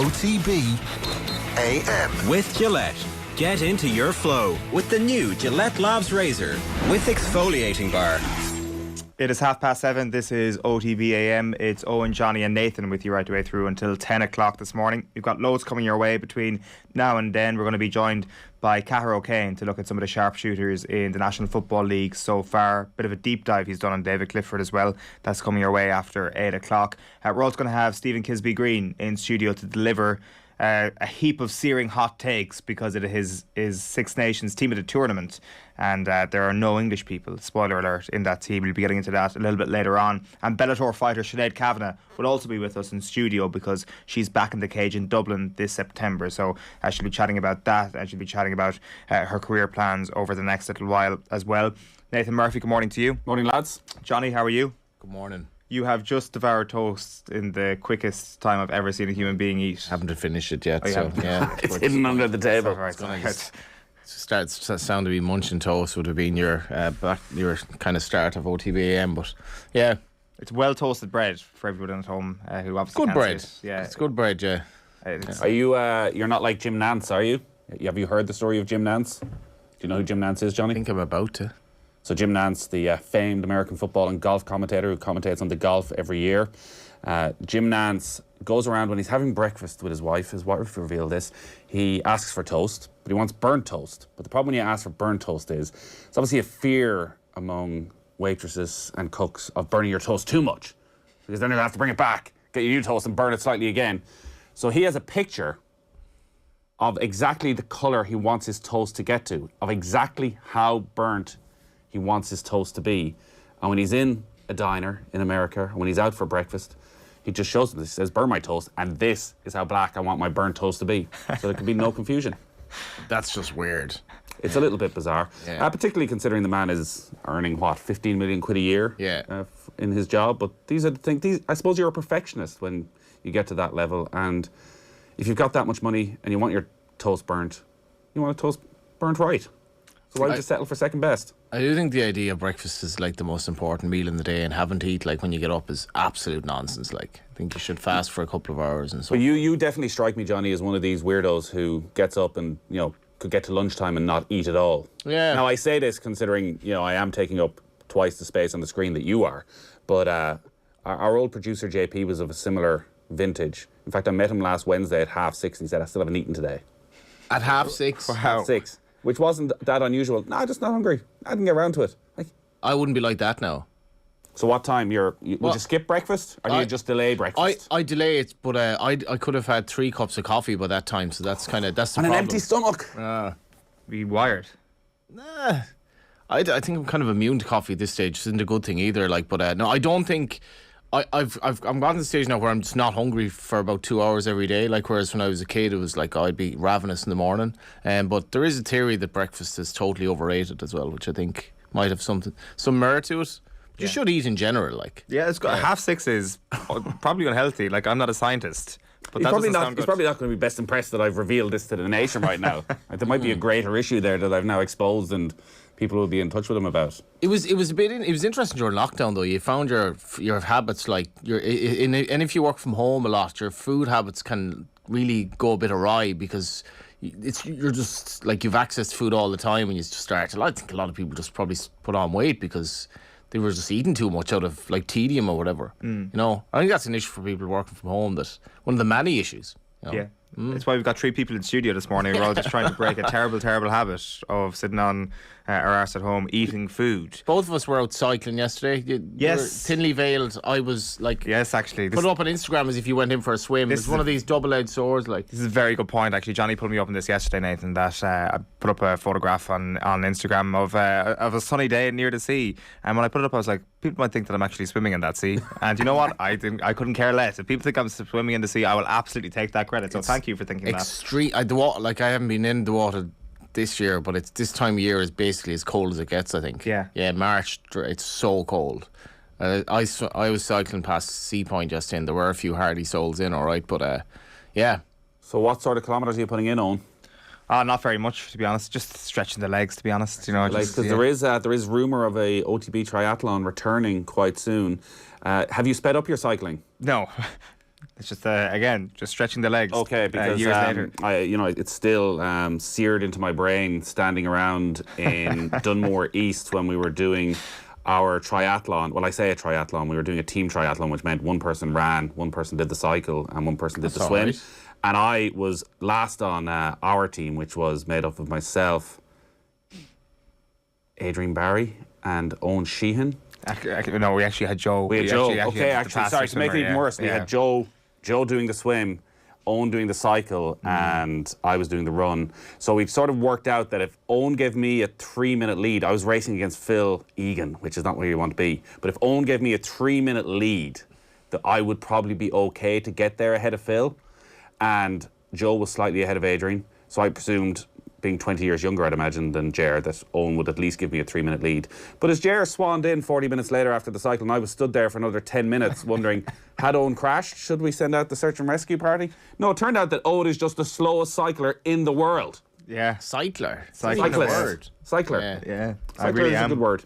OTB AM. With Gillette. Get into your flow with the new Gillette Labs Razor with exfoliating bar. It is 7:30. This is OTB AM. It's Eoin, Johnny and Nathan with you right the way through until 10 o'clock this morning. We've got loads coming your way between now and then. We're going to be joined by Cahair O'Kane to look at some of the sharpshooters in the National Football League so far. Bit of a deep dive he's done on David Clifford as well. That's coming your way after 8 o'clock. We're also going to have Stephen Kisbey-Green in studio to deliver a heap of searing hot takes because it is his Six Nations team of the tournament, and there are no English people, spoiler alert, in that team. We'll be getting into that a little bit later on. And Bellator fighter Sinead Kavanagh will also be with us in studio because she's back in the cage in Dublin this September, so she'll be chatting about that, and she'll be chatting about her career plans over the next little while as well. Nathan Murphy, good morning to you. Morning, lads. Johnny, how are you? Good morning. You have just devoured toast in the quickest time I've ever seen a human being eat. Haven't finished it yet, yeah. It's hidden under the table. Sound to be munching toast would have been your kind of start of OTB AM, but yeah, it's well toasted bread for everyone at home who obviously good can't bread. see it. Yeah, it's good bread. Yeah. Are you? You're not like Jim Nance, are you? Have you heard the story of Jim Nance? Do you know who Jim Nance is, Johnny? I think I'm about to. So Jim Nance, the famed American football and golf commentator who commentates on the golf every year. Jim Nance goes around when he's having breakfast with his wife. His wife revealed this. He asks for toast, but he wants burnt toast. But the problem when you ask for burnt toast is it's obviously a fear among waitresses and cooks of burning your toast too much, because then they're going to have to bring it back, get your new toast and burn it slightly again. So he has a picture of exactly the colour he wants his toast to get to, of exactly how burnt he wants his toast to be. And when he's in a diner in America, when he's out for breakfast, he just shows them this. He says, burn my toast, and this is how black I want my burnt toast to be. So there can be no confusion. That's just weird. It's a little bit bizarre, yeah. Particularly considering the man is earning, 15 million quid a year in his job. But these are the things, I suppose you're a perfectionist when you get to that level. And if you've got that much money and you want your toast burnt, you want a toast burnt right. So why just settle for second best? I do think the idea of breakfast is like the most important meal in the day, and having to eat like when you get up is absolute nonsense. Like, I think you should fast for a couple of hours and so. But you definitely strike me, Johnny, as one of these weirdos who gets up and, could get to lunchtime and not eat at all. Yeah. Now, I say this considering, I am taking up twice the space on the screen that you are. But our old producer, JP, was of a similar vintage. In fact, I met him last Wednesday at 6:30 and he said, I still haven't eaten today. At 6:30? Wow. 6:30. Which wasn't that unusual. No, I'm just not hungry. I didn't get around to it. I wouldn't be like that now. So what time? Would you skip breakfast? Or do you just delay breakfast? I delay it, but I could have had 3 cups of coffee by that time, so that's the on problem. an empty stomach. Be wired. Nah. I think I'm kind of immune to coffee at this stage. It isn't a good thing either. But no, I don't think... I'm gotten to the stage now where I'm just not hungry for about 2 hours every day. Whereas when I was a kid, it was I'd be ravenous in the morning. But there is a theory that breakfast is totally overrated as well, which I think might have some merit to it. You should eat in general, Yeah, it's got 6:30 is probably unhealthy. I'm not a scientist, but He's that doesn't sound good. He's probably not going to be best impressed that I've revealed this to the nation right now. There might be a greater issue there that I've now exposed, and people will be in touch with him about. It was interesting during lockdown though. You found your habits and if you work from home a lot, your food habits can really go a bit awry because you're just you've access to food all the time, and you just start. I think a lot of people just probably put on weight because they were just eating too much out of tedium or whatever. I think that's an issue for people working from home. That one of the many issues. Yeah. That's why we've got 3 people in studio this morning. We're all just trying to break a terrible, terrible habit of sitting on our arse at home eating food. Both of us were out cycling yesterday. Yes. You were thinly veiled. I was yes, actually. Put it up on Instagram as if you went in for a swim. It's one of these double-edged swords. This is a very good point, actually. Johnny pulled me up on this yesterday, Nathan, that I put up a photograph on Instagram of a sunny day near the sea. And when I put it up, I was like, people might think that I'm actually swimming in that sea. And you know what? I couldn't care less. If people think I'm swimming in the sea, I will absolutely take that credit. So thank you for thinking that. The water, I haven't been in the water this year, but it's this time of year is basically as cold as it gets, I think. Yeah, March, it's so cold. I was cycling past Sea Point yesterday, and there were a few hardy souls in, all right, but yeah. So what sort of kilometres are you putting in, Eoin? Not very much, to be honest. Just stretching the legs, to be honest. Because there is rumour of a OTB triathlon returning quite soon. Have you sped up your cycling? No. It's just again, just stretching the legs. Okay, because years later. it's still seared into my brain standing around in Dunmore East when we were doing our triathlon. Well, I say a triathlon. We were doing a team triathlon, which meant one person ran, one person did the cycle, and one person did the swim. Right. And I was last on our team, which was made up of myself, Adrian Barry, and Eoin Sheahan. No, we actually had Joe. We had Joe. Actually, Sorry, to make it even worse, we had Joe doing the swim, Eoin doing the cycle, and I was doing the run. So we've sort of worked out that if Eoin gave me a 3-minute lead, I was racing against Phil Egan, which is not where you want to be. But if Eoin gave me a 3-minute lead, that I would probably be okay to get there ahead of Phil. And Joe was slightly ahead of Adrian. So I presumed, being 20 years younger, I'd imagine, than Ger, that Eoin would at least give me a 3-minute lead. But as Ger swanned in 40 minutes later after the cycle, and I was stood there for another 10 minutes wondering, had Eoin crashed? Should we send out the search and rescue party? No, it turned out that Eoin is just the slowest cycler in the world. Yeah. Cycler. Cyclist. Cycler. Yeah. I Cycler really is a am. good word.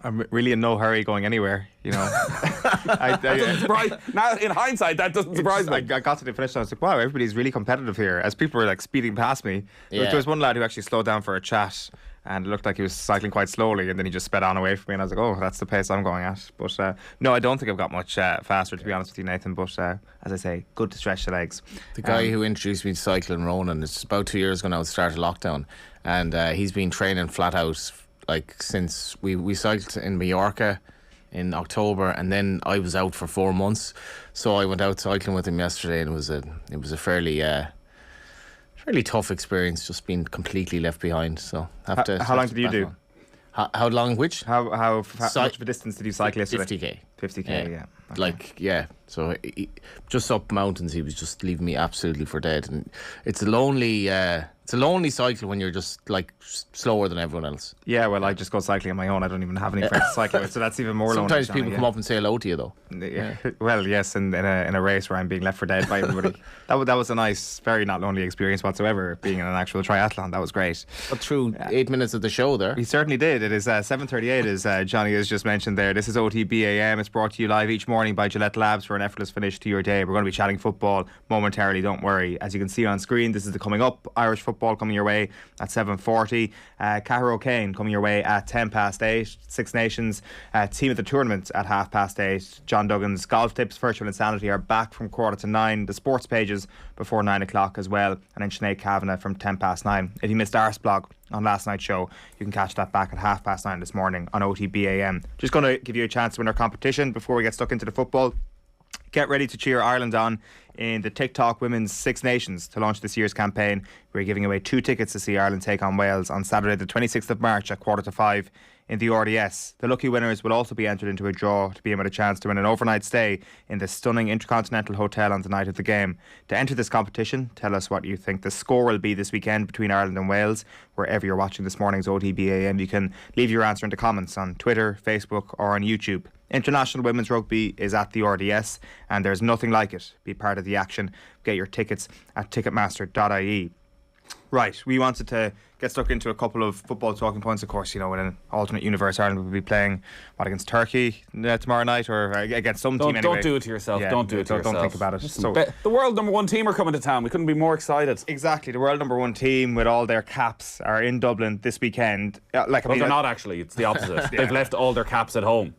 I'm really in no hurry going anywhere, you know. That doesn't surprise. Now, in hindsight, that doesn't surprise me. I got to the finish and I was like, wow, everybody's really competitive here. As people were like speeding past me, there was one lad who actually slowed down for a chat and it looked like he was cycling quite slowly, and then he just sped on away from me, and I was like, oh, that's the pace I'm going at. But no, I don't think I've got much faster, to be honest with you, Nathan. But as I say, good to stretch the legs. The guy who introduced me to cycling, Ronan, it's about 2 years ago now, it started lockdown, and he's been training flat out like since we cycled in Mallorca in October, and then I was out for 4 months, so I went out cycling with him yesterday, and it was a fairly tough experience, just being completely left behind. So how long did you do? How long? Which? How much of a distance did you cycle yesterday? 50k. 50k, yeah. Okay. Like, yeah. So just up mountains, he was just leaving me absolutely for dead. And it's a lonely cycle when you're just like slower than everyone else. Yeah, well, I just go cycling on my own. I don't even have any friends to cycle with, so that's even more lonely. Sometimes people come up and say hello to you, though. Yeah. Well, yes, in a race where I'm being left for dead by everybody. that was a nice, very not lonely experience whatsoever, being in an actual triathlon. That was great. But through 8 minutes of the show there. He certainly did. It is 7:38, as Johnny has just mentioned there. This is OTB AM. It's brought to you live each morning by Gillette Labs for an effortless finish to your day. We're going to be chatting football momentarily, don't worry. As you can see on screen, this is the coming up. Irish football coming your way at 7:40. Cahair O'Kane coming your way at 8:10. Six Nations team of the tournament at 8:30. John Duggan's golf tips, virtual insanity are back from 8:45. The sports pages before 9 o'clock as well, and then Sinead Kavanagh from 9:10. If you missed Arseblog on last night's show, you can catch that back at 9:30 this morning on OTB AM. Just going to give you a chance to win our competition before we get stuck into the football. Get ready to cheer Ireland on in the TikTok Women's Six Nations. To launch this year's campaign, we're giving away 2 tickets to see Ireland take on Wales on Saturday the 26th of March at 4:45 in the RDS. The lucky winners will also be entered into a draw to be given a chance to win an overnight stay in the stunning Intercontinental Hotel on the night of the game. To enter this competition, tell us what you think the score will be this weekend between Ireland and Wales. Wherever you're watching this morning's OTB AM, you can leave your answer in the comments on Twitter, Facebook or on YouTube. International Women's Rugby is at the RDS and there's nothing like it. Be part of the action. Get your tickets at ticketmaster.ie. Right, we wanted to get stuck into a couple of football talking points. Of course, you know, in an alternate universe, Ireland will be playing, against Turkey tomorrow night, or against some team anyway. Don't do it to yourself. Yeah, don't do it to yourself. Don't think about it. Listen, the world #1 team are coming to town. We couldn't be more excited. Exactly, the world #1 team with all their caps are in Dublin this weekend. They're not actually. It's the opposite. They've left all their caps at home.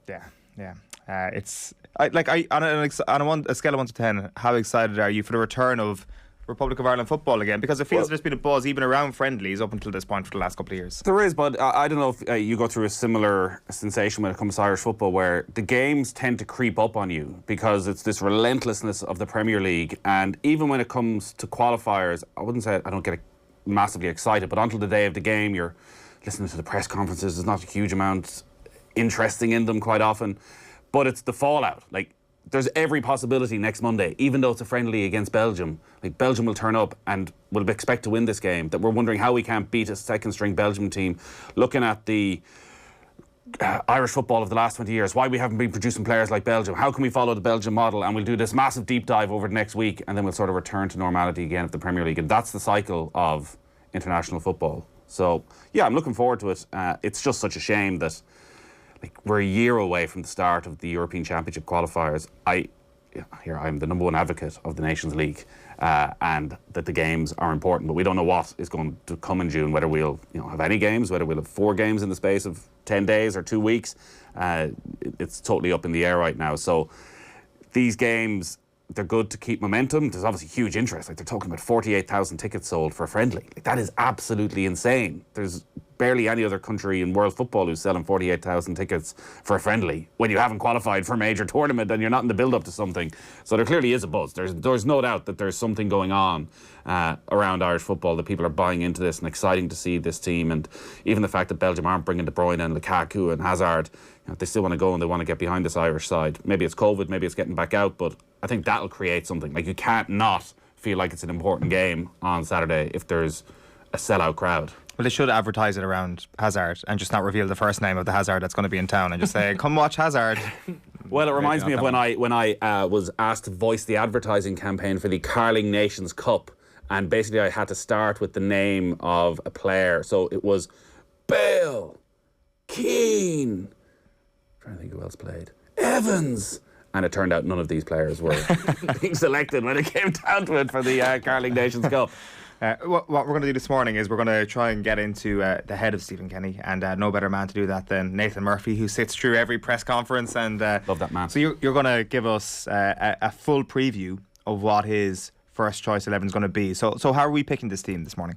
Yeah. It's on a scale of 1 to 10, how excited are you for the return of Republic of Ireland football again? Because it feels there's been a buzz even around friendlies up until this point for the last couple of years. There is, but I don't know if you go through a similar sensation when it comes to Irish football, where the games tend to creep up on you because it's this relentlessness of the Premier League. And even when it comes to qualifiers, I wouldn't say I don't get massively excited, but until the day of the game, you're listening to the press conferences. There's not a huge amount interesting in them quite often, but it's the fallout. Like, there's every possibility next Monday, even though it's a friendly against Belgium, like Belgium will turn up and will expect to win this game, that we're wondering how we can't beat a second-string Belgium team. Looking at the Irish football of the last 20 years, why we haven't been producing players like Belgium, how can we follow the Belgian model, and we'll do this massive deep dive over the next week, and then we'll sort of return to normality again of the Premier League. And that's the cycle of international football. So, yeah, I'm looking forward to it. It's just such a shame that we're a year away from the start of the European Championship qualifiers. I here I'm the number one advocate of the Nations League, and that the games are important, but we don't know what is going to come in June, whether we'll have any games, whether we'll have 4 games in the space of 10 days or 2 weeks. It's totally up in the air right now. So these games, they're good to keep momentum. There's obviously huge interest. Like, they're talking about 48,000 tickets sold for a friendly. Like, that is absolutely insane. There's barely any other country in world football who's selling 48,000 tickets for a friendly when you haven't qualified for a major tournament and you're not in the build-up to something. So there clearly is a buzz. There's no doubt that there's something going on around Irish football, that people are buying into this, and exciting to see this team. And even the fact that Belgium aren't bringing De Bruyne and Lukaku and Hazard, they still want to go and they want to get behind this Irish side. Maybe it's COVID, maybe it's getting back out, but I think that'll create something. Like, you can't not feel like it's an important game on Saturday if there's a sellout crowd. Well, they should advertise it around Hazard and just not reveal the first name of the Hazard that's going to be in town, and just say, come watch Hazard. Well, it reminds me of when I was asked to voice the advertising campaign for the Carling Nations Cup, and basically I had to start with the name of a player. So it was Bale, Keane, I'm trying to think who else played, Evans. And it turned out none of these players were being selected when it came down to it for the Carling Nations Cup. What we're going to do this morning is we're going to try and get into the head of Stephen Kenny, and no better man to do that than Nathan Murphy, who sits through every press conference. And love that man. So you're going to give us a full preview of what his first choice 11 is going to be. So how are we picking this team this morning?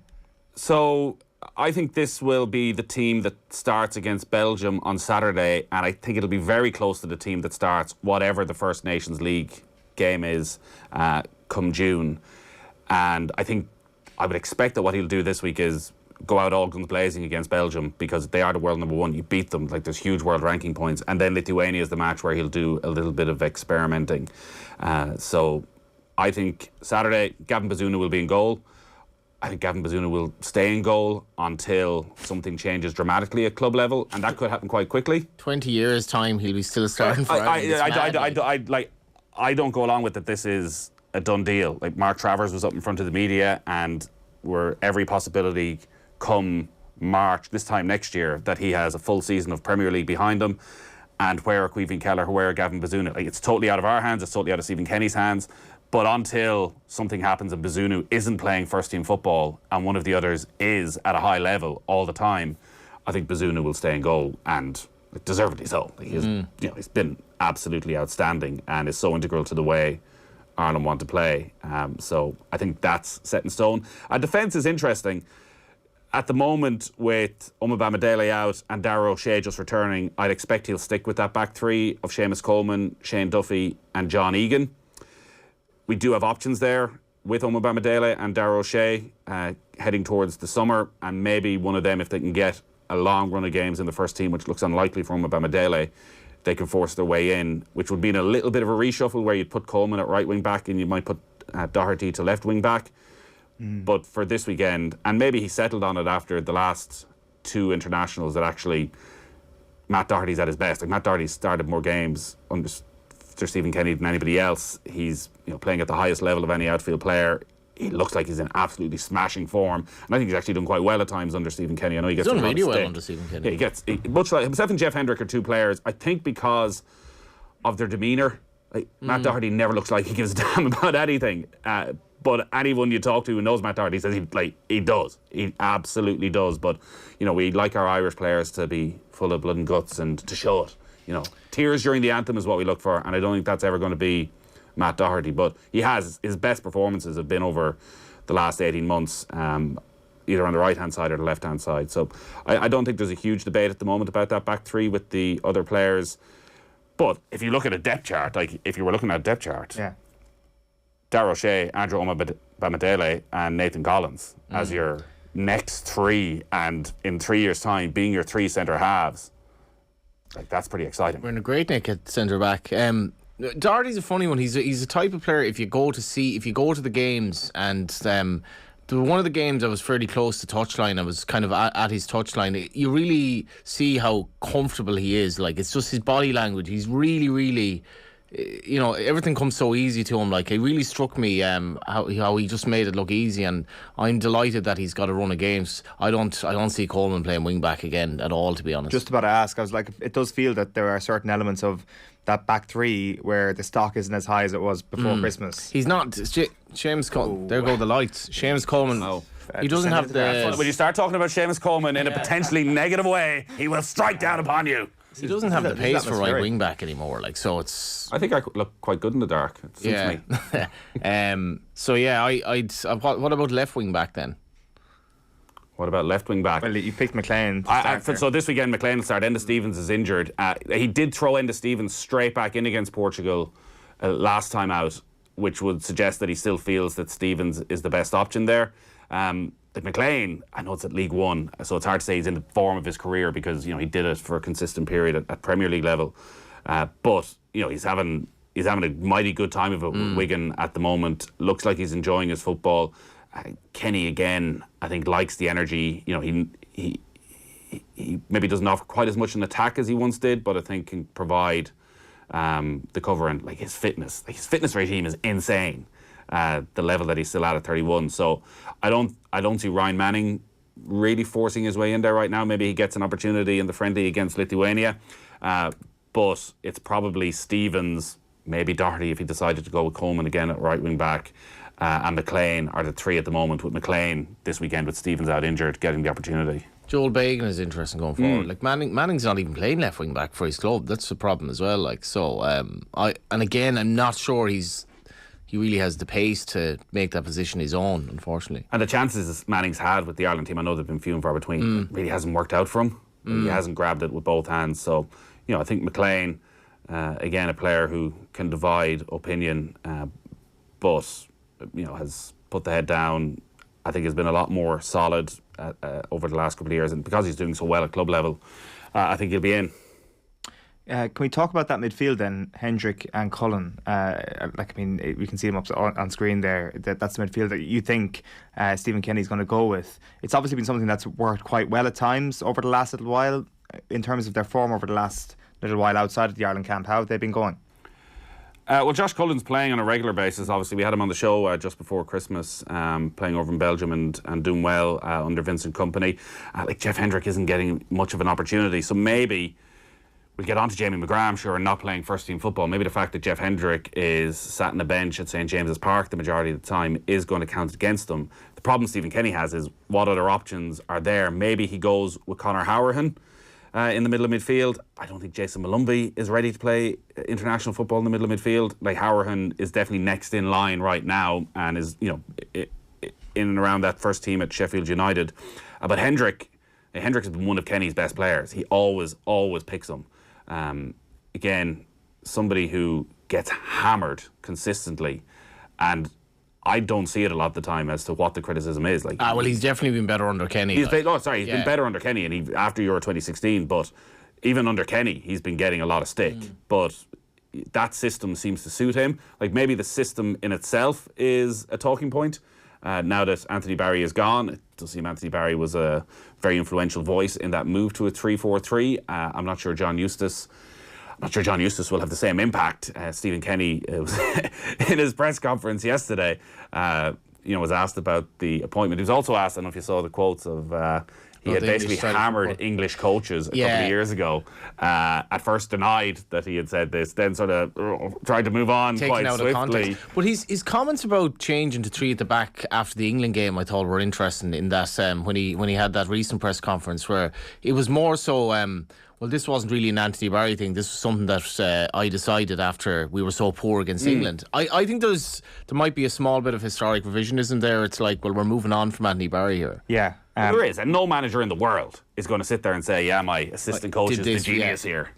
So I think this will be the team that starts against Belgium on Saturday, and I think it'll be very close to the team that starts whatever the first Nations League game is come June. And I would expect that what he'll do this week is go out all guns blazing against Belgium, because they are the world number one. You beat them, like, there's huge world ranking points. And then Lithuania is the match where he'll do a little bit of experimenting. So I think Saturday, Gavin Bazunu will be in goal. I think Gavin Bazunu will stay in goal until something changes dramatically at club level, and that could happen quite quickly. 20 years' time, he'll be still starting for I don't go along with that this is a done deal. Like, Mark Travers was up in front of the media, and were every possibility come March, this time next year, that he has a full season of Premier League behind him. And where are Caoimhín Kelleher, where are Gavin Bazunu? Like, it's totally out of our hands, it's totally out of Stephen Kenny's hands. But until something happens and Bazunu isn't playing first team football and one of the others is at a high level all the time, I think Bazunu will stay in goal, and deservedly so. Like, he's been absolutely outstanding and is so integral to the way Ireland want to play. So I think that's set in stone. Our defence is interesting. At the moment, with Omobamidele out and Darragh O'Shea just returning, I'd expect he'll stick with that back three of Seamus Coleman, Shane Duffy and John Egan. We do have options there with Omobamidele and Darragh O'Shea heading towards the summer, and maybe one of them, if they can get a long run of games in the first team, which looks unlikely for Omobamidele, they can force their way in, which would mean a little bit of a reshuffle where you'd put Coleman at right wing back and you might put Doherty to left wing back. But for this weekend, and maybe he settled on it after the last 2 internationals, that actually Matt Doherty's at his best. Like, Matt Doherty started more games under Sir Stephen Kenny than anybody else. He's playing at the highest level of any outfield player. He looks like he's in absolutely smashing form, and I think he's actually done quite well at times under Stephen Kenny. I know he gets done really well under Stephen Kenny. Yeah, much like himself and Jeff Hendrick are 2 players, I think, because of their demeanour. Like, Matt Doherty never looks like he gives a damn about anything. But anyone you talk to who knows Matt Doherty says he does. He absolutely does. But we like our Irish players to be full of blood and guts and to show it. Tears during the anthem is what we look for, and I don't think that's ever going to be Matt Doherty. But his best performances have been over the last 18 months, either on the right hand side or the left hand side. So I don't think there's a huge debate at the moment about that back three with the other players. But if you look at a depth chart, like if you were looking at a depth chart, Darragh O'Shea, Andrew Omobamidele and Nathan Collins as your next 3, and in 3 years' time being your 3 centre halves, like, that's pretty exciting. We're in a great nick at centre back. Doherty's a funny one. He's a type of player, if you go to the games, and one of the games I was fairly close to touchline, I was kind of at his touchline, you really see how comfortable he is. Like, it's just his body language. He's really, really everything comes so easy to him. Like, it really struck me how he just made it look easy, and I'm delighted that he's got a run of games. I don't see Coleman playing wing back again at all, to be honest. Just about to ask, I was like, it does feel that there are certain elements of that back three where the stock isn't as high as it was before Christmas. He's not. Seamus Coleman. There go the lights. Seamus Coleman. He doesn't have the. When you start talking about Seamus Coleman in a potentially negative way, he will strike down upon you. He doesn't have the pace for right wing back anymore. Like, so it's. I think I look quite good in the dark. It suits me. So yeah, I'd. What about left wing back then? What about left wing back? Well, you picked McLean. So this weekend, McLean will start. Enda Stevens is injured. He did throw Enda Stevens straight back in against Portugal last time out, which would suggest that he still feels that Stevens is the best option there. Like McLean, I know it's at League One, so it's hard to say he's in the form of his career because he did it for a consistent period at Premier League level. But he's having a mighty good time of it with Wigan at the moment. Looks like he's enjoying his football. Kenny again, I think, likes the energy. He maybe doesn't offer quite as much an attack as he once did, but I think can provide the cover, and like his fitness regime is insane. The level that he's still at 31. So I don't see Ryan Manning really forcing his way in there right now. Maybe he gets an opportunity in the friendly against Lithuania, but it's probably Stevens, maybe Doherty if he decided to go with Coleman again at right wing back. And McLean are the three at the moment, with McLean this weekend with Stevens out injured getting the opportunity. Joel Bagan is interesting going forward. Like Manning's not even playing left wing back for his club. That's the problem as well. Like, so I'm not sure he really has the pace to make that position his own, unfortunately. And the chances Manning's had with the Ireland team, I know they've been few and far between, really hasn't worked out for him. He hasn't grabbed it with both hands. So, I think McLean, again, a player who can divide opinion, but has put the head down. I think has been a lot more solid over the last couple of years, and because he's doing so well at club level, I think he'll be in. Can we talk about that midfield then, Hendrick and Cullen? We can see them up on screen there. That's the midfield that you think Stephen Kenny's going to go with. It's obviously been something that's worked quite well at times over the last little while in terms of their form over the last little while outside of the Ireland camp. How have they been going? Well, Josh Cullen's playing on a regular basis. Obviously, we had him on the show just before Christmas, playing over in Belgium and doing well under Vincent Kompany. Jeff Hendrick isn't getting much of an opportunity, so maybe we'll get on to Jamie McGrath, I'm sure, and not playing first team football. Maybe the fact that Jeff Hendrick is sat on the bench at St James's Park the majority of the time is going to count against them. The problem Stephen Kenny has is what other options are there. Maybe he goes with Conor Howerhan in the middle of midfield. I don't think Jason Malumbi is ready to play international football in the middle of midfield. Like, Howerhan is definitely next in line right now and is in and around that first team at Sheffield United. But Hendrick has been one of Kenny's best players. He always picks him. Again, somebody who gets hammered consistently, and I don't see it a lot of the time as to what the criticism is. He's definitely been better under Kenny. He's been better under Kenny, and after Euro 2016. But even under Kenny, he's been getting a lot of stick. But that system seems to suit him. Like, maybe the system in itself is a talking point. Now that Anthony Barry is gone, it does seem Anthony Barry was a very influential voice in that move to a 3-4-3. I'm not sure John Eustace will have the same impact. Stephen Kenny was in his press conference yesterday, was asked about the appointment. He was also asked, I don't know if you saw the quotes of he had basically hammered English coaches a couple of years ago. At first denied that he had said this, then sort of tried to move on quite swiftly. But his comments about changing to three at the back after the England game, I thought were interesting. In that when he had that recent press conference where it was more so. Well, this wasn't really an Anthony Barry thing. This was something that I decided after we were so poor against England. I think there might be a small bit of historic revisionism there. It's like, well, we're moving on from Anthony Barry here. Yeah. There is, and no manager in the world is going to sit there and say, yeah, my assistant coach is the genius here.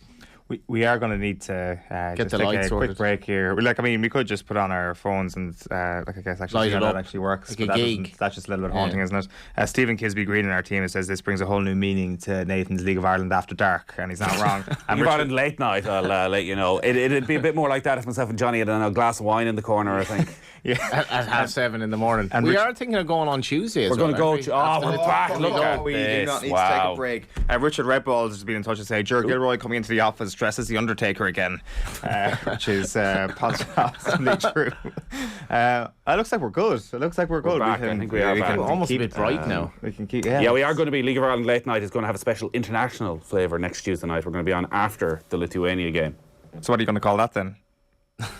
We are going to need to get just take a quick break here. We could just put on our phones and I guess actually see how that actually works. Like but that's just a little bit haunting, isn't it? Stephen Kisbey-Green in our team says this brings a whole new meaning to Nathan's League of Ireland After Dark, and he's not wrong. And you've Ireland late night, I'll let you know. It'd be a bit more like that if myself and Johnny had a glass of wine in the corner, I think. At 7:30 in the morning. And we are thinking of going on Tuesday. We're going to go. We're back. Look at this. We do not need to take a break. Richard Redballs has been in touch to say Ger Gilroy coming into the office dressed as the Undertaker again, which is possibly true. It looks like we're good. We're back. I think we are back. We're almost a bit bright now. We can keep. Yeah, we are going to be. League of Ireland Late Night is going to have a special international flavour next Tuesday night. We're going to be on after the Lithuania game. So what are you going to call that then?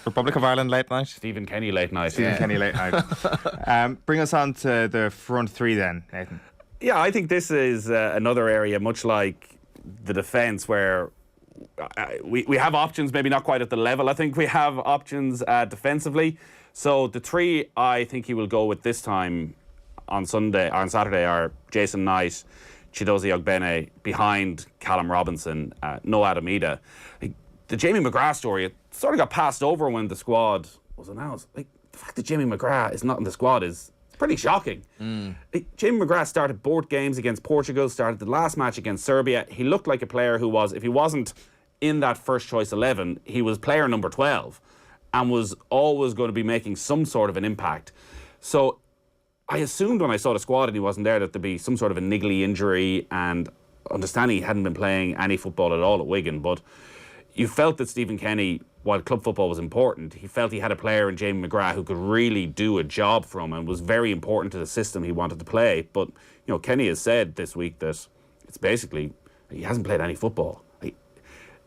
Republic of Ireland Late Night? Stephen Kenny Late Night. Kenny Late Night. Bring us on to the front three then, Nathan. Yeah, I think this is another area, much like the defence, where we have options, maybe not quite at the level I think we have options defensively. So the three I think he will go with this time on Saturday are Jason Knight, Chidozie Ogbene, behind Callum Robinson, no Adamida. The Jamie McGrath story, it sort of got passed over when the squad was announced. The fact that Jamie McGrath is not in the squad is pretty shocking. Jamie McGrath started both games against Portugal, started the last match against Serbia. He looked like a player who was, if he wasn't in that first choice 11, he was player number 12 and was always going to be making some sort of an impact. So I assumed when I saw the squad and he wasn't there that there'd be some sort of a niggly injury, and understanding he hadn't been playing any football at all at Wigan, but you felt that Stephen Kenny, while club football was important, he felt he had a player in Jamie McGrath who could really do a job for him and was very important to the system he wanted to play. But, Kenny has said this week that it's basically, he hasn't played any football.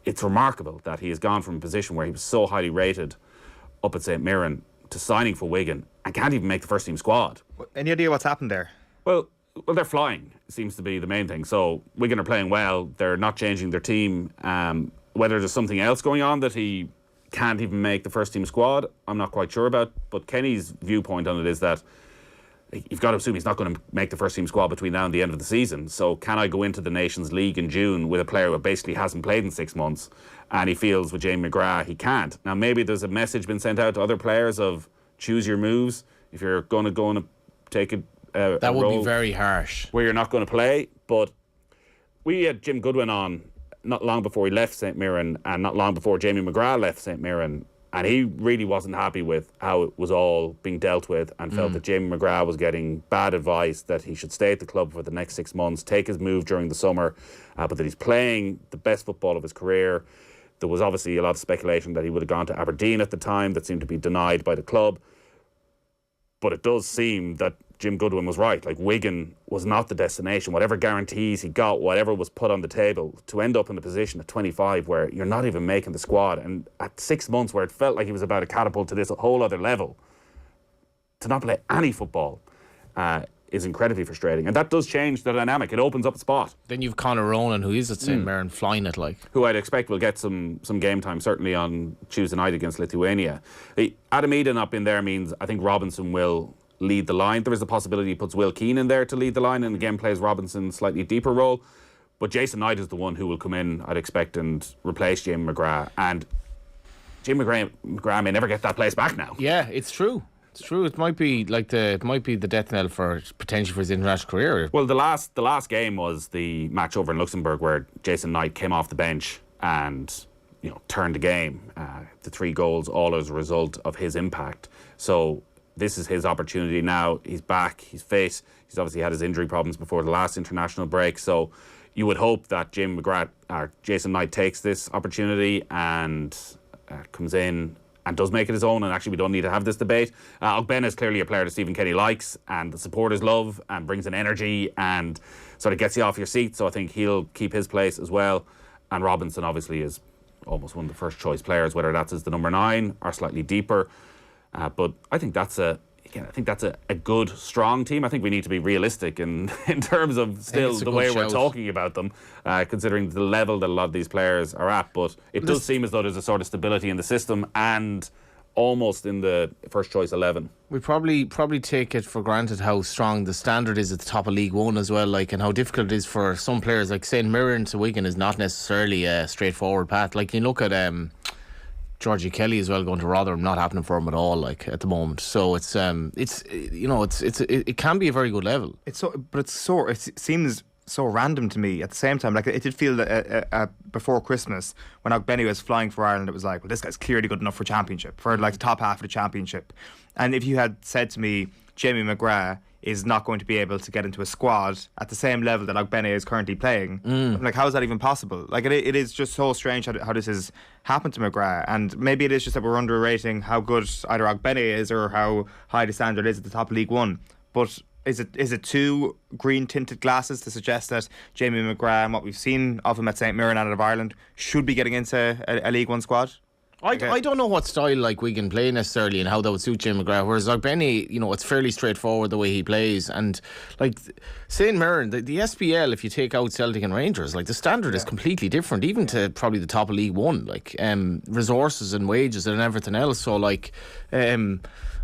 It's remarkable that he has gone from a position where he was so highly rated up at St Mirren to signing for Wigan and can't even make the first team squad. Any idea what's happened there? Well, they're flying, seems to be the main thing. So Wigan are playing well. They're not changing their team. Whether there's something else going on that he can't even make the first team squad, I'm not quite sure about. But Kenny's viewpoint on it is that you've got to assume he's not going to make the first team squad between now and the end of the season. So can I go into the Nations League in June with a player who basically hasn't played in 6 months, and he feels with Jamie McGrath he can't? Now maybe there's a message been sent out to other players of choose your moves if you're going to go and take a that would role be very harsh where you're not going to play. But we had Jim Goodwin on not long before he left St Mirren and not long before Jamie McGrath left St Mirren, and he really wasn't happy with how it was all being dealt with and felt that Jamie McGrath was getting bad advice, that he should stay at the club for the next 6 months, take his move during the summer, but that he's playing the best football of his career. There was obviously a lot of speculation that he would have gone to Aberdeen at the time that seemed to be denied by the club. But it does seem that Jim Goodwin was right. Wigan was not the destination. Whatever guarantees he got, whatever was put on the table, to end up in a position at 25 where you're not even making the squad, and at 6 months where it felt like he was about to catapult to this whole other level, to not play any football is incredibly frustrating. And that does change the dynamic. It opens up a spot. Then you've Conor Ronan, who is at St Mirren, flying it who I'd expect will get some game time, certainly on Tuesday night against Lithuania. Adamida not being there means I think Robinson will lead the line. There is a possibility he puts Will Keane in there to lead the line and again plays Robinson's slightly deeper role. But Jason Knight is the one who will come in, I'd expect, and replace Jamie McGrath. And Jamie McGrath may never get that place back now. Yeah, it's true. It's true. It might be the death knell for potential for his international career. Well, the last game was the match over in Luxembourg where Jason Knight came off the bench and turned the game. The 3 goals all as a result of his impact. So this is his opportunity now. He's back. He's fit. He's obviously had his injury problems before the last international break. So you would hope that Jason Knight takes this opportunity and comes in and does make it his own. And actually, we don't need to have this debate. Ogbene is clearly a player that Stephen Kenny likes and the supporters love and brings an energy and sort of gets you off your seat. So I think he'll keep his place as well. And Robinson obviously is almost one of the first choice players, whether that's as the number 9 or slightly deeper. But I think that's a good, strong team. I think we need to be realistic in terms of still the way we're talking about them, considering the level that a lot of these players are at. But it does seem as though there's a sort of stability in the system and almost in the first choice 11. We probably take it for granted how strong the standard is at the top of League One as well, and how difficult it is for some players. Like St Mirren to Wigan is not necessarily a straightforward path. You look at Georgie Kelly as well going to Rotherham, not happening for him at all at the moment. So it can be a very good level. It seems so random to me at the same time. It did feel that before Christmas when Ogbene was flying for Ireland, it was like, well, this guy's clearly good enough for Championship, for the top half of the Championship. And if you had said to me, Jamie McGrath, is not going to be able to get into a squad at the same level that Ogbene is currently playing. I'm like, how is that even possible? Like, it is just so strange how this has happened to McGrath, and maybe it is just that we're underrating how good either Ogbene is or how high the standard is at the top of League One. But is it too green tinted glasses to suggest that Jamie McGrath and what we've seen of him at St Mirren and out of Ireland should be getting into a League One squad? I don't know what style like Wigan play necessarily and how that would suit Jim McGrath. Whereas Ogbene, it's fairly straightforward the way he plays. And like St Mirren, the SPL, if you take out Celtic and Rangers, like the standard is completely different, even to probably the top of League One. Like resources and wages and everything else. So like.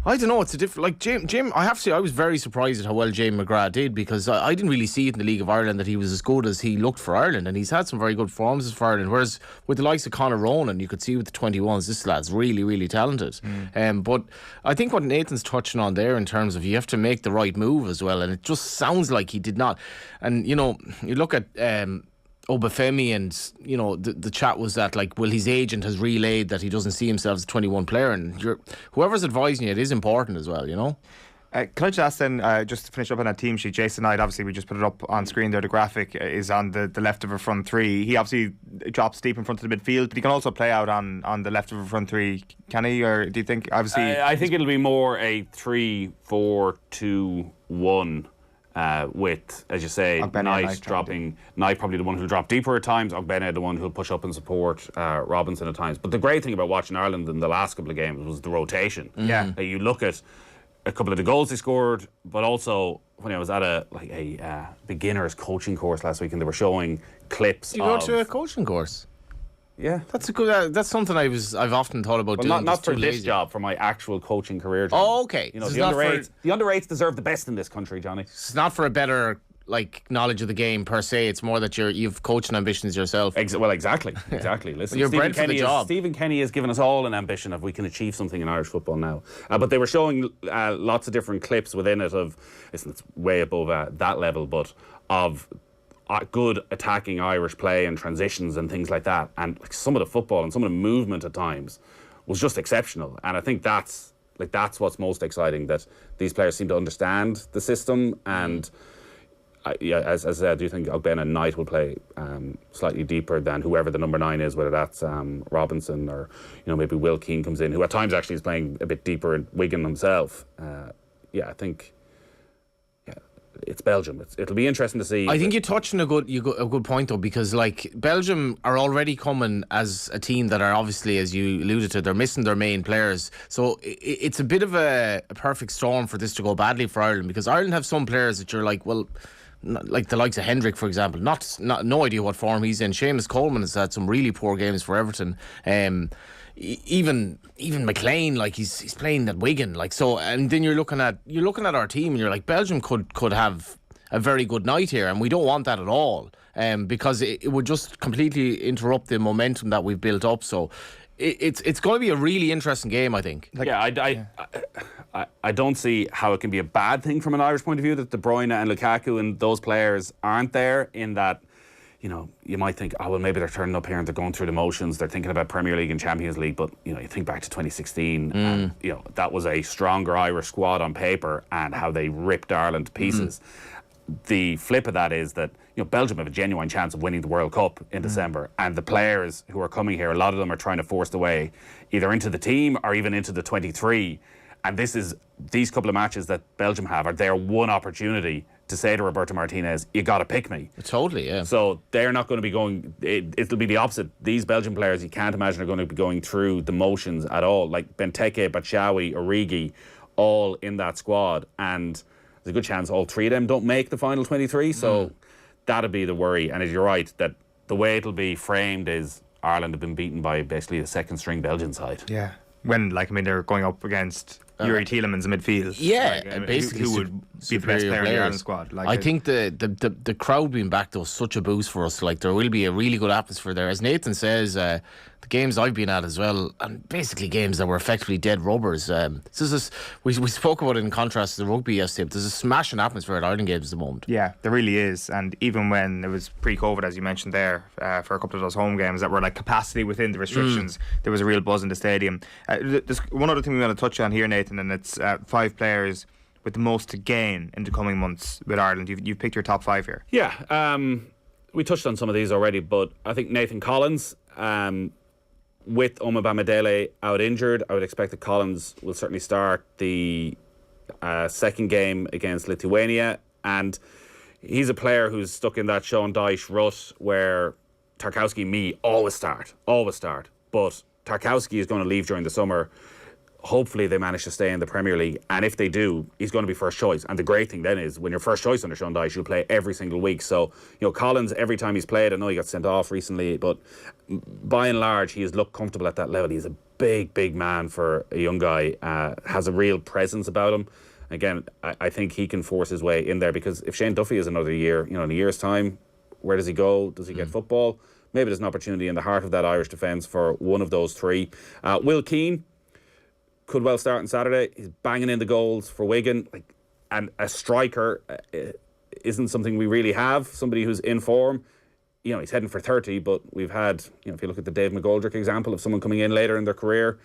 I don't know, it's a different, like Jim, I have to say I was very surprised at how well James McGrath did, because I didn't really see it in the League of Ireland that he was as good as he looked for Ireland, and he's had some very good performances for Ireland, whereas with the likes of Conor Ronan, you could see with the 21s, this lad's really, really talented. But I think what Nathan's touching on there in terms of you have to make the right move as well, and it just sounds like he did not. And, you look at Obafemi, and the chat was that, like, well, his agent has relayed that he doesn't see himself as a 21 player, and whoever's advising you, it is important as well. Can I just ask then, just to finish up on that team sheet, Jason Knight, obviously we just put it up on screen there, the graphic is on the left of a front three. He obviously drops deep in front of the midfield, but he can also play out on the left of a front three, can he? Or do you think, obviously... I think it'll be more a 3-4-2-1 with, as you say, Knight dropping. Knight probably the one who'll drop deeper at times, Ogbene the one who'll push up and support Robinson at times. But the great thing about watching Ireland in the last couple of games was the rotation. Yeah. You look at a couple of the goals they scored, but also when I was at a beginner's coaching course last week, and they were showing clips. You go to a coaching course? Yeah, that's a good. That's something I've often thought about doing. Not for this job, for my actual coaching career. Johnny. Oh, okay. The underrates deserve the best in this country, Johnny. It's not for a better knowledge of the game per se. It's more that you've coaching ambitions yourself. Well, exactly. Listen, you're bred for the job. Stephen Kenny has given us all an ambition of we can achieve something in Irish football now. But they were showing lots of different clips within it of, it's way above that level, but of good attacking Irish play and transitions and things like that. And some of the football and some of the movement at times was just exceptional. And I think that's what's most exciting, that these players seem to understand the system. And as I said, I do think Ogbene and Knight will play slightly deeper than whoever the number 9 is, whether that's Robinson or maybe Will Keane comes in, who at times actually is playing a bit deeper in Wigan himself. I think it's Belgium. It'll be interesting to see. I think you touched on a good point though, because Belgium are already coming as a team that are obviously, as you alluded to, they're missing their main players. So it's a bit of a perfect storm for this to go badly for Ireland, because Ireland have some players that you're like, well, like the likes of Hendrick, for example, no idea what form he's in. Seamus Coleman has had some really poor games for Everton. Even McLean, he's playing at Wigan, so. And then you're looking at our team, and you're like, Belgium could have a very good night here, and we don't want that at all, because it would just completely interrupt the momentum that we've built up. So it's going to be a really interesting game, I think. I don't see how it can be a bad thing from an Irish point of view that De Bruyne and Lukaku and those players aren't there, in that, you might think, oh, well, maybe they're turning up here and they're going through the motions, they're thinking about Premier League and Champions League, but, you think back to 2016, and, that was a stronger Irish squad on paper, and how they ripped Ireland to pieces. The flip of that is that, Belgium have a genuine chance of winning the World Cup in December, and the players who are coming here, a lot of them are trying to force their way either into the team or even into the 23, and these couple of matches that Belgium have are their one opportunity to say to Roberto Martinez, you got to pick me. Totally, yeah. So they're not going to be going... It'll be the opposite. These Belgian players, you can't imagine, are going to be going through the motions at all. Like Benteke, Batshuayi, Origi, all in that squad. And there's a good chance all three of them don't make the final 23. So that'll be the worry. And as you're right, that the way it'll be framed is Ireland have been beaten by basically the second-string Belgian side. Yeah. When, they're going up against Yuri Tielemans in midfield. Yeah, basically who would be the best player in the Ireland squad. I think the crowd being back though is such a boost for us. There will be a really good atmosphere there. As Nathan says, the games I've been at as well, and basically games that were effectively dead rubbers. We spoke about it in contrast to the rugby yesterday, but there's a smashing atmosphere at Ireland games at the moment. Yeah, there really is. And even when it was pre-COVID, as you mentioned there, for a couple of those home games that were capacity within the restrictions, there was a real buzz in the stadium. There's one other thing we want to touch on here, Nathan, and it's 5 players with the most to gain in the coming months with Ireland? You've picked your top 5 here. Yeah, we touched on some of these already, but I think Nathan Collins, with Omobamidele out injured, I would expect that Collins will certainly start the second game against Lithuania, and he's a player who's stuck in that Sean Dyche rut where Tarkowski and me always start, but Tarkowski is going to leave during the summer. Hopefully they manage to stay in the Premier League, and if they do, he's going to be first choice. And the great thing then is when you're first choice under Sean Dyche, you'll play every single week. So, Collins, every time he's played, I know he got sent off recently, but by and large he has looked comfortable at that level. He's a big man for a young guy, has a real presence about him. Again, I think he can force his way in there, because if Shane Duffy is another year, in a year's time, where does he go? Does he get football? Maybe there's an opportunity in the heart of that Irish defence for one of those three. Will Keane could well start on Saturday. He's banging in the goals for Wigan. And a striker isn't something we really have. Somebody who's in form. He's heading for 30, but we've had, if you look at the Dave McGoldrick example of someone coming in later in their career,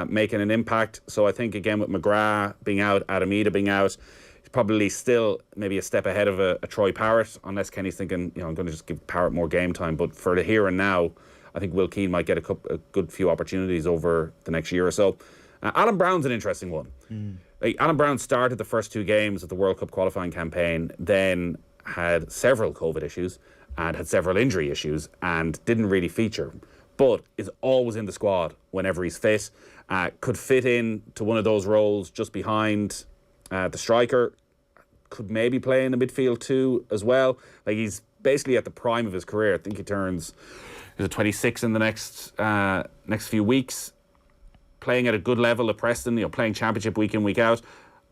making an impact. So I think, again, with McGrath being out, Adamida being out, he's probably still maybe a step ahead of a Troy Parrott, unless Kenny's thinking, I'm going to just give Parrott more game time. But for the here and now, I think Will Keane might get a good few opportunities over the next year or so. Alan Brown's an interesting one. Alan Brown started the first 2 games of the World Cup qualifying campaign, then had several COVID issues and had several injury issues and didn't really feature, but is always in the squad whenever he's fit. Could fit in to one of those roles just behind the striker. Could maybe play in the midfield too as well. He's basically at the prime of his career. I think he turns 26 in the next few weeks. Playing at a good level at Preston, playing championship week in, week out.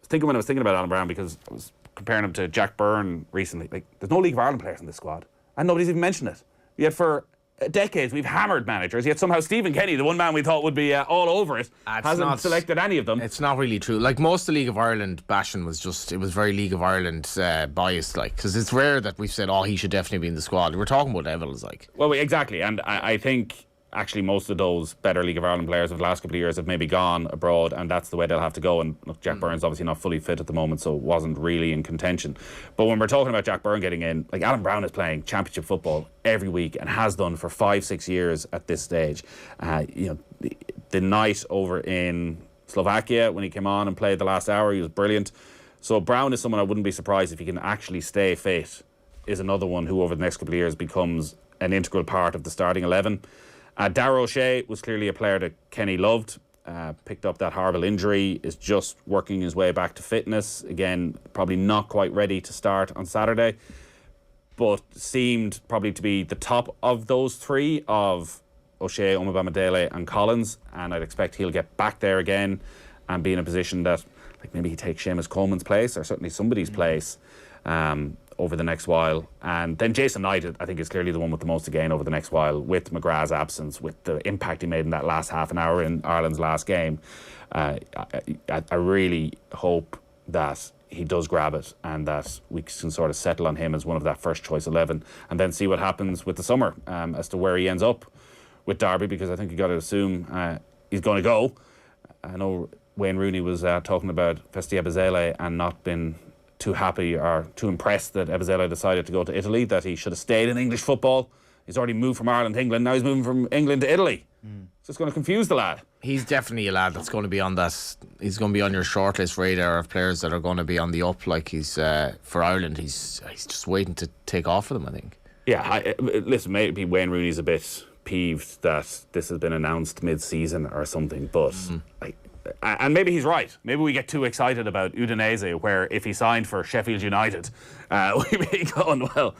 When I was thinking about Alan Brown, because I was comparing him to Jack Byrne recently. There's no League of Ireland players in this squad, and nobody's even mentioned it. Yet for decades we've hammered managers, yet somehow Stephen Kenny, the one man we thought would be all over it, hasn't selected any of them. It's not really true. Most of the League of Ireland bashing was very League of Ireland biased, because it's rare that we've said, he should definitely be in the squad. We're talking about Evans, Well, exactly, and I think actually most of those better League of Ireland players of the last couple of years have maybe gone abroad, and that's the way they'll have to go. And look, Jack Byrne's obviously not fully fit at the moment, so wasn't really in contention. But when we're talking about Jack Byrne getting in, Alan Brown is playing championship football every week and has done for 5-6 years at this stage. The night over in Slovakia when he came on and played the last hour, he was brilliant. So Brown is someone I wouldn't be surprised if he can actually stay fit, is another one who over the next couple of years becomes an integral part of the starting 11. Darragh O'Shea was clearly a player that Kenny loved, picked up that horrible injury, is just working his way back to fitness. Again, probably not quite ready to start on Saturday, but seemed probably to be the top of those three of O'Shea, Omobamidele and Collins, and I'd expect he'll get back there again and be in a position that maybe he takes Seamus Coleman's place, or certainly somebody's place over the next while. And then Jason Knight, I think, is clearly the one with the most to gain over the next while, with McGrath's absence, with the impact he made in that last half an hour in Ireland's last game. I really hope that he does grab it and that we can sort of settle on him as one of that first choice 11, and then see what happens with the summer as to where he ends up with Derby, because I think you got to assume he's going to go. I know Wayne Rooney was talking about Festia Ebezele and not been too happy or too impressed that Ebezele decided to go to Italy, that he should have stayed in English football. He's already moved from Ireland to England, now he's moving from England to Italy. It's just going to confuse the lad. He's definitely a lad that's going to be on that. He's going to be on your shortlist radar of players that are going to be on the up. He's for Ireland, he's just waiting to take off for them, I think. Yeah, listen, maybe Wayne Rooney's a bit peeved that this has been announced mid-season or something, but and maybe he's right. Maybe we get too excited about Udinese, where if he signed for Sheffield United, we'd be going, well,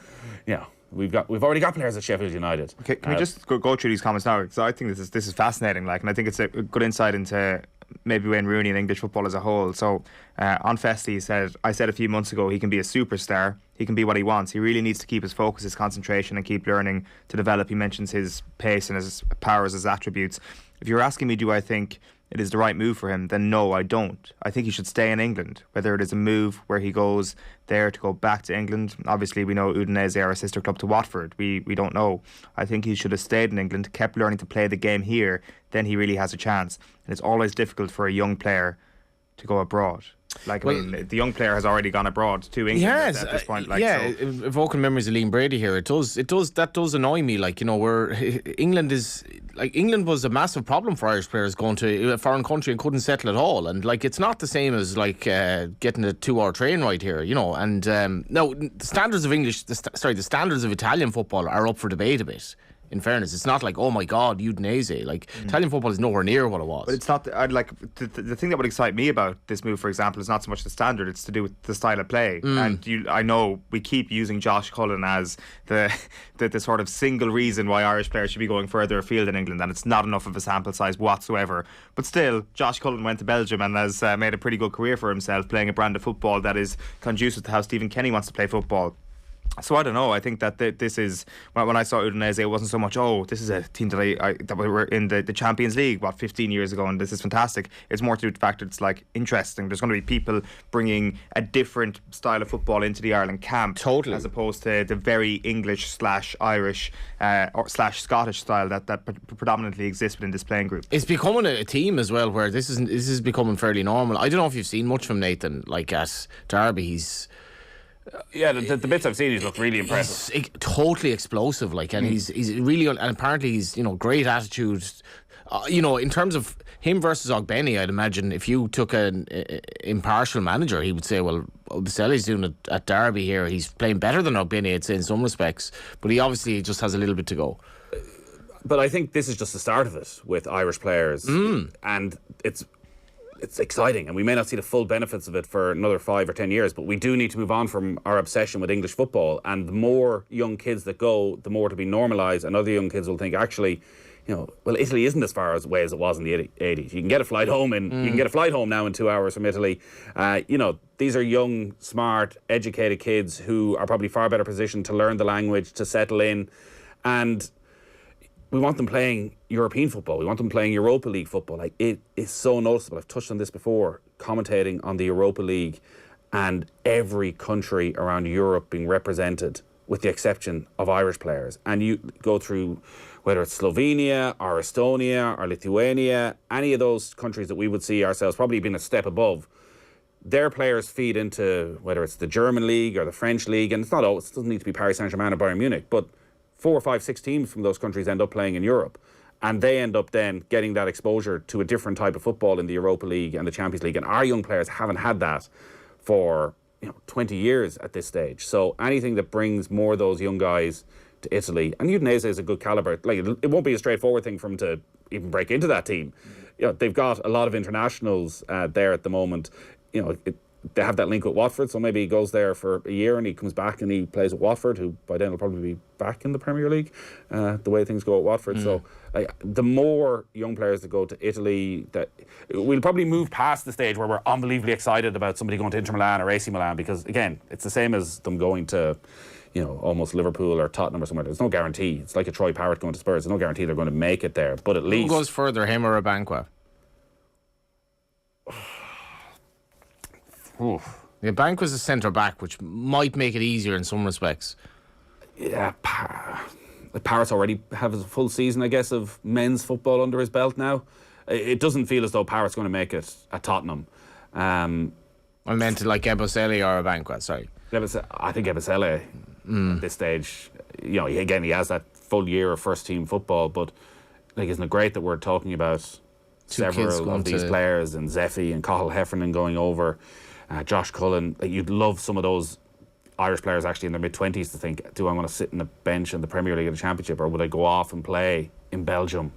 we've already got players at Sheffield United. Okay, can we just go through these comments now? Because I think this is fascinating, and I think it's a good insight into maybe Wayne Rooney and English football as a whole. So on Festi, he said, I said a few months ago, he can be a superstar. He can be what he wants. He really needs to keep his focus, his concentration, and keep learning to develop. He mentions his pace and his powers, his attributes. If you're asking me, do I think it is the right move for him, then no, I don't. I think he should stay in England, whether it is a move where he goes there to go back to England. Obviously, we know Udinese are a sister club to Watford. We don't know. I think he should have stayed in England, kept learning to play the game here, then he really has a chance. And it's always difficult for a young player to go abroad? Like, Well, I mean, the young player has already gone abroad to England at this point. Like, yeah, so. evoking memories of Liam Brady here. That does annoy me. Like, you know, where England was a massive problem for Irish players going to a foreign country and couldn't settle at all. And like, it's not the same as like getting a 2-hour train ride here, you know. And no, the standards of the standards of Italian football are up for debate a bit. In fairness, it's not like, oh my God, Udinese. Like, Italian football is nowhere near what it was. But it's not. I'd like the thing that would excite me about this move, for example, is not so much the standard; it's to do with the style of play. And I know we keep using Josh Cullen as the sort of single reason why Irish players should be going further afield in England, and it's not enough of a sample size whatsoever. But still, Josh Cullen went to Belgium and has made a pretty good career for himself, playing a brand of football that is conducive to how Stephen Kenny wants to play football. So I don't know. I think that this is, when I saw Udinese, it wasn't so much, this is a team that we were in the Champions League 15 years ago, and this is fantastic. It's more to do with the fact that it's like interesting. There's going to be people bringing a different style of football into the Ireland camp, totally, as opposed to the very English/Irish or Scottish style that predominantly exists within this playing group. It's becoming a team as well where this is becoming fairly normal. I don't know if you've seen much from Nathan. Like at Derby, he's. Yeah, the bits I've seen, he's looked really impressive. He's totally explosive, like, and he's really, and apparently he's, you know, great attitude. You know, in terms of him versus Ogbeni, I'd imagine if you took an impartial manager, he would say, well, Baselli's doing it at Derby here. He's playing better than Ogbeni, I'd say, in some respects, but he obviously just has a little bit to go. But I think this is just the start of it with Irish players, and it's exciting, and we may not see the full benefits of it for another 5 or 10 years, but we do need to move on from our obsession with English football. And the more young kids that go, the more to be normalised, and other young kids will think, actually, you know, well, Italy isn't as far away as it was in the 80s. You can get a flight home you can get a flight home now in 2 hours from Italy. You know, these are young, smart, educated kids who are probably far better positioned to learn the language, to settle in, and we want them playing European football. We want them playing Europa League football. Like, it is so noticeable. I've touched on this before, commentating on the Europa League, and every country around Europe being represented, with the exception of Irish players. And you go through, whether it's Slovenia or Estonia or Lithuania, any of those countries that we would see ourselves probably being a step above, their players feed into, whether it's the German league or the French league, and it doesn't need to be Paris Saint-Germain or Bayern Munich, but 4, 5, 6 teams from those countries end up playing in Europe, and they end up then getting that exposure to a different type of football in the Europa League and the Champions League, and our young players haven't had that for 20 years at this stage. So anything that brings more of those young guys to Italy, and Udinese is a good calibre. Like, it won't be a straightforward thing for them to even break into that team. You know, they've got a lot of internationals there at the moment. You know, they have that link with Watford, so maybe he goes there for a year and he comes back and he plays with Watford, who by then will probably be back in the Premier League, the way things go at Watford. So the more young players that go to Italy, that we'll probably move past the stage where we're unbelievably excited about somebody going to Inter Milan or AC Milan, because again, it's the same as them going to, you know, almost Liverpool or Tottenham or somewhere. There's no guarantee. It's like a Troy Parrott going to Spurs. There's no guarantee they're going to make it there, but at least... Who goes further, him or Abankwah? Yeah, Bank was a centre back, which might make it easier in some respects. Yeah, Parrott already has a full season, I guess, of men's football under his belt now. It doesn't feel as though Parrott's going to make it at Tottenham. I meant like Ebosele or Abankwah, sorry. I think Ebosele at this stage, you know, again, he has that full year of first team football, but like, isn't it great that we're talking about several of these players, and Zeffy and Cahill Heffernan going over, Josh Cullen. Like, you'd love some of those Irish players actually in their mid-20s to think, do I want to sit in the bench in the Premier League or the Championship, or would I go off and play in Belgium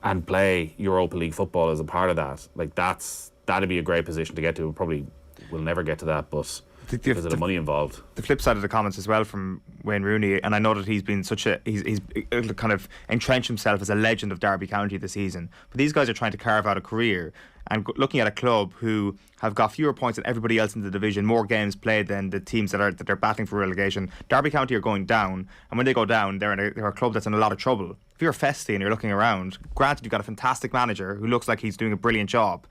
and play Europa League football as a part of that? Like, that'd be a great position to get to. Probably will never get to that, but because of the money involved. The flip side of the comments as well from Wayne Rooney, and I know that he's been he's kind of entrenched himself as a legend of Derby County this season, but these guys are trying to carve out a career and looking at a club who have got fewer points than everybody else in the division, more games played than the teams that are battling for relegation. Derby County are going down, and when they go down, they're a club that's in a lot of trouble. If you're Festy and you're looking around, granted you've got a fantastic manager who looks like he's doing a brilliant job,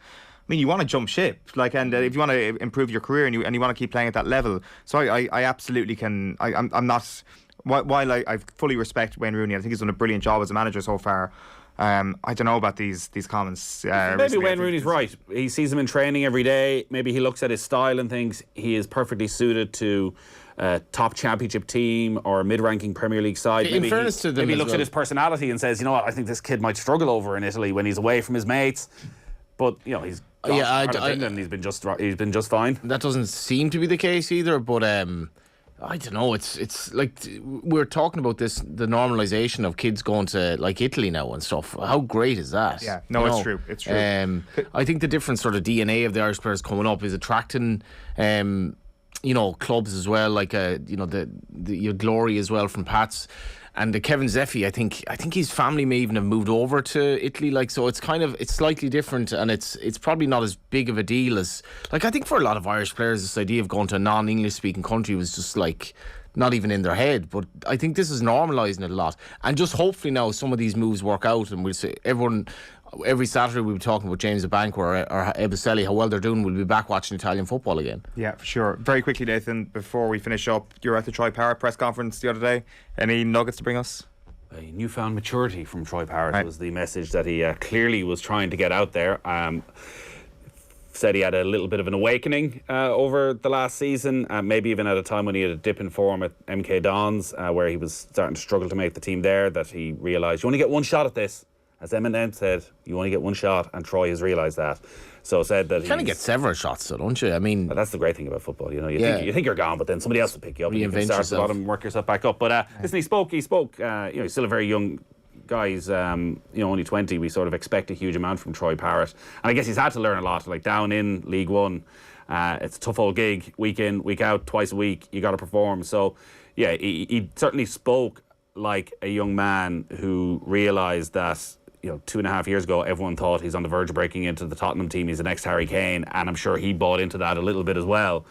I mean, you want to jump ship, like, and if you want to improve your career and you want to keep playing at that level. So I absolutely can. I'm not. While I fully respect Wayne Rooney, I think he's done a brilliant job as a manager so far. I don't know about these comments. Maybe recently. Wayne Rooney's right. He sees him in training every day. Maybe he looks at his style and thinks he is perfectly suited to a top championship team or a mid-ranking Premier League side. In fairness to them, maybe he as looks well. at his personality and says, you know what, I think this kid might struggle over in Italy when he's away from his mates. But you know, he's gone to England. He's been just fine. That doesn't seem to be the case either. But I don't know. It's like we're talking about this, the normalisation of kids going to like Italy now and stuff. How great is that? Yeah, no, it's true. It's true. I think the different sort of DNA of the Irish players coming up is attracting. Clubs as well, like the your Glory as well from Pats, and the Kevin Zeffy. I think his family may even have moved over to Italy. Like, so it's slightly different, and it's probably not as big of a deal as, like, I think for a lot of Irish players, this idea of going to a non-English speaking country was just like not even in their head. But I think this is normalising it a lot, and just hopefully now some of these moves work out, and we'll see everyone. Every Saturday we'll be talking about James Abankwah or Ebicelli, how well they're doing. We'll be back watching Italian football again. Yeah, for sure. Very quickly, Nathan, before we finish up, you were at the Troy Parrott press conference the other day. Any nuggets to bring us? A newfound maturity from Troy Parrott was the message that he clearly was trying to get out there. Said he had a little bit of an awakening over the last season, maybe even at a time when he had a dip in form at MK Dons, where he was starting to struggle to make the team there, that he realised you only get one shot at this. As Eminem said, you only get one shot, and Troy has realised that. So said that you kind of get several shots, though, don't you? I mean, that's the great thing about football. You know, you think you're gone, but then somebody else will pick you up. And you can start at the bottom and work yourself back up. But listen, he spoke. He's still a very young guy. He's only 20. We sort of expect a huge amount from Troy Parrott, and I guess he's had to learn a lot. Like down in League One, it's a tough old gig, week in, week out, twice a week. You got to perform. So yeah, he certainly spoke like a young man who realised that. 2.5 years ago, everyone thought he's on the verge of breaking into the Tottenham team. He's the next Harry Kane, and I'm sure he bought into that a little bit as well,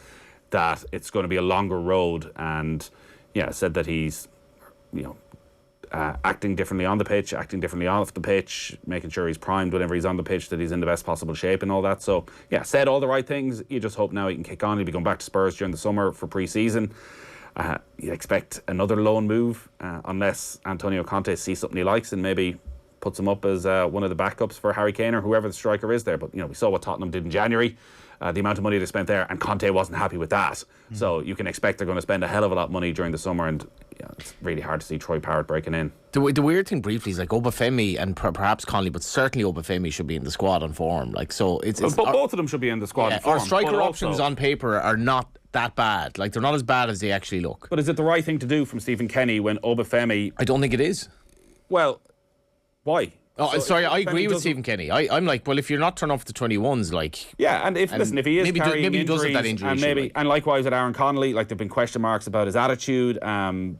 that it's going to be a longer road. And said that he's acting differently on the pitch, acting differently off the pitch, making sure he's primed whenever he's on the pitch, that he's in the best possible shape and all that. So said all the right things. You just hope now he can kick on. He'll be going back to Spurs during the summer for pre-season. You expect another loan move unless Antonio Conte sees something he likes and maybe puts him up as one of the backups for Harry Kane or whoever the striker is there. But we saw what Tottenham did in January, the amount of money they spent there, and Conte wasn't happy with that. So you can expect they're going to spend a hell of a lot of money during the summer, and it's really hard to see Troy Parrott breaking in. The weird thing briefly is like Obafemi and perhaps Connolly, but certainly Obafemi should be in the squad on form. Like, so it's both of them should be in the squad on form. Our striker options on paper are not that bad. Like, they're not as bad as they actually look. But is it the right thing to do from Stephen Kenny when Obafemi? I don't think it is. Well, why? Oh, sorry, I agree with Stephen Kenny. I'm like, well, if you're not turning off the 21s, like... Yeah, and if he is carrying maybe he does have that injuries, injury and likewise with Aaron Connolly, like, there've been question marks about his attitude,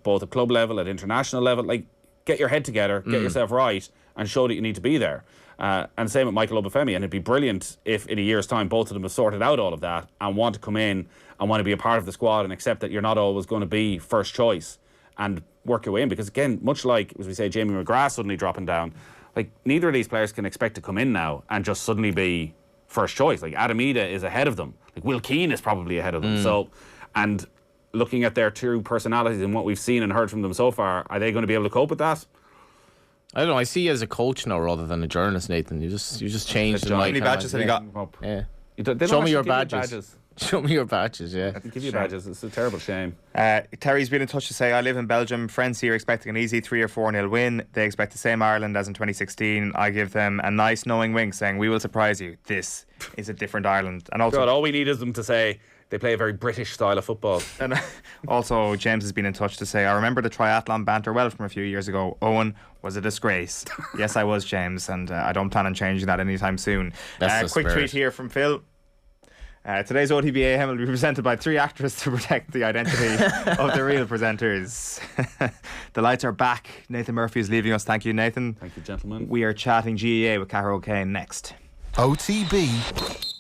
both at club level, at international level. Like, get your head together, get yourself right, and show that you need to be there. And same with Michael Obafemi, and it'd be brilliant if in a year's time both of them have sorted out all of that and want to come in and want to be a part of the squad and accept that you're not always going to be first choice and work your way in. Because again, much like, as we say, Jamie McGrath suddenly dropping down, like, neither of these players can expect to come in now and just suddenly be first choice. Like, Adam Ida is ahead of them. Like, Will Keane is probably ahead of them. So, and looking at their true personalities and what we've seen and heard from them so far, are they going to be able to cope with that? I don't know. I see you as a coach now rather than a journalist, Nathan. You just changed the How mic. many badges have you got? Yeah. Show me your badges. Show me your badges, yeah. I can give you badges. It's a terrible shame. Terry's been in touch to say, I live in Belgium. Friends here expecting an easy 3 or 4-0 win. They expect the same Ireland as in 2016. I give them a nice knowing wink saying, we will surprise you. This is a different Ireland. And also, God, all we need is them to say they play a very British style of football. And also, James has been in touch to say, I remember the triathlon banter well from a few years ago. Eoin was a disgrace. Yes, I was, James, and I don't plan on changing that anytime soon. Quick tweet here from Phil. Today's OTB AM will be presented by 3 actors to protect the identity of the real presenters. The lights are back. Nathan Murphy is leaving us. Thank you, Nathan. Thank you, gentlemen. We are chatting GAA with Cahair O'Kane next. OTB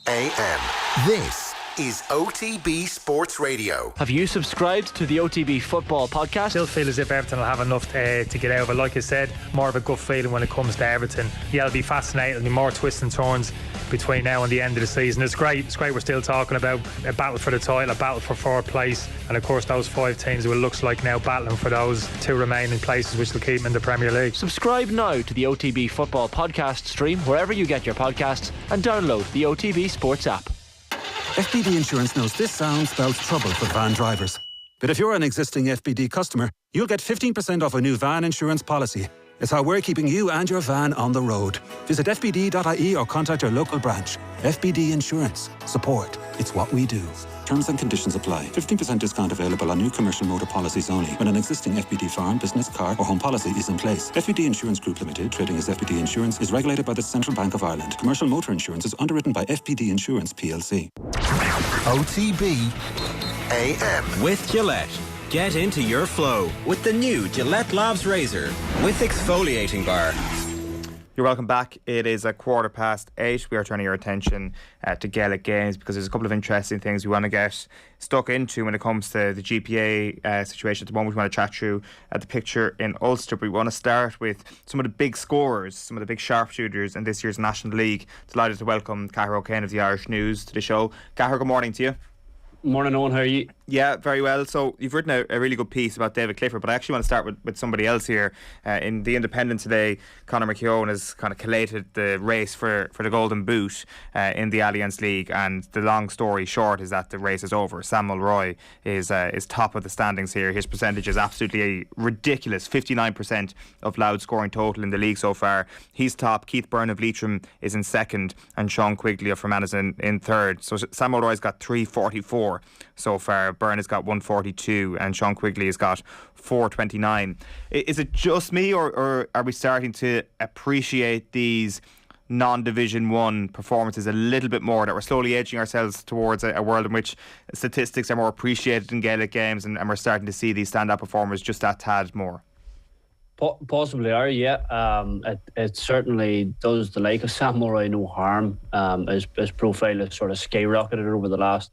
AM. This is OTB Sports Radio. Have you subscribed to the OTB Football Podcast? Still feel as if Everton will have enough to get out of it. Like I said, more of a gut feeling when it comes to Everton. Yeah, it'll be fascinating. There'll be more twists and turns. between now and the end of the season. It's great we're still talking about a battle for the title, a battle for fourth place, and of course those 5 teams, it looks like now battling for those 2 remaining places which will keep them in the Premier League. Subscribe now to the OTB Football Podcast stream wherever you get your podcasts and download the OTB Sports app. FBD Insurance knows this sound spells trouble for van drivers. But if you're an existing FBD customer, you'll get 15% off a new van insurance policy. It's how we're keeping you and your van on the road. Visit fbd.ie or contact your local branch. FBD Insurance. Support. It's what we do. Terms and conditions apply. 15% discount available on new commercial motor policies only when an existing FBD farm, business, car or home policy is in place. FBD Insurance Group Limited, trading as FBD Insurance, is regulated by the Central Bank of Ireland. Commercial motor insurance is underwritten by FBD Insurance plc. OTB AM. With Gillette. Get into your flow with the new Gillette Labs Razor with exfoliating bar. You're welcome back. It is 8:15. We are turning your attention to Gaelic games because there's a couple of interesting things we want to get stuck into when it comes to the GPA situation at the moment. We want to chat through the picture in Ulster, but we want to start with some of the big scorers, some of the big sharpshooters in this year's National League. Delighted to welcome Cahair O'Kane of the Irish News to the show. Cahair, good morning to you. Morning, Eoin. How are you? Yeah, very well. So you've written a really good piece about David Clifford, but I actually want to start with somebody else here. In The Independent today, Conor McKeown has kind of collated the race for the Golden Boot in the Allianz League, and the long story short is that the race is over. Sam Mulroy is top of the standings here. His percentage is absolutely ridiculous, 59% of loud scoring total in the league so far. He's top. Keith Byrne of Leitrim is in second, and Sean Quigley of Fermanagh in third. So Sam Mulroy's got 344 so far. Byrne has got 142 and Sean Quigley has got 429. Is it just me, or are we starting to appreciate these non-Division 1 performances a little bit more, that we're slowly edging ourselves towards a world in which statistics are more appreciated in Gaelic games, and we're starting to see these stand-up performers just that tad more? Possibly are, yeah. It certainly does the like of Sam Mulroy no harm. His profile has sort of skyrocketed over the last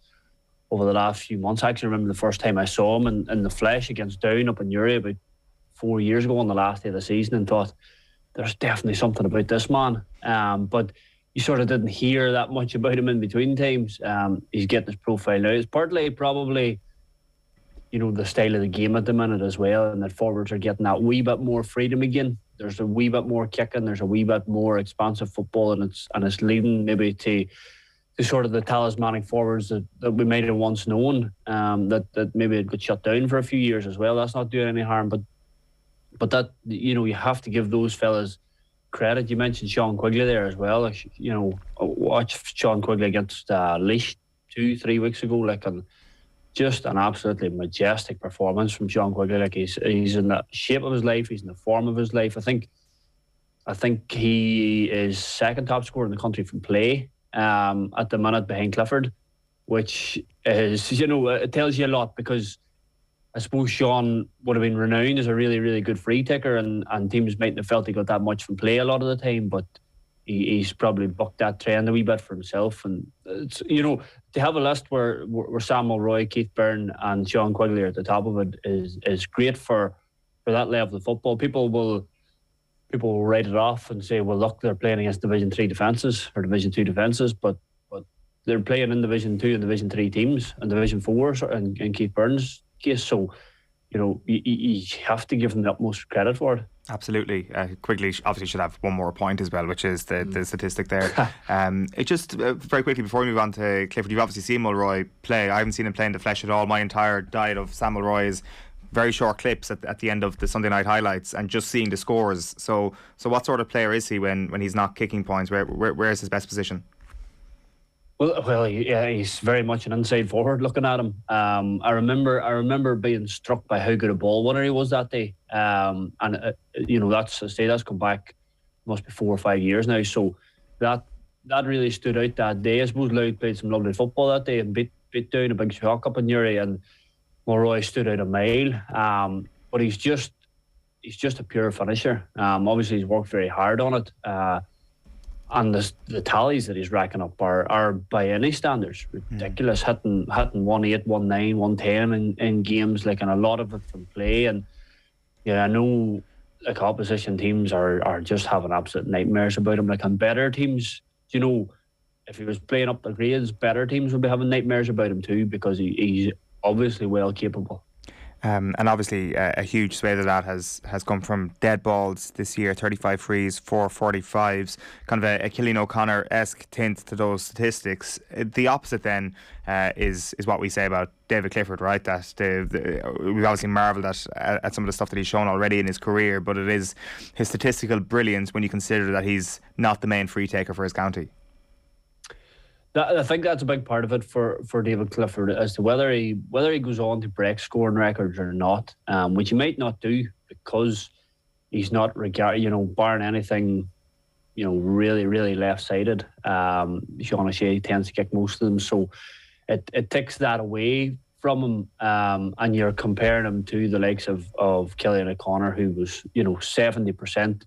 few months. I actually remember the first time I saw him in the flesh against Down up in Uri about 4 years ago on the last day of the season, and thought there's definitely something about this man. But you sort of didn't hear that much about him in between times. He's getting his profile now. It's partly probably, the style of the game at the minute as well, and that forwards are getting that wee bit more freedom again. There's a wee bit more kicking, there's a wee bit more expansive football, and it's leading maybe to sort of the talismanic forwards that we might have once known, that maybe it got shut down for a few years as well. That's not doing any harm, but that, you have to give those fellas credit. You mentioned Sean Quigley there as well. Watched Sean Quigley against Laois 2-3 weeks ago, and just an absolutely majestic performance from Sean Quigley. He's in the shape of his life, he's in the form of his life. I think he is second top scorer in the country from play at the minute, behind Clifford, which is, it tells you a lot, because I suppose Sean would have been renowned as a really, really good free taker, and teams mightn't have felt he got that much from play a lot of the time, but he's probably bucked that trend a wee bit for himself. And it's, to have a list where Sam Mulroy, Keith Byrne and Sean Quigley are at the top of it is great for that level of football. People will write it off and say, well, look, they're playing against Division 3 defences or Division 2 defences, but they're playing in Division 2 and Division 3 teams and Division 4 in Keith Byrne's case. So, you have to give them the utmost credit for it. Absolutely. Quigley obviously should have one more point as well, which is the statistic there. It just very quickly before we move on to Clifford, you've obviously seen Mulroy play. I haven't seen him play in the flesh at all. My entire diet of Sam Mulroy is very short clips at the end of the Sunday night highlights and just seeing the scores. So what sort of player is he when he's not kicking points? Where is his best position? Well, yeah, he's very much an inside forward. Looking at him, I remember being struck by how good a ball winner he was that day. That's come back, must be 4 or 5 years now. So that really stood out that day. I suppose Louth played some lovely football that day and beat down a big shock up in Uri, and Mulroy stood out a mile. But he's just a pure finisher. Obviously, he's worked very hard on it. And the tallies that he's racking up are by any standards ridiculous. Hitting 1-8, 1-9, 110 in games, and a lot of it from play. And yeah, I know opposition teams are just having absolute nightmares about him. And better teams, if he was playing up the grades, better teams would be having nightmares about him too, because he's obviously well capable. And obviously a huge swathe of that has come from dead balls this year, 35 frees, 4 45s, kind of a Cillian O'Connor-esque tint to those statistics. The opposite then is what we say about David Clifford, right? That we've obviously marvelled at some of the stuff that he's shown already in his career, but it is his statistical brilliance when you consider that he's not the main free taker for his county. I think that's a big part of it for David Clifford, as to whether he goes on to break scoring records or not, which he might not do, because he's not barring anything, really, really left-sided. Sean O'Shea tends to kick most of them, so it takes that away from him, and you're comparing him to the likes of Cillian O'Connor, who was 70%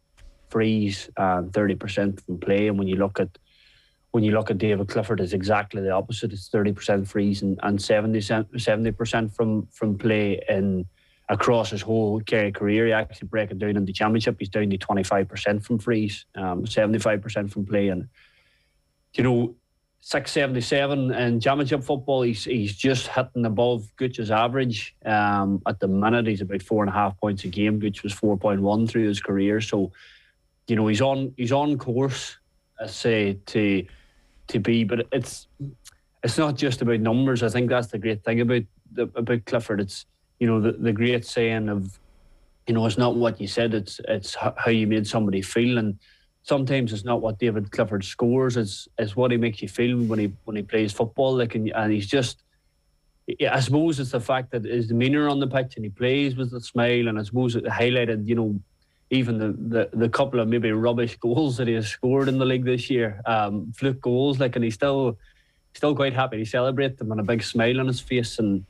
frees and 30% from play, and when you look at David Clifford, it's exactly the opposite. It's 30% frees and 70% from play across his whole Kerry career. He actually break it down in the championship. He's down to 25% from frees, 75% from play, and 677 in championship football. He's just hitting above Gooch's average. At the minute, he's about 4.5 points a game. Gooch was 4.1 through his career. So, he's on course, I say, to be, but it's not just about numbers. I think that's the great thing about Clifford. It's the great saying of it's not what you said, it's how you made somebody feel, and sometimes it's not what David Clifford scores, it's what he makes you feel when he plays football. And he's just, I suppose it's the fact that his demeanour on the pitch, and he plays with a smile, and I suppose it highlighted even the couple of maybe rubbish goals that he has scored in the league this year, fluke goals, and he's still quite happy to celebrate them and a big smile on his face. And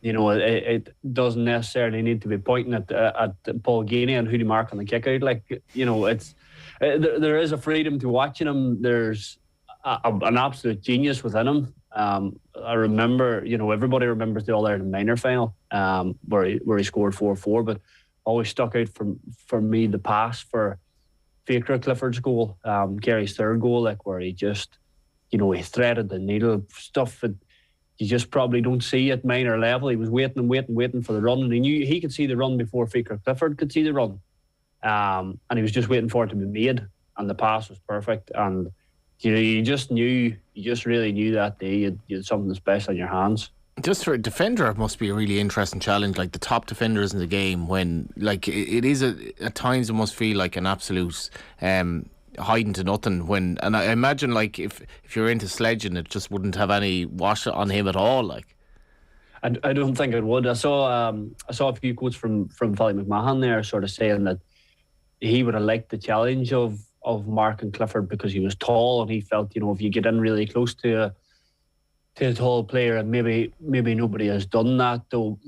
it doesn't necessarily need to be pointing at Paul Geaney and who to mark on the kick out. It's there is a freedom to watching him. There's an absolute genius within him. I remember, everybody remembers the All-Ireland minor final, where he scored 4-4, but always stuck out for me the pass for Faker Clifford's goal, Kerry's third goal, where he just, he threaded the needle, stuff that you just probably don't see at minor level. He was waiting for the run, and he knew he could see the run before Faker Clifford could see the run, and he was just waiting for it to be made, and the pass was perfect. And you just really knew that day you had something special in your hands. Just for a defender, it must be a really interesting challenge. The top defenders in the game, when it is at times it must feel like an absolute hiding to nothing. And I imagine if you're into sledging, it just wouldn't have any wash on him at all. I don't think it would. I saw a few quotes from Philly McMahon there, sort of saying that he would have liked the challenge of Mark and Clifford, because he was tall, and he felt if you get in really close to a tall player, and maybe nobody has done that. Though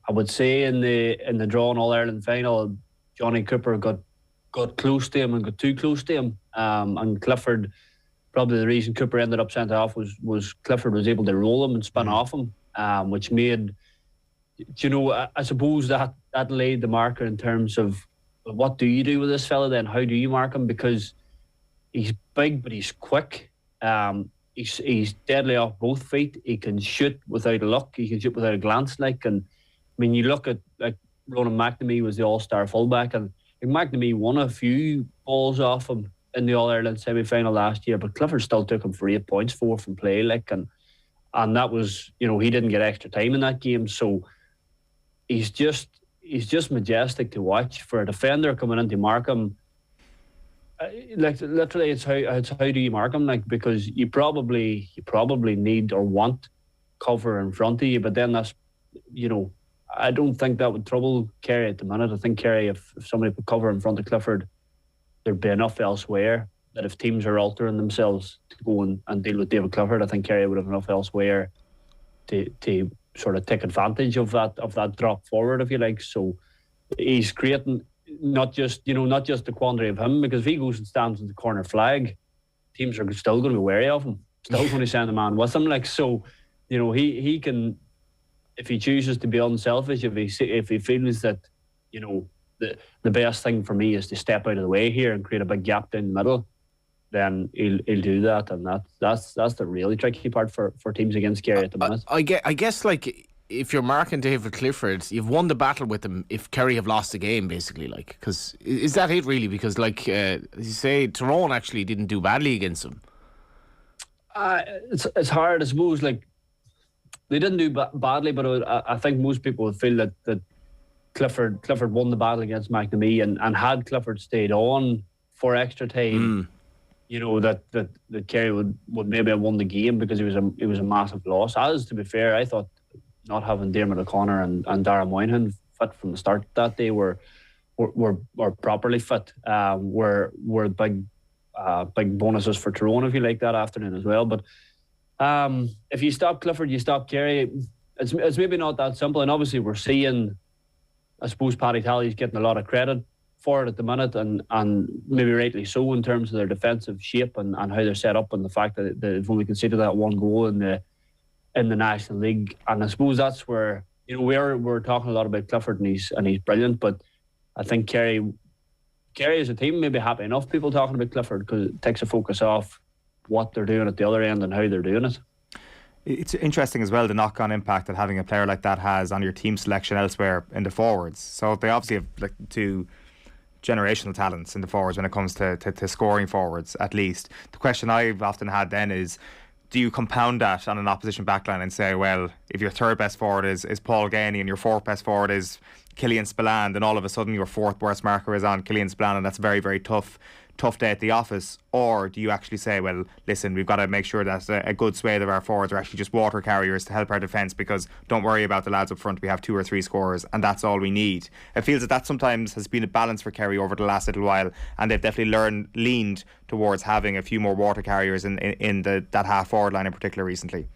I would say in the drawn All-Ireland final, Johnny Cooper got close to him and got too close to him, and Clifford, probably the reason Cooper ended up sent off was Clifford was able to roll him and spin off him, which made, I suppose that laid the marker in terms of what do you do with this fella then? How do you mark him? Because he's big, but he's quick. He's deadly off both feet. He can shoot without a look. He can shoot without a glance. And you look at Ronan McNamee was the all-star fullback, and McNamee won a few balls off him in the All-Ireland semi-final last year, but Clifford still took him for 8 points, 4 from play. And that was, he didn't get extra time in that game. So he's just majestic to watch for a defender coming in to mark him. Literally, it's how do you mark him? Because you probably need or want cover in front of you, but then that's, I don't think that would trouble Kerry at the minute. I think Kerry, if somebody put cover in front of Clifford, there'd be enough elsewhere that if teams are altering themselves to go and deal with David Clifford, I think Kerry would have enough elsewhere to sort of take advantage of that drop forward, if you like. So he's creating not just the quandary of him, because if he goes and stands in the corner flag, teams are still going to be wary of him, still going to send a man with him. So, he can, if he chooses to be unselfish, if he feels that, the best thing for me is to step out of the way here and create a big gap down the middle, then he'll do that, and that's the really tricky part for teams against Kerry at the minute. I guess like, if you're marking David Clifford, you've won the battle with him if Kerry have lost the game, basically. Like, because is that it really? Because like as you say, Tyrone actually didn't do badly against him. It's hard, I suppose. Like, they didn't do badly, but I think most people would feel that Clifford won the battle against McNamee, and had Clifford stayed on for extra time, you know, that Kerry would maybe have won the game, because it was a massive loss. As, to be fair, I thought not having Dermot O'Connor and Dara Moynihan fit from the start that day were properly fit. Were big bonuses for Tyrone, if you like, that afternoon as well. But if you stop Clifford, you stop Kerry. It's maybe not that simple. And obviously we're seeing, I suppose, Paddy Tally's getting a lot of credit for it at the minute, and maybe rightly so, in terms of their defensive shape and how they're set up, and the fact that they've only conceded that one goal in the National League. And I suppose that's where, you know, we're talking a lot about Clifford, and he's brilliant, but I think Kerry as a team may be happy enough people talking about Clifford, because it takes a focus off what they're doing at the other end and how they're doing it. It's interesting as well, the knock-on impact that having a player like that has on your team selection elsewhere in the forwards. So they obviously have like two generational talents in the forwards when it comes to scoring forwards, at least. The question I've often had then is, do you compound that on an opposition backline and say, well, if your third best forward is Paul Gainey and your fourth best forward is Killian Spillane, then all of a sudden your fourth worst marker is on Killian Spillane, and that's a very, very tough day at the office? Or do you actually say, well, listen, we've got to make sure that a good swathe of our forwards are actually just water carriers to help our defence, because don't worry about the lads up front, we have 2 or 3 scorers and that's all we need. It feels that sometimes has been a balance for Kerry over the last little while, and they've definitely leaned towards having a few more water carriers in that half forward line in particular recently.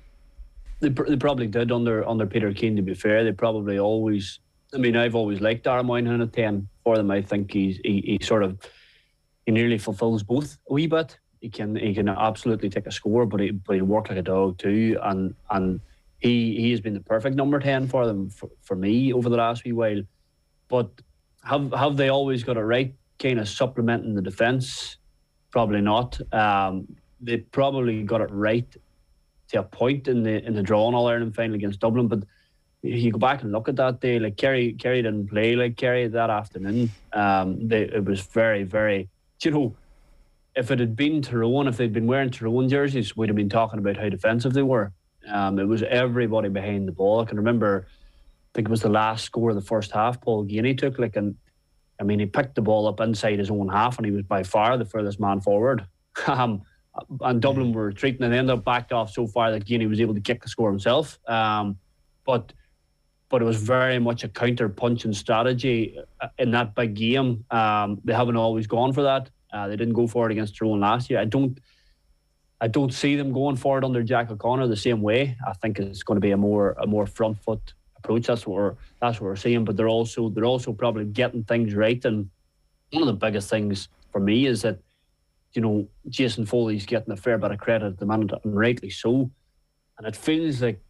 They probably did under Peter Keane, to be fair. They probably always, I mean, I've always liked Dara Moynihan at 10 for them. I think he sort of, he nearly fulfills both a wee bit. He can absolutely take a score, but he'll work like a dog too. And he has been the perfect number 10 for them for me over the last wee while. But have they always got it right, kind of supplementing the defence? Probably not. They probably got it right to a point in the draw in All-Ireland final against Dublin, but you go back and look at that day, like Kerry didn't play like Kerry that afternoon. It was very, very, you know, if it had been Tyrone, if they'd been wearing Tyrone jerseys, we'd have been talking about how defensive they were. It was everybody behind the ball. I can remember, I think it was the last score of the first half, Paul Gainey took, he picked the ball up inside his own half, and he was by far the furthest man forward. And Dublin were retreating, and they ended up backed off so far that Gainey was able to kick the score himself. But it was very much a counter-punching strategy in that big game. They haven't always gone for that. They didn't go for it against Tyrone last year. I don't see them going for it under Jack O'Connor the same way. I think it's going to be a more front foot approach. That's what we're seeing. But they're also probably getting things right. And one of the biggest things for me is that, you know, Jason Foley's getting a fair bit of credit at the minute, and rightly so. And it feels like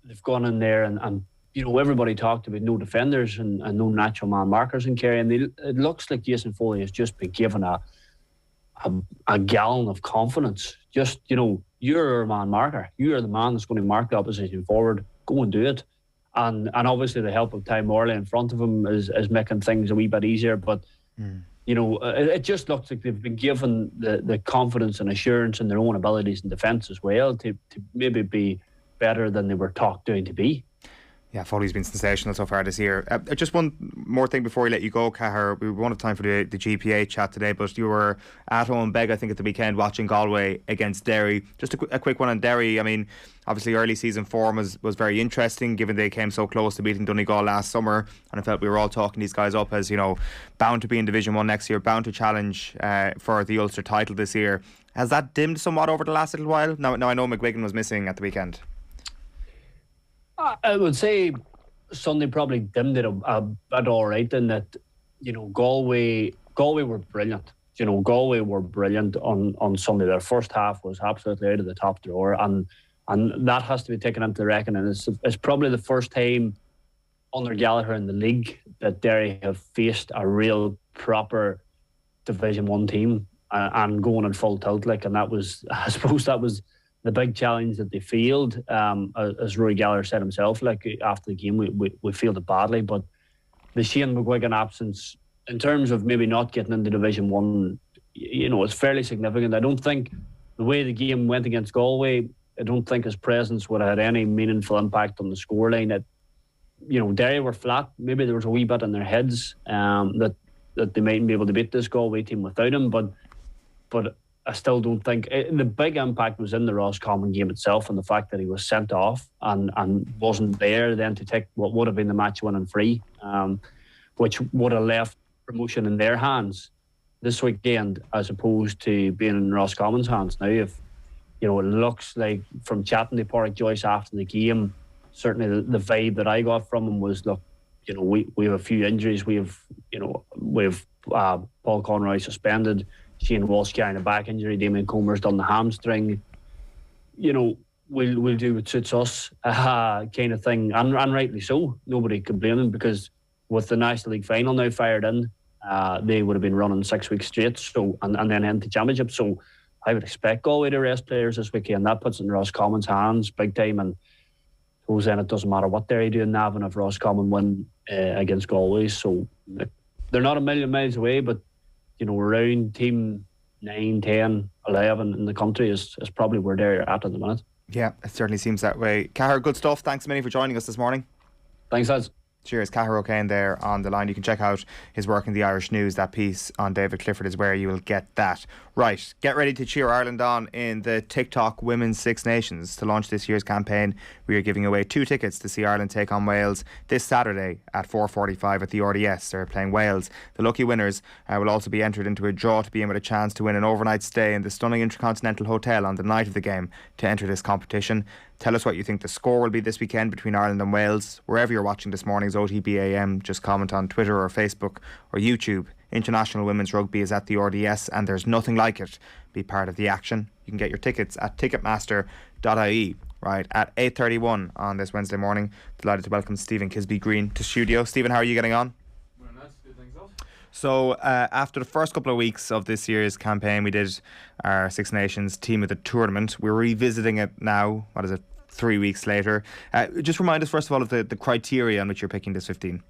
they've gone in there and you know, everybody talked about no defenders and no natural man markers in Kerry, and it looks like Jason Foley has just been given a gallon of confidence. Just, you know, you're a man marker. You are the man that's going to mark the opposition forward. Go and do it. And obviously the help of Ty Morley in front of him is making things a wee bit easier. But you know, it just looks like they've been given the confidence and assurance in their own abilities in defence as well to maybe be better than they were talked down to be. Yeah, Foley's been sensational so far this year. Just one more thing before we let you go, Cahair. We won't have time for the GPA chat today, but you were at home, Beg, I think, at the weekend watching Galway against Derry. Just a quick one on Derry. I mean, obviously early season form was very interesting, given they came so close to beating Donegal last summer, and I felt we were all talking these guys up as, you know, bound to be in Division 1 next year, bound to challenge for the Ulster title this year. Has that dimmed somewhat over the last little while? Now I know McGuigan was missing at the weekend. I would say Sunday probably dimmed it a bit all right, in that, you know, Galway were brilliant. You know, Galway were brilliant on Sunday. Their first half was absolutely out of the top drawer, and that has to be taken into reckoning. It's probably the first time under Gallagher in the league that Derry have faced a real proper Division 1 team. and going in full tilt. And that was, I suppose, that was the big challenge that they failed. As Rory Gallagher said himself, after the game, we failed it badly. But the Shane McGuigan absence, in terms of maybe not getting into Division 1, it's fairly significant. I don't think the way the game went against Galway, I don't think his presence would have had any meaningful impact on the scoreline. Derry were flat. Maybe there was a wee bit in their heads that they mightn't be able to beat this Galway team without him. But I still don't think the big impact was in the Roscommon game itself, and the fact that he was sent off and wasn't there then to take what would have been the match-winning free, which would have left promotion in their hands this weekend as opposed to being in Roscommon's hands. Now, if it looks like, from chatting to Pádraig Joyce after the game, certainly the vibe that I got from him was, look, we have a few injuries. We have Paul Conroy suspended, Shane Walsh carrying a back injury, Damien Comer's done the hamstring. We'll do what suits us, kind of thing, and rightly so. Nobody could blame them, because with the National League final now fired in, they would have been running 6 weeks straight, so and then into championship. So I would expect Galway to rest players this weekend. That puts it in Roscommon's hands big time, and suppose then it doesn't matter what they're doing, Navan, if Roscommon win against Galway. So they're not a million miles away, but around team 9, 10, 11 in the country is probably where they're at the minute. Yeah, it certainly seems that way. Cahair, good stuff. Thanks a million for joining us this morning. Thanks, lads. Cheers. Cahair O'Kane there on the line. You can check out his work in the Irish News. That piece on David Clifford is where you will get that. Right, get ready to cheer Ireland on in the TikTok Women's Six Nations. To launch this year's campaign, we are giving away 2 tickets to see Ireland take on Wales this Saturday at 4:45 at the RDS. They're playing Wales. The lucky winners will also be entered into a draw to be in with a chance to win an overnight stay in the stunning Intercontinental Hotel on the night of the game to enter this competition. Tell us what you think the score will be this weekend between Ireland and Wales. Wherever you're watching this morning's OTB AM, just comment on Twitter or Facebook or YouTube. International Women's Rugby is at the RDS, and there's nothing like it. Be part of the action. You can get your tickets at ticketmaster.ie right at 8:31 on this Wednesday morning. Delighted to welcome Stephen Kisbey-Green to studio. Stephen, how are you getting on? Well, nice. Good, thanks, off. So after the first couple of weeks of this year's campaign, we did our Six Nations team of the tournament. We're revisiting it now. What is it? 3 weeks later. Just remind us first of all of the criteria on which you're picking this 15.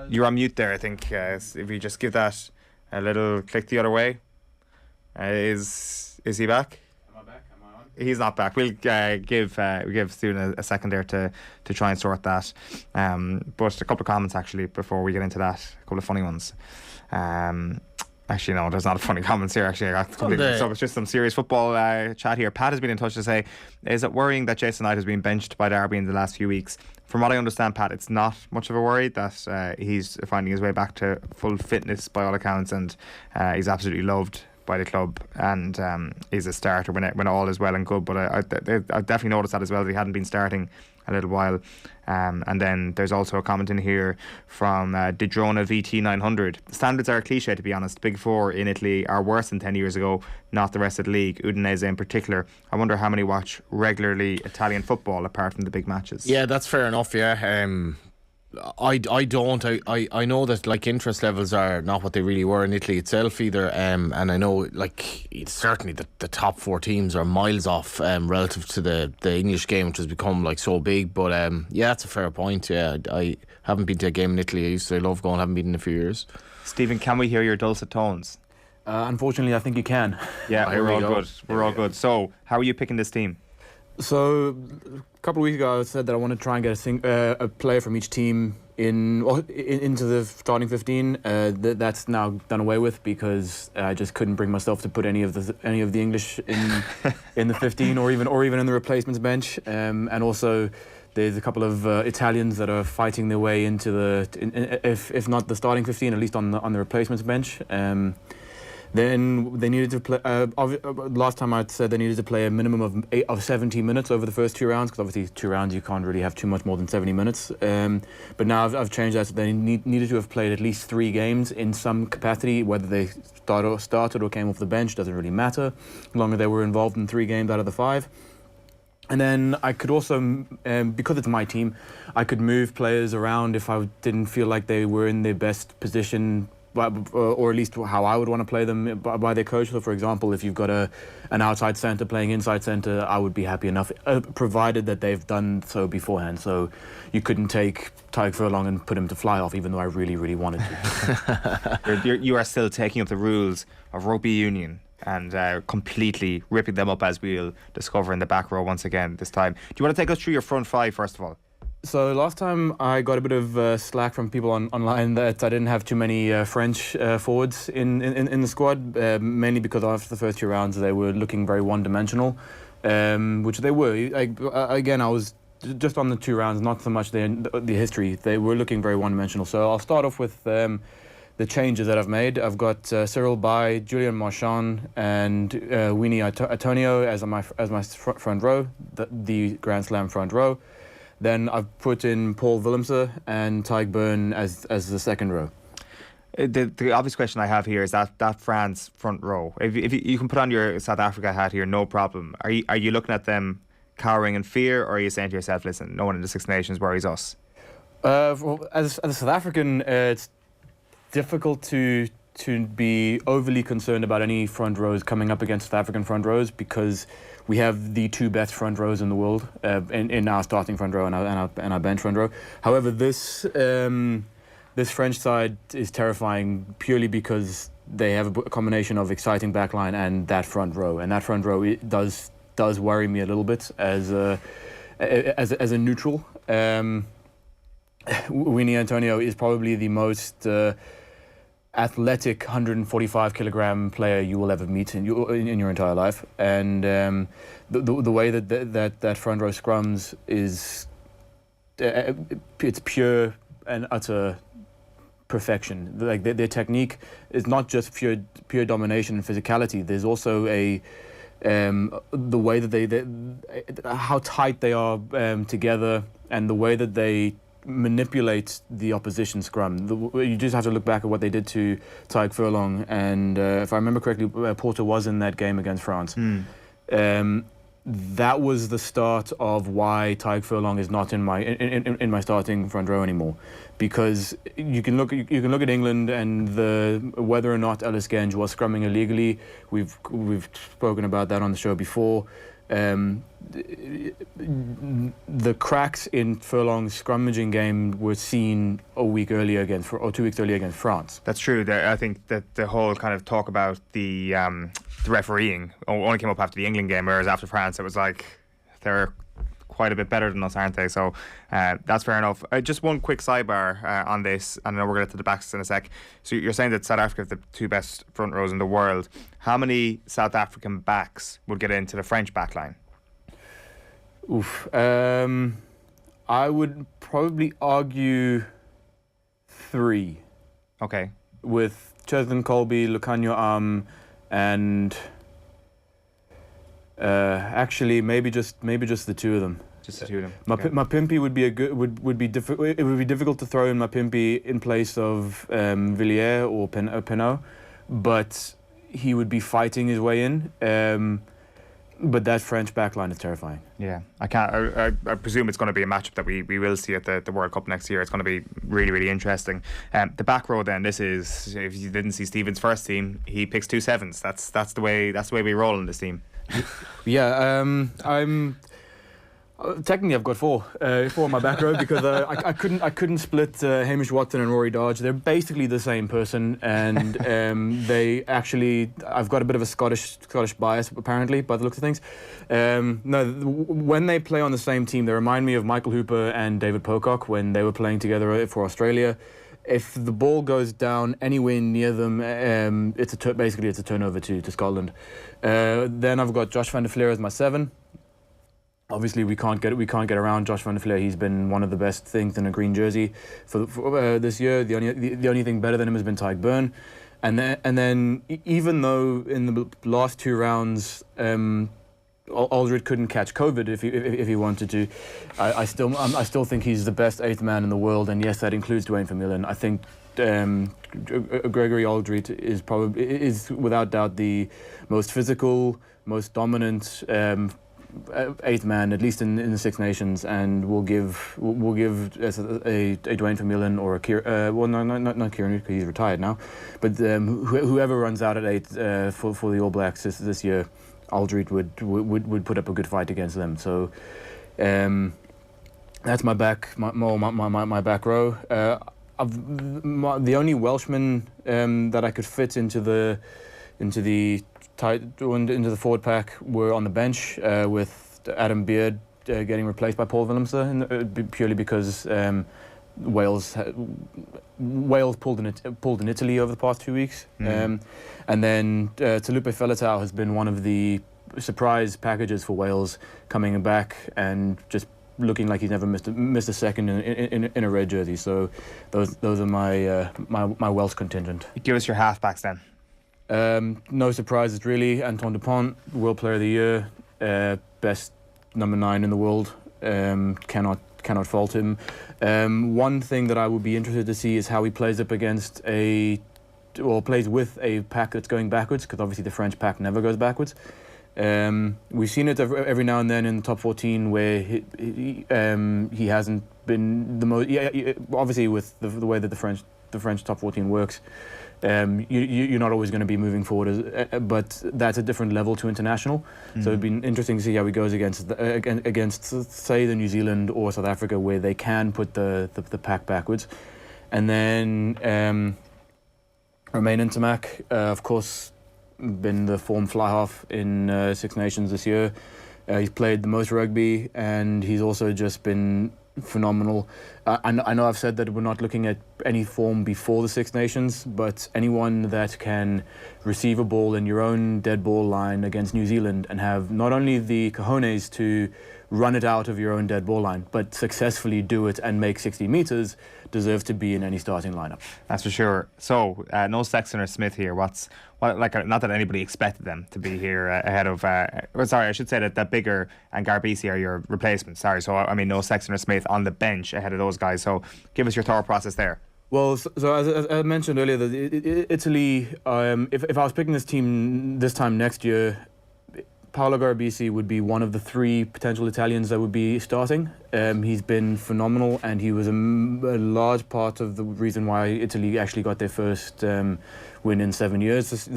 You're on mute there, I think. If you just give that a little click the other way. Is he back? Am I back? Am I on? He's not back. We'll give Stephen a second there to try and sort that. But a couple of comments actually before we get into that. A couple of funny ones. Actually, no, there's not a funny comments here. Actually, I got completely so it's just some serious football chat here. Pat has been in touch to say, is it worrying that Jason Knight has been benched by Derby in the last few weeks? From what I understand, Pat, it's not much of a worry that he's finding his way back to full fitness by all accounts, and he's absolutely loved by the club, and he's a starter when all is well and good. But I definitely noticed that as well, that he hadn't been starting a little while. And then there's also a comment in here from Didrona VT900. The standards are a cliche, to be honest. Big Four in Italy are worse than 10 years ago, not the rest of the league, Udinese in particular. I wonder how many watch regularly Italian football apart from the big matches. Yeah, that's fair enough, yeah. I don't. I know that interest levels are not what they really were in Italy itself either. And I know certainly the top 4 teams are miles off relative to the English game, which has become so big. But yeah, that's a fair point. Yeah, I haven't been to a game in Italy. I love going. Haven't been in a few years. Stephen, can we hear your dulcet tones? Unfortunately, I think you can. Yeah, we're all good. We're all good. So, how are you picking this team? So, a couple of weeks ago, I said that I want to try and get a player from each team into the starting 15. That's now done away with because I just couldn't bring myself to put any of the English in the 15 or even in the replacements bench. And also, there's a couple of Italians that are fighting their way into if not the starting 15, at least on the replacements bench. Then they needed to play. Last time I said they needed to play a minimum of 70 minutes over the first 2 rounds, because obviously 2 rounds you can't really have too much more than 70 minutes. But now I've changed that. So they needed to have played at least 3 games in some capacity, whether they started or came off the bench doesn't really matter, as long as they were involved in 3 games out of the 5. And then I could also, because it's my team, I could move players around if I didn't feel like they were in their best position or at least how I would want to play them by their coach. So, for example, if you've got an outside centre playing inside centre, I would be happy enough, provided that they've done so beforehand. So you couldn't take Tadhg Furlong and put him to fly off, even though I really, really wanted to. You are still taking up the rules of rugby union and completely ripping them up, as we'll discover in the back row once again this time. Do you want to take us through your front five first of all? So last time I got a bit of slack from people online that I didn't have too many French forwards in the squad, mainly because after the first 2 rounds they were looking very one-dimensional, which they were. Again, I was just on the 2 rounds, not so much the history. They were looking very one-dimensional. So I'll start off with the changes that I've made. I've got Cyril Bay, Julian Marchand, and Winnie Antonio as my front row, the Grand Slam front row. Then I've put in Paul Willemse and Tadhg Byrne as the second row. The obvious question I have here is that France front row. If you can put on your South Africa hat here, no problem. Are you looking at them cowering in fear, or are you saying to yourself, listen, no one in the Six Nations worries us? Well, as a South African, it's difficult to be overly concerned about any front rows coming up against South African front rows, because we have the 2 best front rows in the world in our starting front row and our bench front row. However, this French side is terrifying purely because they have a combination of exciting backline and that front row, and that front row does worry me a little bit as a neutral. Winnie Antonio is probably the most athletic 145 kilogram player you will ever meet in your entire life, and the way that front row scrums is it's pure and utter perfection. Like their technique is not just pure domination and physicality. There's also the way that how tight they are together, and the way that they manipulate the opposition scrum. You just have to look back at what they did to Tadhg Furlong, and if I remember correctly, Porter was in that game against France. That was the start of why Tadhg Furlong is not in my starting front row anymore, because you can look at England and whether or not Ellis Genge was scrumming illegally. We've spoken about that on the show before. The cracks in Furlong's scrummaging game were seen 2 weeks earlier against France. That's true. I think that the whole kind of talk about the refereeing only came up after the England game, whereas after France it was like they're quite a bit better than us, aren't they? So that's fair enough. Just one quick sidebar on this, and I know we're going to get to the backs in a sec. So you're saying that South Africa have the 2 best front rows in the world. How many South African backs would get into the French backline? Oof. I would probably argue 3. Okay. With Cheslin Colby, Lucanio and actually maybe just the 2 of them. Just the 2 of them. Mapimpi would be would be difficult. It would be difficult to throw in Mapimpi in place of Villiers or Pinot, but he would be fighting his way in. But that French backline is terrifying. Yeah, I presume it's going to be a matchup that we will see at the World Cup next year. It's going to be really, really interesting. The back row then, this is, if you didn't see Stephen's first team, he picks 2 sevens. That's the way we roll in this team. Yeah, I'm technically I've got 4 in my back row, because I couldn't split Hamish Watson and Rory Dodge. They're basically the same person, and they actually, I've got a bit of a Scottish bias apparently by the looks of things. When they play on the same team, they remind me of Michael Hooper and David Pocock when they were playing together for Australia. If the ball goes down anywhere near them, it's a turnover to Scotland. Then I've got Josh van der Flier as my 7. Obviously, we can't get around Josh van der Flier. He's been one of the best things in a green jersey for this year. The only thing better than him has been Tadhg Byrne, and then even though in the last 2 rounds Aldred couldn't catch COVID if he wanted to, I still think he's the best 8th man in the world, and yes, that includes Dwayne Vermeulen. I think Gregory Aldred is without doubt the most physical, most dominant eighth man, at least in the Six Nations, and we'll give a Dwayne Vermeulen or a Kieran, not Kieran because he's retired now, but whoever runs out at eighth for the All Blacks this year, Aldridge would put up a good fight against them. So that's my back back row. The only Welshman that I could fit into the forward pack were on the bench, with Adam Beard getting replaced by Paul Willemse, purely because Wales pulled in Italy over the past 2 weeks, and then Talupe Faletau has been one of the surprise packages for Wales, coming back and just looking like he's never missed a second in a red jersey. So those are my Welsh contingent. Give us your halfbacks then. No surprises really. Antoine Dupont, World Player of the Year, best number 9 in the world. Cannot fault him. One thing that I would be interested to see is how he plays up against plays with a pack that's going backwards, because obviously the French pack never goes backwards. We've seen it every now and then in the top 14 where he hasn't been the most. Obviously, with the way that the French top 14 works, you're not always going to be moving forward, but that's a different level to international. So it'd be interesting to see how he goes against say the New Zealand or South Africa, where they can put the pack backwards. And then Romain Ntamack, of course, been the form fly-half in Six Nations this year. He's played the most rugby, and he's also just been phenomenal. I know I've said that we're not looking at any form before the Six Nations, but anyone that can receive a ball in your own dead ball line against New Zealand and have not only the cojones to run it out of your own dead ball line, but successfully do it and make 60 metres, deserves to be in any starting lineup. That's for sure. So, no Sexton or Smith here. Not that anybody expected them to be here ahead of. Sorry, I should say that Bigger and Garbisi are your replacements. Sorry, so I mean no Sexton or Smith on the bench ahead of those guys. So, give us your thought process there. Well, so as I mentioned earlier, that Italy. If I was picking this team this time next year, Paolo Garbisi would be one of the 3 potential Italians that would be starting. He's been phenomenal, and he was a large part of the reason why Italy actually got their first win in 7 years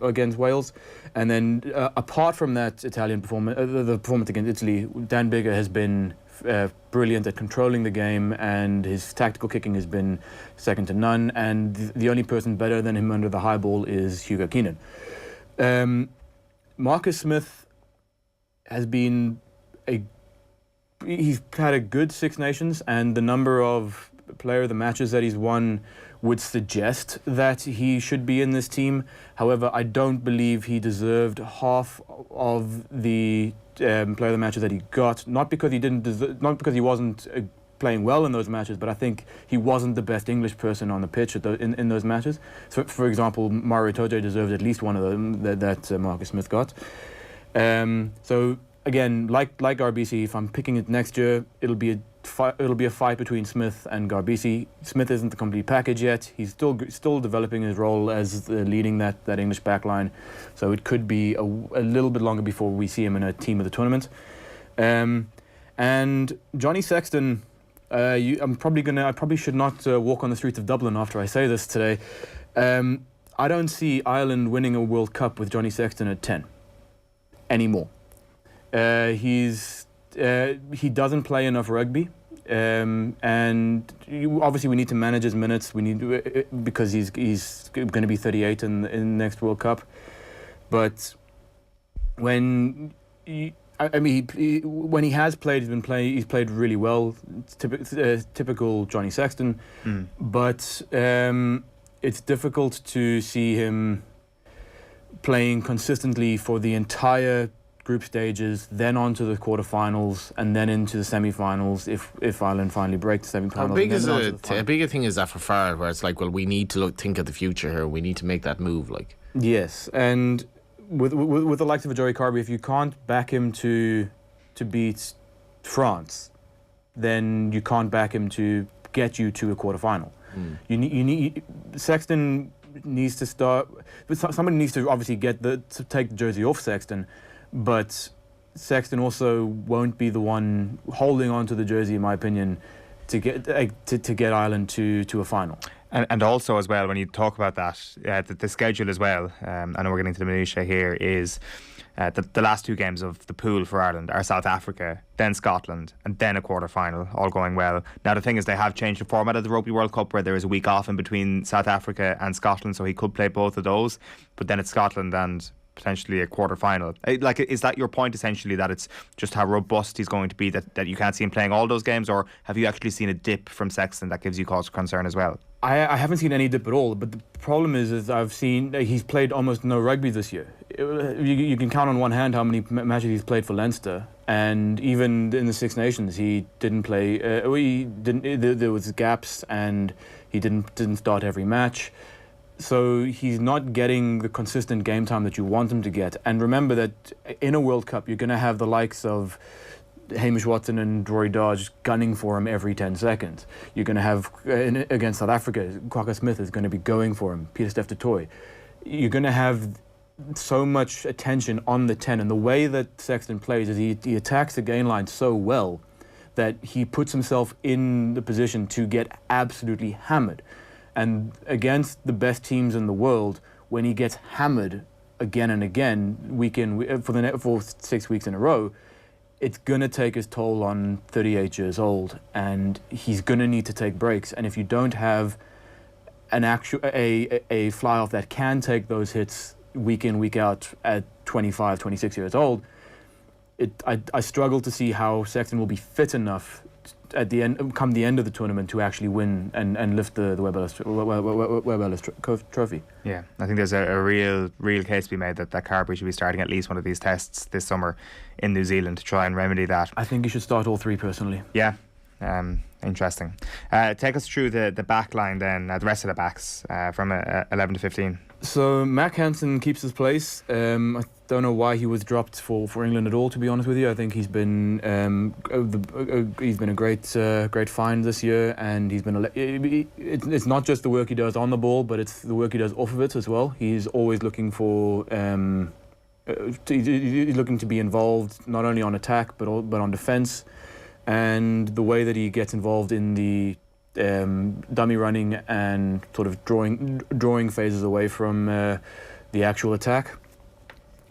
against Wales. And then apart from that Italian performance, the performance against Italy, Dan Bigger has been brilliant at controlling the game, and his tactical kicking has been second to none. And the only person better than him under the high ball is Hugo Keenan. Marcus Smith has been he's had a good Six Nations, and the number of player of the matches that he's won would suggest that he should be in this team. However, I don't believe he deserved half of the player of the matches that he got. Not because he wasn't playing well in those matches, but I think he wasn't the best English person on the pitch in those matches. So, for example, Mario Itoje deserved at least one of them that Marcus Smith got. So again, like RBC, if I'm picking it next year, it'll be a fight between Smith and Garbisi. Smith isn't the complete package yet. He's still developing his role as leading that English backline. So it could be a little bit longer before we see him in a team of the tournament. And Johnny Sexton. I probably should not walk on the streets of Dublin after I say this today. I don't see Ireland winning a World Cup with Johnny Sexton at 10 anymore. He doesn't play enough rugby, and obviously we need to manage his minutes. We need because he's going to be 38 in the next World Cup. But when when he has played, he's played really well. It's typical Johnny Sexton, but it's difficult to see him playing consistently for the entire group stages, then on to the quarterfinals, and then into the semi-finals if Ireland finally break the semi-finals. How big a thing is that for Farrell, where it's like, well, we need to think of the future here. We need to make that move. Like, yes, and with the likes of a Joey Carby, if you can't back him to beat France, then you can't back him to get you to a quarterfinal. You need Sexton needs to start, but somebody needs to obviously take the jersey off Sexton, but Sexton also won't be the one holding on to the jersey, in my opinion, to get to get Ireland to a final. And also as well, when you talk about that, the schedule as well, I know we're getting to the minutiae here, is the last two games of the pool for Ireland are South Africa, then Scotland, and then a quarter-final, all going well. Now the thing is, they have changed the format of the Rugby World Cup, where there is a week off in between South Africa and Scotland, so he could play both of those, but then it's Scotland and potentially a quarter-final. Like, is that your point, essentially, that it's just how robust he's going to be, that you can't see him playing all those games, or have you actually seen a dip from Sexton that gives you cause for concern as well? I haven't seen any dip at all, but the problem is I've seen he's played almost no rugby this year. You can count on one hand how many matches he's played for Leinster, and even in the Six Nations he didn't play. There was gaps, and he didn't start every match. So he's not getting the consistent game time that you want him to get. And remember that in a World Cup you're going to have the likes of Hamish Watson and Rory Dodge gunning for him every 10 seconds. You're going to have, against South Africa, Kwaka Smith is going to be going for him, Peter Steph Toy. You're going to have so much attention on the 10, and the way that Sexton plays is he attacks the gain line so well that he puts himself in the position to get absolutely hammered. And against the best teams in the world, when he gets hammered again and again, for 6 weeks in a row, it's going to take his toll on 38 years old, and he's going to need to take breaks. And if you don't have a fly-off that can take those hits week in, week out at 25, 26 years old, I struggle to see how Sexton will be fit enough at the end, come the end of the tournament, to actually win and lift the Webb Ellis trophy. Yeah, I think there's a real case to be made that Carberry should be starting at least one of these tests this summer in New Zealand to try and remedy that. I think he should start all three, personally. Yeah, interesting. Take us through the back line then, the rest of the backs from 11 to 15. So Mac Hansen keeps his place. I don't know why he was dropped for England at all, to be honest with you. I think he's been a great find this year, and he's been it's not just the work he does on the ball, but it's the work he does off of it as well. He's always looking for he's looking to be involved not only on attack but on defence, and the way that he gets involved in the dummy running and sort of drawing phases away from the actual attack.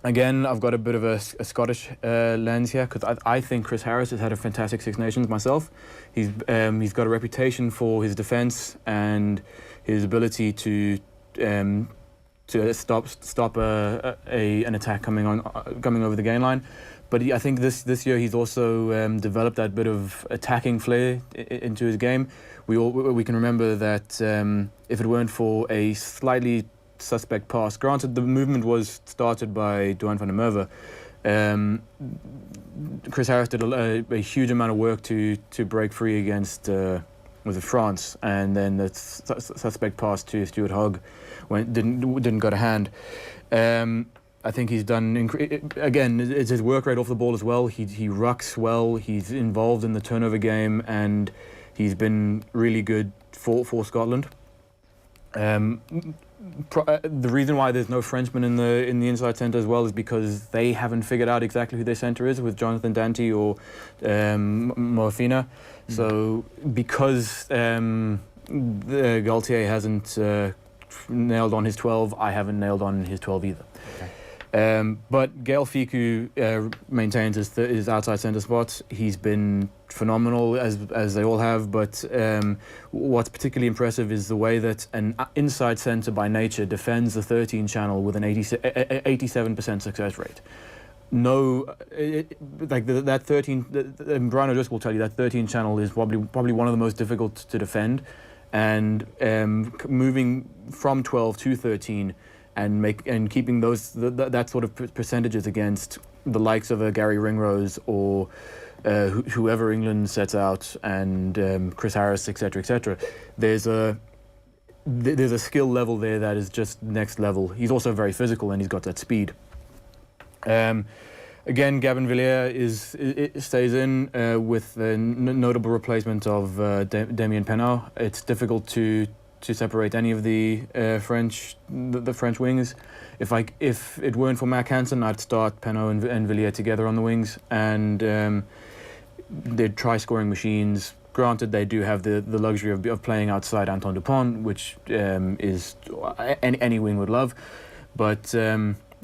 Again, I've got a bit of a Scottish lens here, because I think Chris Harris has had a fantastic Six Nations myself. He's got a reputation for his defence and his ability to stop an attack coming over the gain line. But I think this year he's also developed that bit of attacking flair into his game. We can remember that if it weren't for a slightly suspect pass, granted the movement was started by Duane van der Merwe, Chris Harris did a huge amount of work to break free against was it France, and then the suspect pass to Stuart Hogg didn't go to hand. I think he's done again. It's his work rate off the ball as well. He rucks well. He's involved in the turnover game, and he's been really good for Scotland. The reason why there's no Frenchman in the inside centre as well is because they haven't figured out exactly who their centre is, with Jonathan Dante or Moafina. So because Gaultier hasn't nailed on his 12, I haven't nailed on his 12 either. Okay. But Gael Fiku maintains his outside centre spot. He's been phenomenal, as they all have, but what's particularly impressive is the way that an inside centre by nature defends the 13 channel with an 87% success rate. That 13, Brian O'Driscoll will tell you that 13 channel is probably one of the most difficult to defend, and moving from 12 to 13 and keeping that sort of percentages against the likes of a Gary Ringrose or whoever England sets out, and Chris Harris, etc. There's a skill level there that is just next level. He's also very physical, and he's got that speed. Again, Gavin Villiers stays in with the notable replacement of Damien Penaud. It's difficult to to separate any of the French wings. If it weren't for Mac Hansen, I'd start Penaud and Villiers together on the wings, and they'd try scoring machines. Granted, they do have the luxury of playing outside Antoine Dupont, which is any wing would love, but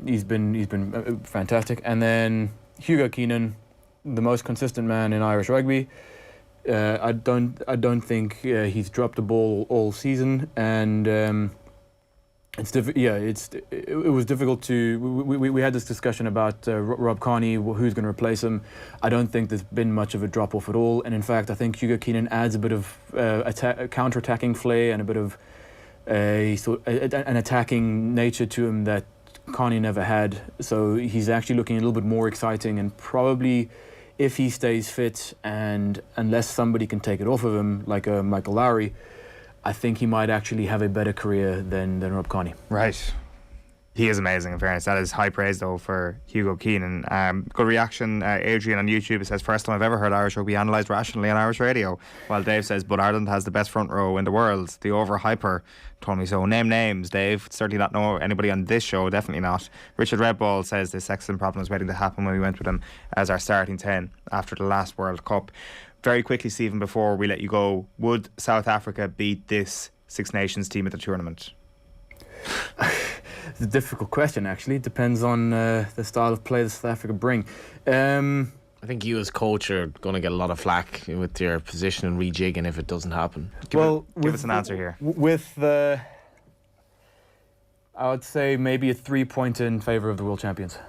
he's been fantastic. And then Hugo Keenan, the most consistent man in Irish rugby. I don't think he's dropped the ball all season, and it was difficult to. We had this discussion about Rob Kearney, who's going to replace him. I don't think there's been much of a drop off at all, and in fact, I think Hugo Keenan adds a bit of counter-attacking flair and a bit of an attacking nature to him that Kearney never had. So he's actually looking a little bit more exciting, and probably, if he stays fit and unless somebody can take it off of him, like a Michael Lowry, I think he might actually have a better career than Rob Kearney. Right. He is amazing, in fairness. That is high praise, though, for Hugo Keenan. Good reaction. Adrian on YouTube says, first time I've ever heard Irish rugby analysed rationally on Irish radio. While Dave says, but Ireland has the best front row in the world. The over-hyper told me so. Name names, Dave. Certainly not know anybody on this show. Definitely not. Richard Redball says this excellent problem was waiting to happen when we went with him as our starting 10 after the last World Cup. Very quickly, Stephen, before we let you go, would South Africa beat this Six Nations team at the tournament? It's a difficult question, actually. It depends on the style of play that South Africa bring. I think you as coach are going to get a lot of flack with your position and rejigging if it doesn't happen. Give us an answer here. I would say maybe a 3-point in favour of the world champions.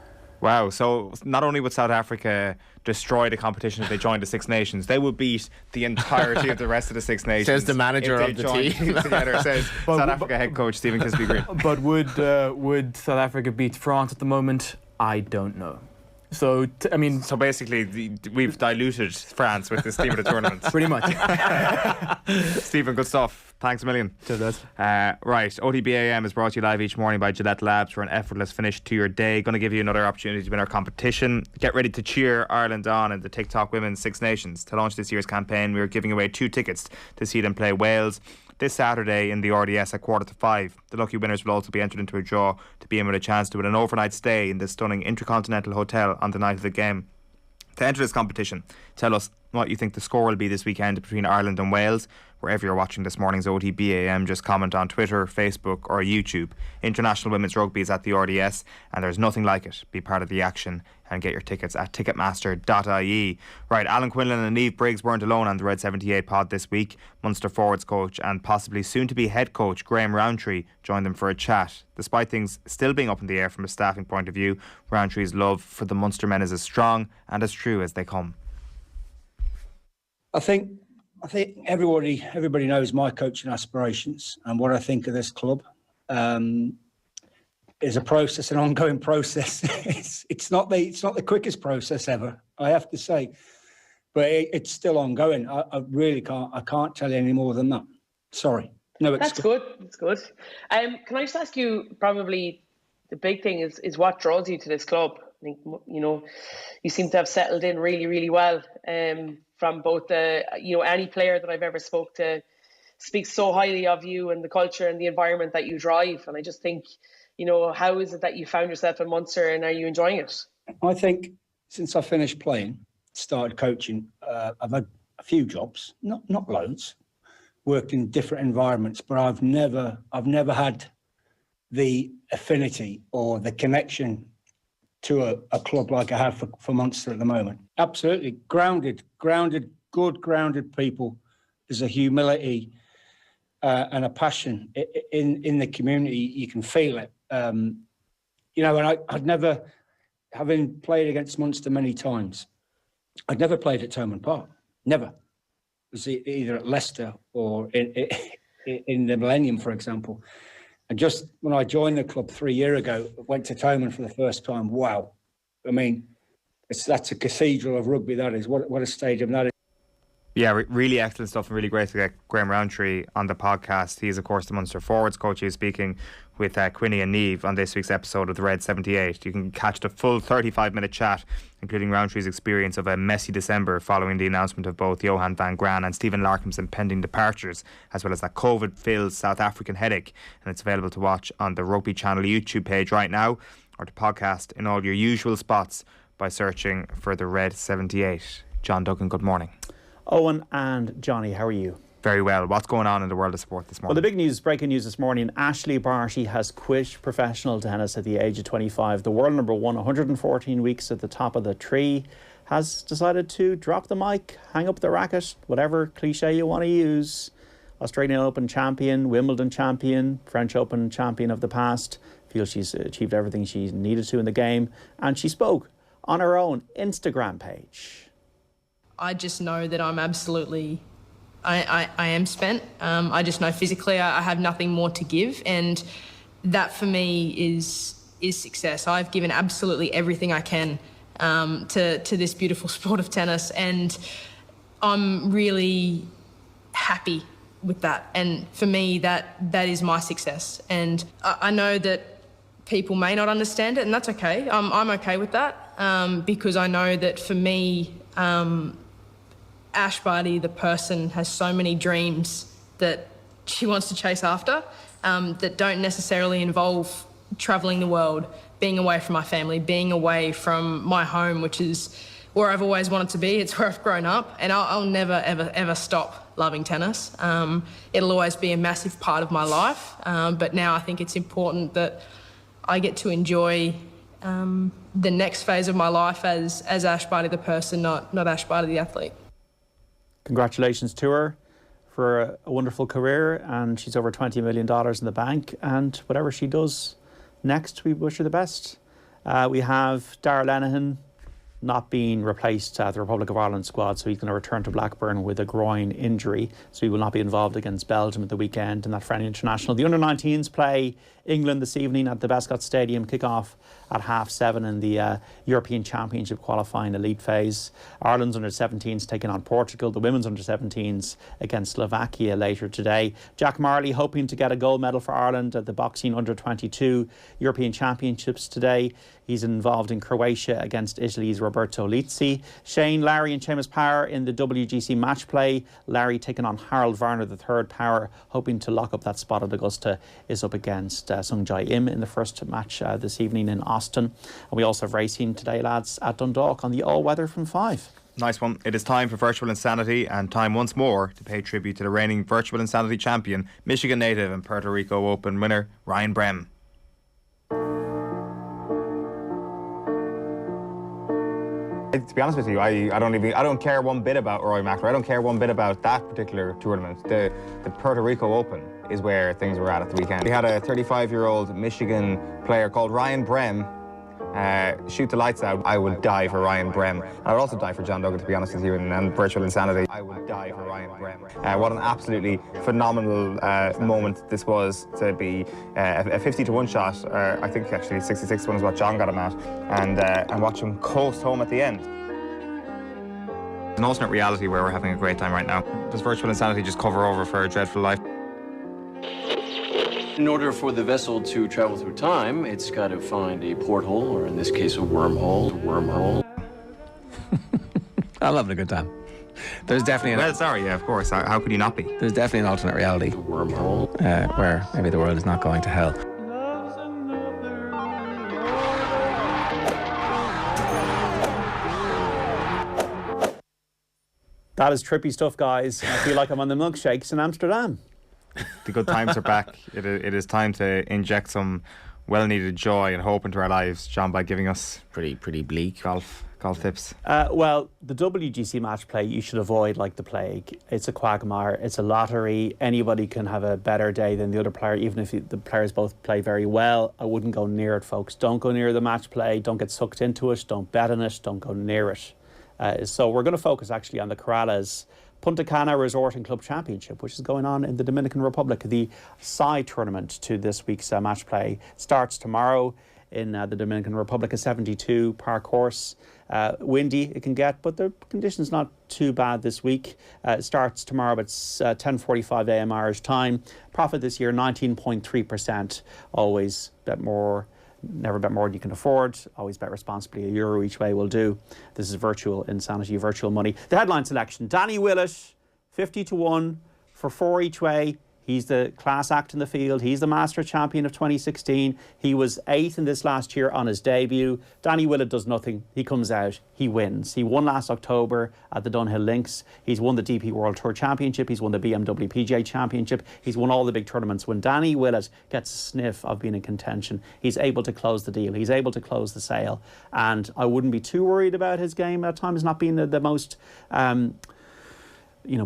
Wow, so not only would South Africa destroy the competition if they joined the Six Nations, they would beat the entirety of the rest of the Six Nations. Says the manager of the team. Together, says South Africa head coach Stephen Kisbey-Green. But would South Africa beat France at the moment? I don't know. So basically, we've diluted France with this team of the tournament. Pretty much. Stephen, good stuff. Thanks a million. Cheers, right, OTB AM is brought to you live each morning by Gillette Labs for an effortless finish to your day. Going to give you another opportunity to win our competition. Get ready to cheer Ireland on in the TikTok Women's Six Nations. To launch this year's campaign, we are giving away 2 tickets to see them play Wales this Saturday in the RDS at 4:45. The lucky winners will also be entered into a draw to be in with a chance to win an overnight stay in this stunning Intercontinental Hotel on the night of the game. To enter this competition, tell us what you think the score will be this weekend between Ireland and Wales. Wherever you're watching this morning's OTB AM, just comment on Twitter, Facebook or YouTube. International Women's Rugby is at the RDS and there's nothing like it. Be part of the action and get your tickets at ticketmaster.ie. Right, Alan Quinlan and Niamh Briggs weren't alone on the Red 78 pod this week. Munster forwards coach and possibly soon-to-be head coach Graham Rowntree joined them for a chat. Despite things still being up in the air from a staffing point of view, Rowntree's love for the Munster men is as strong and as true as they come. I think everybody knows my coaching aspirations and what I think of this club. Is a process, an ongoing process. It's not the quickest process ever, I have to say, but it's still ongoing. I really can't tell you any more than that. Sorry. No, that's good. That's good. Can I just ask you? Probably the big thing is what draws you to this club. I think you seem to have settled in really, really well. From both any player that I've ever spoke to speaks so highly of you and the culture and the environment that you drive. And I just think, how is it that you found yourself in Munster and are you enjoying it? I think since I finished playing, started coaching, I've had a few jobs, not loads, worked in different environments, but I've never had the affinity or the connection to a club like I have for Munster at the moment. Absolutely. Grounded, good grounded people. There's a humility and a passion in the community. You can feel it. And I'd never, having played against Munster many times, I'd never played at Thomond Park. Never. It was either at Leicester or in the Millennium, for example. And just when I joined the club 3 years ago, went to Thomond for the first time. Wow. I mean, that's a cathedral of rugby, that is. What a stadium that is. Yeah, really excellent stuff, and really great to get Graham Rowntree on the podcast. He's, of course, the Munster forwards coach. He was speaking with Quinny and Neve on this week's episode of the Red 78. You can catch the full 35-minute chat, including Rowntree's experience of a messy December following the announcement of both Johan van Graan and Stephen Larkham's impending departures, as well as that COVID-filled South African headache. And it's available to watch on the Rugby Channel YouTube page right now, or to podcast in all your usual spots by searching for the Red 78. John Duggan, good morning. Eoin and Johnny, how are you? Very well. What's going on in the world of sport this morning? Well, the big news, breaking news this morning, Ashley Barty has quit professional tennis at the age of 25. The world number one, 114 weeks at the top of the tree, has decided to drop the mic, hang up the racket, whatever cliche you want to use. Australian Open champion, Wimbledon champion, French Open champion of the past. Feels she's achieved everything she needed to in the game. And she spoke on her own Instagram page. I just know that I'm absolutely, I am spent. I just know physically I have nothing more to give, and that for me is success. I've given absolutely everything I can to this beautiful sport of tennis, and I'm really happy with that. And for me, that is my success. And I know that people may not understand it, and that's okay. I'm okay with that because I know that for me, Ash Barty, the person, has so many dreams that she wants to chase after that don't necessarily involve travelling the world, being away from my family, being away from my home, which is where I've always wanted to be. It's where I've grown up, and I'll never, ever, ever stop loving tennis. It'll always be a massive part of my life, but now I think it's important that I get to enjoy the next phase of my life as Ash Barty the person, not Ash Barty the athlete. Congratulations to her for a wonderful career, and she's over $20 million in the bank, and whatever she does next, we wish her the best. We have Darragh Lenihan not being replaced at the Republic of Ireland squad, so he's going to return to Blackburn with a groin injury, so he will not be involved against Belgium at the weekend in that friendly international. The under-19s play England this evening at the Bescott Stadium, kick-off at 7:30 in the European Championship qualifying elite phase. Ireland's under-17s taking on Portugal, the women's under-17s against Slovakia later today. Jack Marley hoping to get a gold medal for Ireland at the boxing under-22 European Championships today. He's involved in Croatia against Italy's Roberto Lizzi. Shane, Larry and Seamus Power in the WGC match play. Larry taking on Harold Varner, the third. Power hoping to lock up that spot at Augusta is up against Sung Jae Im in the first match this evening in Austin. And we also have racing today, lads, at Dundalk on the all-weather from 5. Nice one. It is time for Virtual Insanity, and time once more to pay tribute to the reigning Virtual Insanity champion, Michigan native and Puerto Rico Open winner, Ryan Brem. To be honest with you, I don't care one bit about Rory McIlroy. I don't care one bit about that particular tournament. The Puerto Rico Open is where things were at the weekend. We had a 35-year-old Michigan player called Ryan Brem shoot the lights out. I would die for Ryan Brem. I would also die for John Duggan, to be honest with you, and Virtual Insanity. I would die for Ryan Brem. What an absolutely phenomenal moment this was to be a 50-1 shot. I think actually 66-1 is what John got him at, and watch him coast home at the end. An alternate reality where we're having a great time right now. Does Virtual Insanity just cover over for a dreadful life? In order for the vessel to travel through time, it's got to find a porthole, or in this case, a wormhole. I'm having a good time. There's definitely Well, sorry, yeah, of course. How could you not be? There's definitely an alternate reality. A wormhole. Where maybe the world is not going to hell. That is trippy stuff, guys. I feel like I'm on the milkshakes in Amsterdam. The good times are back. It is time to inject some well-needed joy and hope into our lives, John, by giving us pretty bleak golf tips. Well, the WGC match play you should avoid like the plague. It's a quagmire. It's a lottery. Anybody can have a better day than the other player, even if the players both play very well. I wouldn't go near it, folks. Don't go near the match play. Don't get sucked into it. Don't bet on it. Don't go near it. So we're going to focus actually on the Corrales Punta Cana Resort and Club Championship, which is going on in the Dominican Republic. The side tournament to this week's match play starts tomorrow in the Dominican Republic, a 72 par course. Windy it can get, but the conditions not too bad this week. It starts tomorrow at 10:45 a.m. Irish time. Profit this year 19.3%. Always bet more. Never bet more than you can afford. Always bet responsibly. €1 each way will do. This is virtual insanity, virtual money. The headline selection: Danny Willett, 50-1 for 4 each way. He's the class act in the field. He's the Master Champion of 2016. He was 8th in this last year on his debut. Danny Willett does nothing. He comes out. He wins. He won last October at the Dunhill Links. He's won the DP World Tour Championship. He's won the BMW PGA Championship. He's won all the big tournaments. When Danny Willett gets a sniff of being in contention, he's able to close the deal. He's able to close the sale. And I wouldn't be too worried about his game at times not being the most...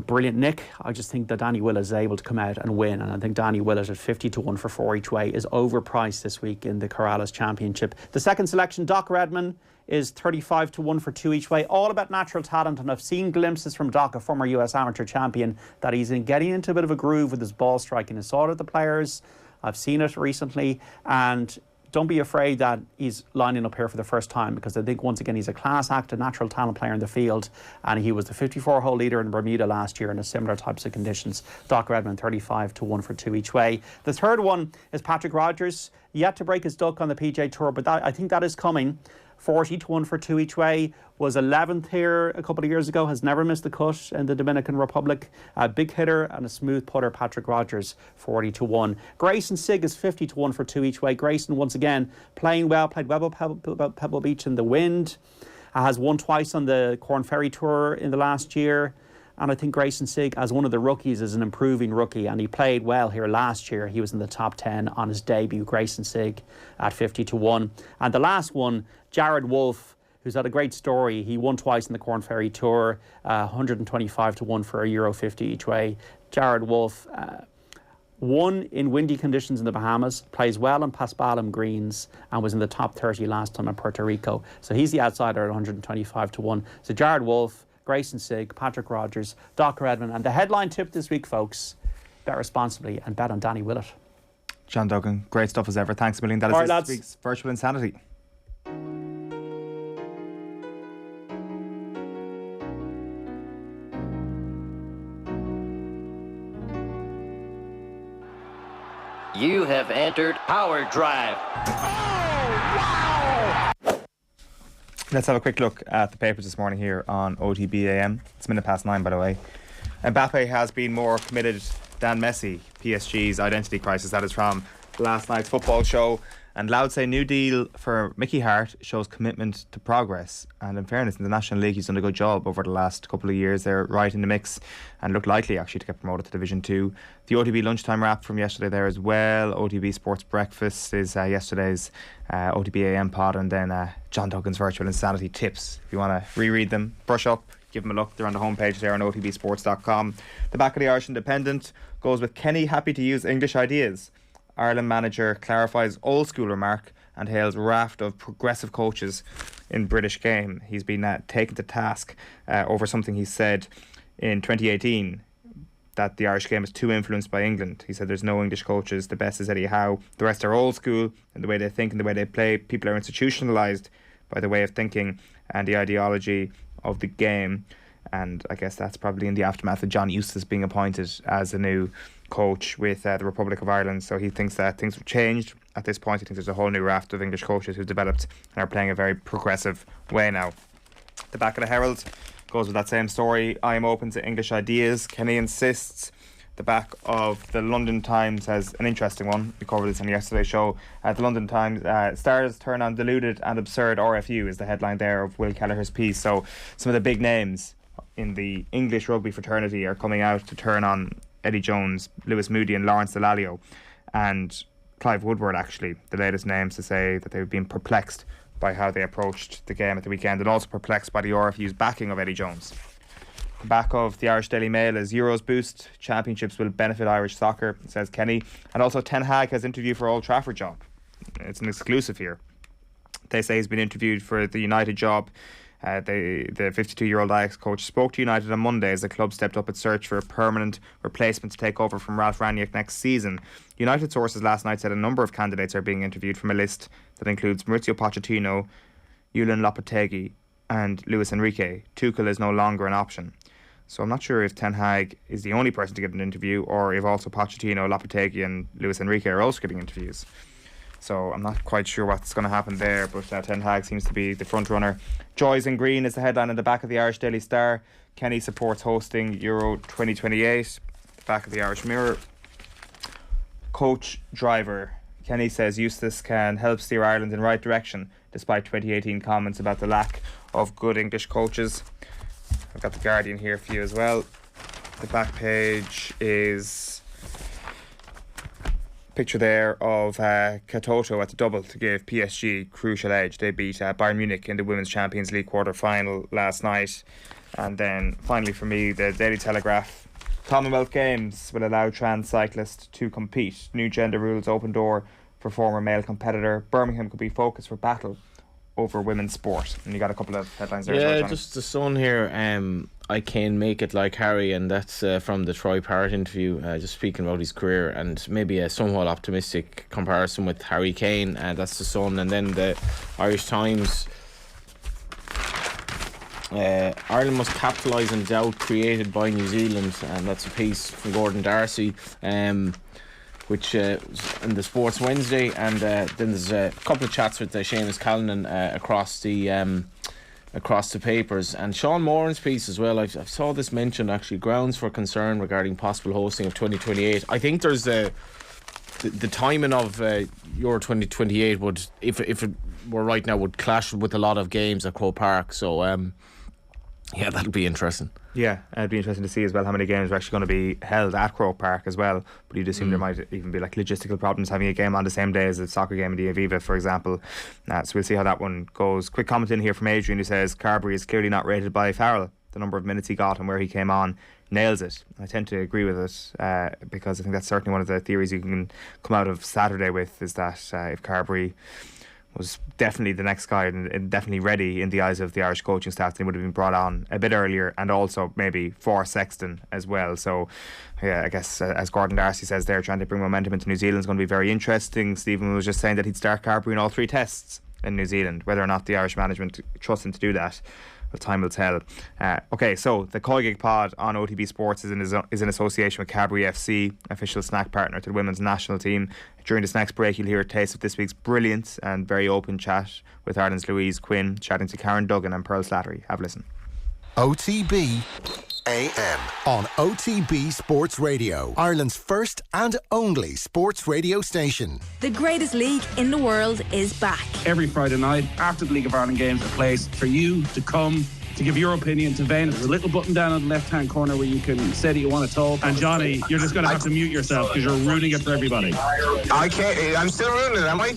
brilliant nick. I just think that Danny Willett is able to come out and win, and I think Danny Willett at 50-1 for 4 each way is overpriced this week in the Corrales Championship. The second selection, Doc Redman, is 35-1 for 2 each way. All about natural talent, and I've seen glimpses from Doc, a former US amateur champion, that he's getting into a bit of a groove with his ball striking. I saw it at the Players. I've seen it recently, and don't be afraid that he's lining up here for the first time, because I think once again he's a class act, a natural talent player in the field, and he was the 54-hole leader in Bermuda last year in a similar types of conditions. Doc Redman 35-1 for 2 each way. The third one is Patrick Rodgers, yet to break his duck on the PGA Tour, but I think that is coming. 40-1 for 2 each way. Was 11th here a couple of years ago, has never missed the cut in the Dominican Republic. A big hitter and a smooth putter, Patrick Rodgers, 40-1. Grayson Sigg is 50-1 for 2 each way. Grayson, once again, playing well, played well at Pebble Beach in the wind. Has won twice on the Corn Ferry Tour in the last year. And I think Grayson Sigg, as one of the rookies, is an improving rookie, and he played well here last year. He was in the top 10 on his debut, Grayson Sigg, at 50-1. And the last one, Jared Wolfe, who's had a great story. He won twice in the Corn Ferry Tour, 125-1 for €50 each way. Jared Wolfe won in windy conditions in the Bahamas, plays well on Paspalum greens, and was in the top 30 last time in Puerto Rico. So he's the outsider at 125-1. So Jared Wolfe, Grayson Sigg, Patrick Rodgers, Doc Redman. And the headline tip this week, folks: bet responsibly and bet on Danny Willett. John Duggan, great stuff as ever. Thanks a million. That is this week's Virtual Insanity. You have entered Power Drive. Let's have a quick look at the papers this morning here on OTB AM. It's 9:15, by the way. Mbappe has been more committed than Messi. PSG's identity crisis. That is from last night's football show. And Loud say new deal for Mickey Hart shows commitment to progress. And in fairness, in the National League, he's done a good job over the last couple of years. They're right in the mix and look likely actually to get promoted to Division 2. The OTB lunchtime wrap from yesterday there as well. OTB Sports Breakfast is yesterday's OTB AM pod, and then John Duggan's Virtual Insanity tips. If you want to reread them, brush up, give them a look. They're on the homepage there on otbsports.com. The back of the Irish Independent goes with Kenny happy to use English ideas. Ireland manager clarifies old school remark and hails raft of progressive coaches in British game. He's been taken to task over something he said in 2018, that the Irish game is too influenced by England. He said there's no English coaches, the best is Eddie Howe. The rest are old school in the way they think and the way they play. People are institutionalised by the way of thinking and the ideology of the game. And I guess that's probably in the aftermath of John Eustace being appointed as a new coach with the Republic of Ireland. So he thinks that things have changed at this point. He thinks there's a whole new raft of English coaches who've developed and are playing a very progressive way now. The back of the Herald goes with that same story. I am open to English ideas, Kenny insists. The back of the London Times has an interesting one. We covered this on yesterday's show. The London Times, stars turn on deluded and absurd RFU is the headline there of Will Kelleher's piece. So some of the big names in the English rugby fraternity are coming out to turn on Eddie Jones, Lewis Moody and Lawrence Delalio, and Clive Woodward, actually, the latest names to say that they've been perplexed by how they approached the game at the weekend, and also perplexed by the RFU's backing of Eddie Jones. The back of the Irish Daily Mail is Euros boost, championships will benefit Irish soccer, says Kenny, and also Ten Hag has interviewed for Old Trafford job. It's an exclusive here. They say he's been interviewed for the United job. The 52-year-old Ajax coach spoke to United on Monday as the club stepped up its search for a permanent replacement to take over from Ralph Rangnick next season. United sources last night said a number of candidates are being interviewed from a list that includes Maurizio Pochettino, Julian Lopetegui, and Luis Enrique. Tuchel is no longer an option. So I'm not sure if Ten Hag is the only person to give an interview, or if also Pochettino, Lopetegui and Luis Enrique are also giving interviews. So I'm not quite sure what's going to happen there, but Ten Hag seems to be the front runner. Joys in Green is the headline in the back of the Irish Daily Star. Kenny supports hosting Euro 2028. The back of the Irish Mirror. Coach driver. Kenny says Eustace can help steer Ireland in the right direction, despite 2018 comments about the lack of good English coaches. I've got the Guardian here for you as well. The back page is a picture there of Katoto at the double to give PSG crucial edge. They beat Bayern Munich in the Women's Champions League quarter-final last night. And then finally for me, the Daily Telegraph. Commonwealth Games will allow trans cyclists to compete. New gender rules open door for former male competitor. Birmingham could be focused for battle over women's sport. And you got a couple of headlines there. Yeah, as well, just the Sun here. I can make it like Harry, and that's from the Troy Parrott interview, just speaking about his career, and maybe a somewhat optimistic comparison with Harry Kane. That's the Sun. And then the Irish Times. Ireland must capitalise on doubt created by New Zealand, and that's a piece from Gordon Darcy, which in the Sports Wednesday. And then there's a couple of chats with Seamus Callanan across the papers, and Sean Moran's piece as well. I saw this mentioned, actually, grounds for concern regarding possible hosting of 2028. I think there's the timing of Euro 2028 would, if it were right now, would clash with a lot of games at Croke Park. So yeah, that'll be interesting. Yeah, it'd be interesting to see as well how many games are actually going to be held at Croke Park as well. But you'd assume there might even be like logistical problems having a game on the same day as a soccer game in the Aviva, for example. So we'll see how that one goes. Quick comment in here from Adrian, who says Carberry is clearly not rated by Farrell. The number of minutes he got and where he came on nails it. I tend to agree with it because I think that's certainly one of the theories you can come out of Saturday with, is that if Carberry was definitely the next guy and definitely ready in the eyes of the Irish coaching staff, they would have been brought on a bit earlier, and also maybe for Sexton as well. So yeah, I guess as Gordon Darcy says there, trying to bring momentum into New Zealand is going to be very interesting. Stephen was just saying that he'd start Carberry in all 3 tests in New Zealand. Whether or not the Irish management trust him to do that, well, time will tell. Okay, so the Coigig pod on OTB Sports is in association with Cadbury FC, official snack partner to the women's national team. During this next break, you'll hear a taste of this week's brilliant and very open chat with Ireland's Louise Quinn, chatting to Karen Duggan and Pearl Slattery. Have a listen. OTB AM on OTB Sports Radio, Ireland's first and only sports radio station. The greatest league in the world is back. Every Friday night after the League of Ireland games, a place for you to come to give your opinion to Vane. There's a little button down on the left-hand corner where you can say that you want to talk. And Johnny, you're just going to have to mute yourself because you're ruining it for everybody. I can't. I'm still ruining it, am I?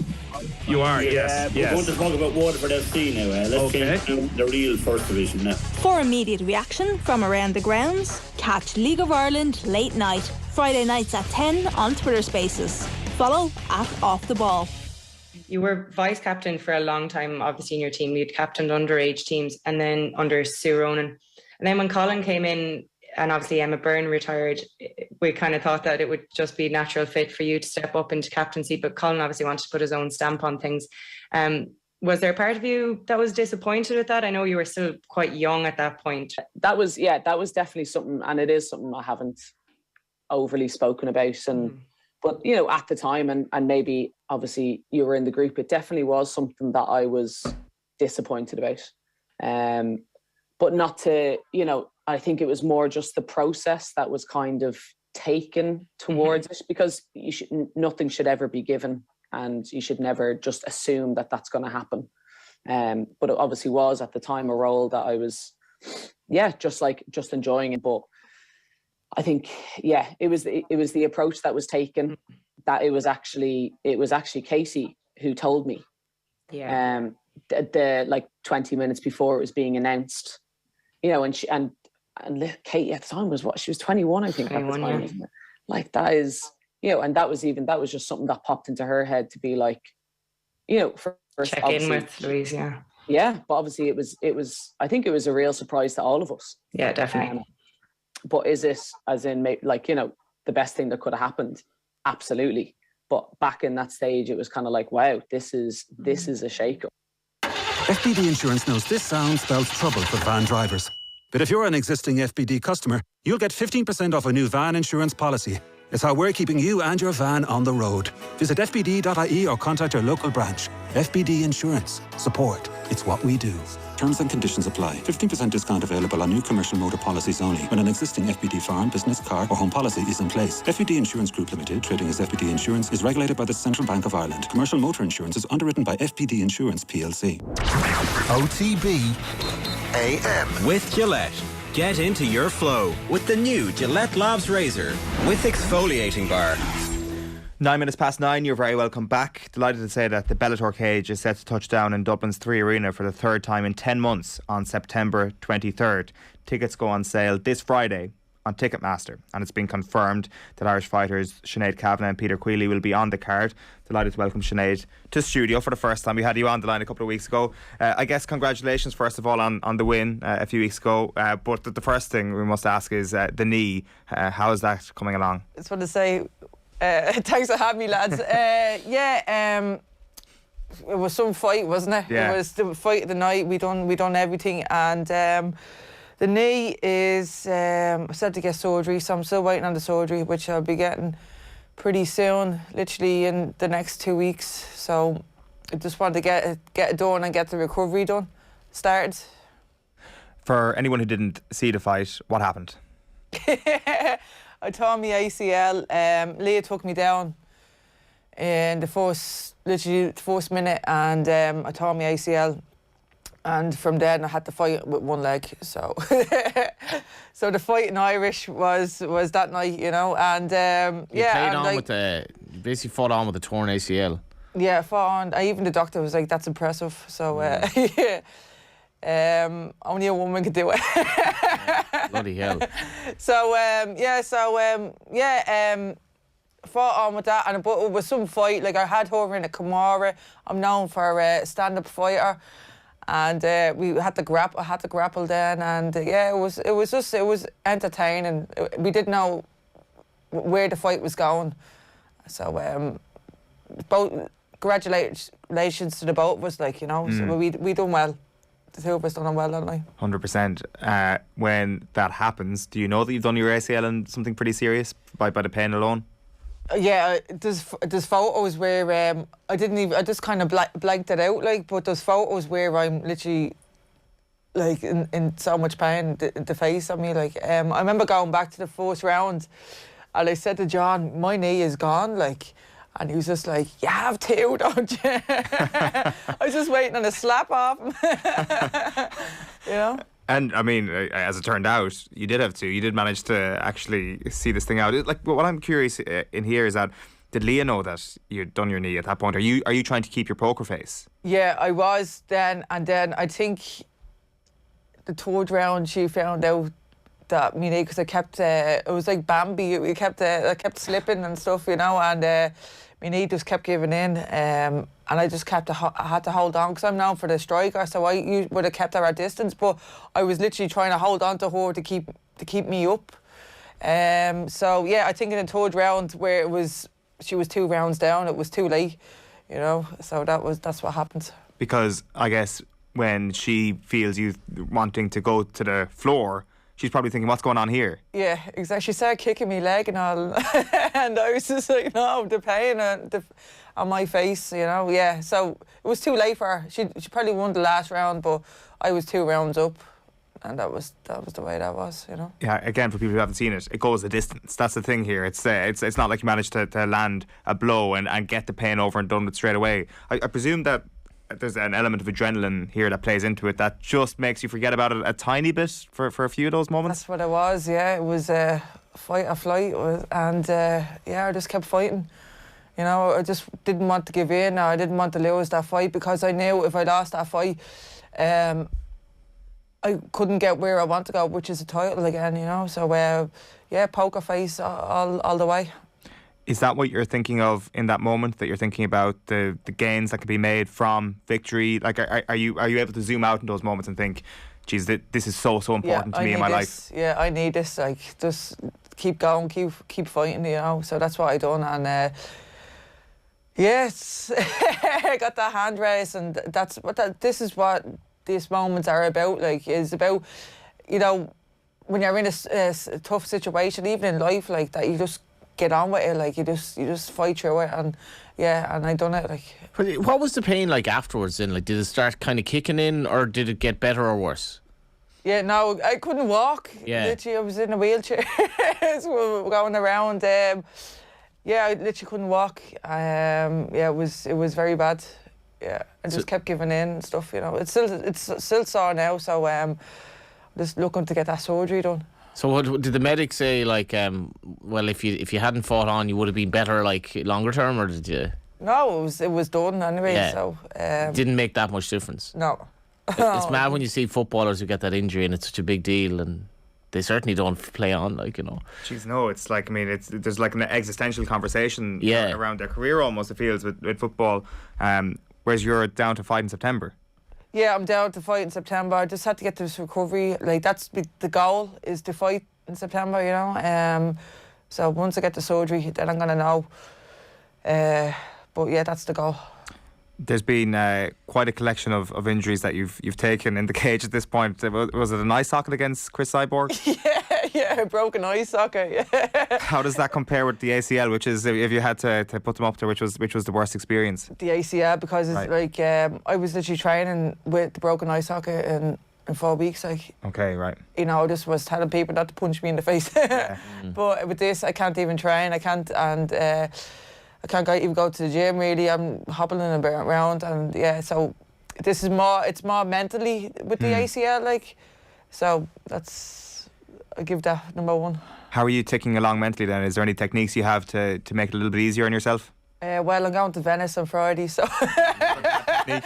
You are, yes. We're going to talk about Waterford FC now. Let's change to the real First Division now. For immediate reaction from around the grounds, catch League of Ireland late night, Friday nights at 10 on Twitter Spaces. Follow @OffTheBall. You were vice captain for a long time of the senior team. You'd captained underage teams and then under Sue Ronan. And then when Colin came in and obviously Emma Byrne retired, we kind of thought that it would just be a natural fit for you to step up into captaincy. But Colin obviously wanted to put his own stamp on things. Was there a part of you that was disappointed with that? I know you were still quite young at that point. That was definitely something, and it is something I haven't overly spoken about. But, you know, at the time, and maybe obviously you were in the group, it definitely was something that I was disappointed about. But not to, you know, I think it was more just the process that was kind of taken towards it, because nothing should ever be given, and you should never just assume that that's going to happen. But it obviously was at the time a role that I was, just enjoying it. But I think, it was the approach that was taken. That it was actually Casey who told me. Yeah. The like 20 minutes before it was being announced, you know, and Katie at the time was she was 21, I think. 21, at the time, wasn't it? Like that is, you know, and that was just something that popped into her head to be like, you know, first check in with Louise, yeah. Yeah, but obviously it was. I think it was a real surprise to all of us. Yeah, definitely. But is it, as in, like, you know, the best thing that could have happened? Absolutely. But back in that stage, it was kind of like, wow, this is a shake-up. FBD Insurance knows this sound spells trouble for van drivers. But if you're an existing FBD customer, you'll get 15% off a new van insurance policy. It's how we're keeping you and your van on the road. Visit fbd.ie or contact your local branch. FBD Insurance. Support. It's what we do. Terms and conditions apply. 15% discount available on new commercial motor policies only when an existing FBD farm, business, car or home policy is in place. FBD Insurance Group Limited, trading as FBD Insurance, is regulated by the Central Bank of Ireland. Commercial motor insurance is underwritten by FBD Insurance PLC. OTB AM. With Gillette. Get into your flow with the new Gillette Labs Razor with exfoliating bar. 9 minutes past 9, you're very welcome back. Delighted to say that the Bellator cage is set to touch down in Dublin's 3 Arena for the third time in 10 months on September 23rd. Tickets go on sale this Friday on Ticketmaster, and it's been confirmed that Irish fighters Sinead Kavanagh and Peter Queally will be on the card. Delighted to welcome Sinead to studio for the first time. We had you on the line a couple of weeks ago. I guess congratulations first of all on the win a few weeks ago, but the first thing we must ask is the knee. How is that coming along? I just want to say thanks for having me, lads. It was some fight, wasn't it? Yeah. It was the fight of the night. We done everything, and the knee is set to get surgery, so I'm still waiting on the surgery, which I'll be getting pretty soon, literally in the next 2 weeks. So I just want to get it done and get the recovery done, started. For anyone who didn't see the fight, what happened? I tore my ACL. Leah took me down in the first minute, and I tore my ACL. And from then I had to fight with one leg. So, so the fight in Irish was that night, you know. And you played on with you basically fought on with the torn ACL. Yeah, fought on. Even the doctor was like, "That's impressive." So, only a woman could do it. Bloody hell. So fought on with that, but it was some fight. Like, I had her in a Kimura. I'm known for a stand-up fighter, and we had to grapple. I had to grapple then, and it was entertaining. We didn't know where the fight was going, so both congratulations to the both of us. Like, you know, so we done well. The two of us done well, haven't we? 100%. When that happens, do you know that you've done your ACL and something pretty serious by the pain alone? Yeah, there's photos where I just kind of blanked it out, like, but there's photos where I'm literally like in so much pain, the face on me. Like, I remember going back to the first round, and I said to John, "My knee is gone," like. And he was just like, "You have two, don't you?" I was just waiting on a slap off him. You know? And I mean, as it turned out, you did have two. You did manage to actually see this thing out. Like, what I'm curious in here is that, did Leah know that you'd done your knee at that point? Are you trying to keep your poker face? Yeah, I was then. And then I think the third round she found out that me knee, because I kept, it was like Bambi. I kept slipping and stuff, you know, and my knee just kept giving in, and I just I had to hold on, because I'm known for the striker, so I would have kept her at distance, but I was literally trying to hold on to her to keep me up. So yeah, I think in the third round, where she was 2 rounds down, it was too late, you know. So that's what happened. Because I guess when she feels you wanting to go to the floor, she's probably thinking, what's going on here? Yeah, exactly. She started kicking me leg and all, and I was just like, no, the pain on my face, you know. Yeah, so it was too late for her. She probably won the last round, but I was 2 rounds up, and that was the way that was, you know. Yeah, again, for people who haven't seen it goes the distance. That's the thing here. It's not like you managed to land a blow and get the pain over and done with straight away. I presume that there's an element of adrenaline here that plays into it that just makes you forget about it a tiny bit for a few of those moments. That's what it was, yeah. It was fight or flight, and I just kept fighting. You know, I just didn't want to give in. I didn't want to lose that fight, because I knew if I lost that fight, I couldn't get where I want to go, which is a title again, you know. So, poker face all the way. Is that what you're thinking of in that moment? That you're thinking about the gains that can be made from victory? Like, are you able to zoom out in those moments and think, geez, this is so important to me in my life? Yeah, I need this. Like, just keep going, keep fighting, you know. So that's what I done, and Yes, I got that hand raise, and this is what these moments are about. Like, is about, you know, when you're in a tough situation, even in life, like that, you just get on with it. Like, you just fight through it, and and I done it. Like, what was the pain like afterwards? Then, like, did it start kind of kicking in, or did it get better or worse? Yeah, no, I couldn't walk. Yeah, literally, I was in a wheelchair, so we were going around. Yeah, I literally couldn't walk. It was very bad. Yeah, I just kept giving in and stuff. You know, it's still sore now. So just looking to get that surgery done. So what did the medics say? Like, well, if you hadn't fought on, you would have been better, like, longer term, or did you? No, it was done anyway. Yeah. So didn't make that much difference. No. It's mad when you see footballers who get that injury and it's such a big deal, and they certainly don't play on, like, you know. Jeez, no, it's like, I mean, there's like an existential conversation around their career almost, it feels, with football. Whereas you're down to fight in September. Yeah, I'm down to fight in September. I just had to get this recovery. Like, that's the goal, is to fight in September, you know. So once I get the surgery, then I'm going to know. But yeah, that's the goal. There's been quite a collection of injuries that you've taken in the cage at this point. Was it an eye socket against Chris Cyborg? Yeah, a broken eye socket. Yeah. How does that compare with the ACL, which is, if you had to put them up there, which was the worst experience? The ACL, because it's like I was literally training with the broken eye socket in 4 weeks. Like, okay, right. You know, I just was telling people not to punch me in the face. But with this, I can't even train. I can't, and I can't even go to the gym, really. I'm hobbling around, and so this is more, it's more mentally with the ACL, like, so I give that number one. How are you ticking along mentally then? Is there any techniques you have to make it a little bit easier on yourself? Well, I'm going to Venice on Friday, so that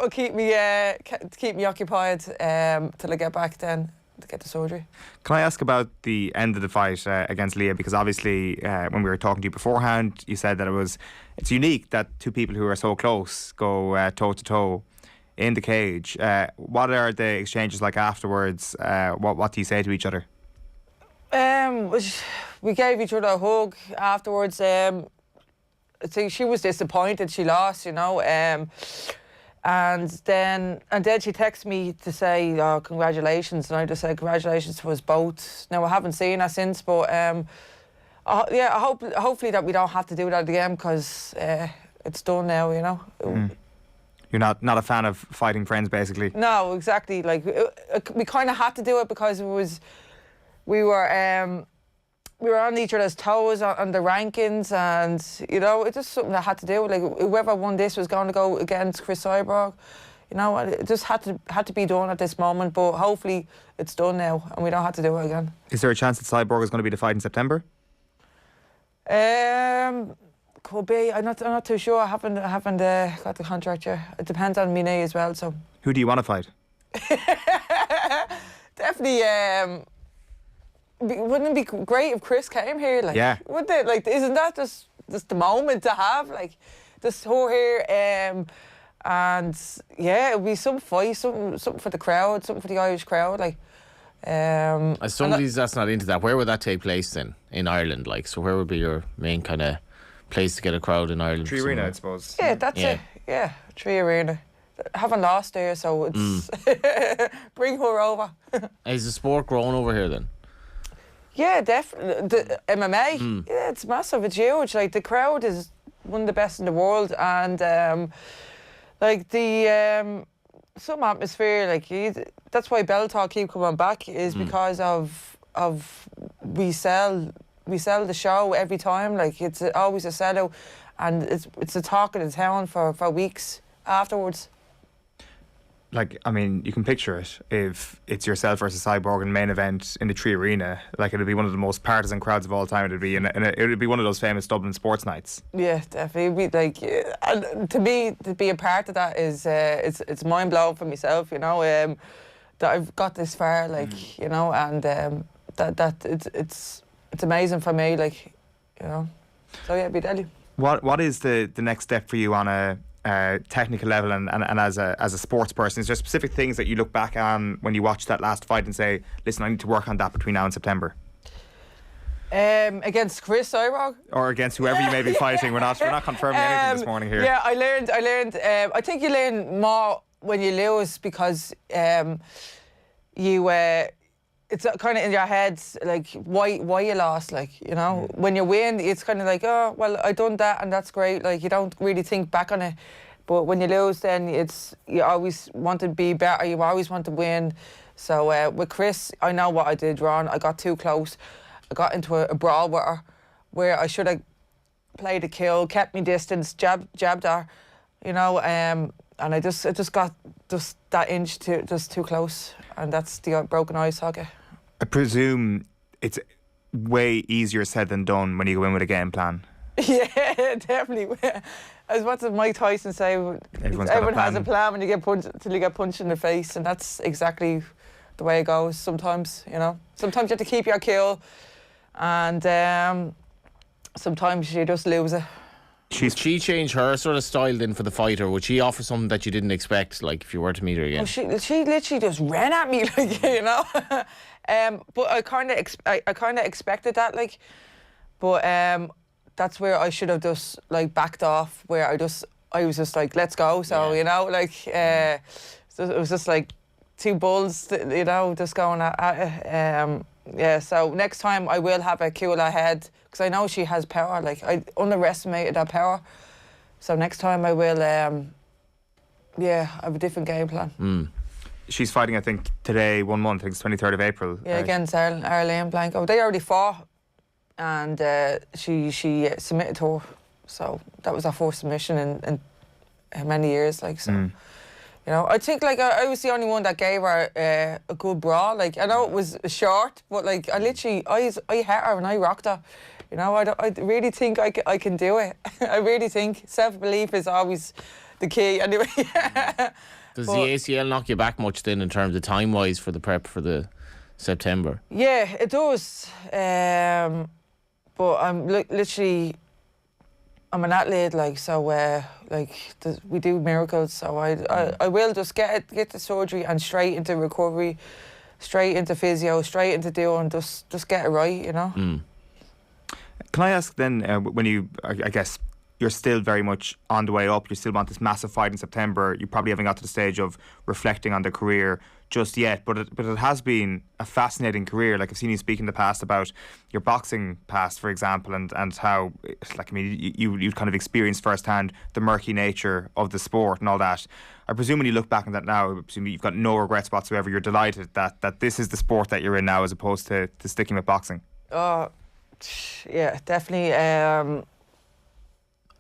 will keep me occupied till I get back then to get the surgery. Can I ask about the end of the fight against Leah? Because obviously, when we were talking to you beforehand, you said that it's unique that two people who are so close go toe to toe in the cage. What are the exchanges like afterwards? What do you say to each other? We gave each other a hug afterwards. I think she was disappointed she lost, you know. And then she texted me to say, "Oh, congratulations," and I just said congratulations to us both. Now, I haven't seen her since, but hopefully that we don't have to do that again, because it's done now, you know. You're not a fan of fighting friends, basically? No, exactly. Like, we kind of had to do it because we were on each other's toes on the rankings, and, you know, it's just something that had to do. Like, whoever won this was going to go against Chris Cyborg. You know, it just had to be done at this moment, but hopefully it's done now and we don't have to do it again. Is there a chance that Cyborg is going to be the fight in September? Could be. I'm not too sure. I haven't got the contract yet. It depends on me as well. So. Who do you want to fight? Definitely. Wouldn't it be great if Chris came here? Like, yeah. Wouldn't it? Like, isn't that just the moment to have? Like, just her here. And yeah, it'd be some fight, something for the crowd, something for the Irish crowd. Like. As somebody that's not into that, where would that take place then in Ireland? Like, so where would be your main kind of place to get a crowd in Ireland? Tree Arena, I suppose. Yeah, that's it. Yeah, Tree Arena. Haven't lost there, so it's bring her over. Is the sport growing over here then? Yeah, definitely. The MMA, yeah, it's massive. It's huge. Like, the crowd is one of the best in the world, and like the some atmosphere. Like, that's why Bellator keep coming back, is because of we sell the show every time. Like, it's always a sellout, and it's a talk of the town for weeks afterwards. Like, I mean, you can picture it. If it's yourself versus Cyborg in main event in the Tree Arena, like, it'd be one of the most partisan crowds of all time. It'd be it'd be one of those famous Dublin sports nights. Yeah, definitely. It'd be like, and to me, to be a part of that is it's mind blowing for myself. You know, that I've got this far. Like, you know, and that it's amazing for me. Like, you know, so yeah, it'd be deadly. What is the next step for you on a technical level and as a sports person? Is there specific things that you look back on when you watch that last fight and say, listen, I need to work on that between now and September? Against Chris Ibrox? Or against whoever you may be fighting. We're not confirming anything this morning here. Yeah, I learned. I think you learn more when you lose because you. It's kind of in your head, like why you lost, like, you know. When you win, it's kind of like, oh well, I done that and that's great. Like, you don't really think back on it. But when you lose, then you always want to be better. You always want to win. So with Chris, I know what I did wrong. I got too close. I got into a brawl with her where I should have played a kill, kept me distance, jabbed her, you know. And I just got that inch too close, and that's the broken eye socket. I presume it's way easier said than done when you go in with a game plan. Yeah, definitely. As what did Mike Tyson say? Everyone has a plan when you get punched till you get punched in the face, and that's exactly the way it goes. Sometimes, you know, sometimes you have to keep your cool, and sometimes you just lose it. Would she change her sort of style then for the fight, or would she offer something that you didn't expect, like if you were to meet her again? Oh, she literally just ran at me, like, you know. But I kind of expected that, like, but that's where I should have just like backed off. Where I was just like, let's go. So you know, like, so it was just like two bulls, you know, just going at it. Yeah. So next time I will have a cooler head because I know she has power. Like, I underestimated her power. So next time I will, have a different game plan. She's fighting, I think, today, 1 month. I think it's 23rd of April. Yeah, against Arlene Blanco. They already fought, and she submitted to her. So that was her first submission in many years. Like, so, you know, I think like I was the only one that gave her a good brawl. Like, I know it was short, but like I hit her and I rocked her. You know, I really think I can do it. I really think self-belief is always the key. Anyway. Does the ACL knock you back much then in terms of time-wise for the prep for the September? Yeah, it does. But I'm literally, I'm an athlete, like, so we do miracles. So I will just get the surgery and straight into recovery, straight into physio, straight into doing, just get it right, you know. Can I ask then, when you, I guess, you're still very much on the way up, you still want this massive fight in September, you probably haven't got to the stage of reflecting on the career just yet, but it has been a fascinating career. Like, I've seen you speak in the past about your boxing past, for example, and how, like, I mean, you've kind of experienced firsthand the murky nature of the sport and all that. I presume when you look back on that now, I presume you've got no regrets whatsoever. You're delighted that this is the sport that you're in now as opposed to sticking with boxing. Oh, yeah, definitely.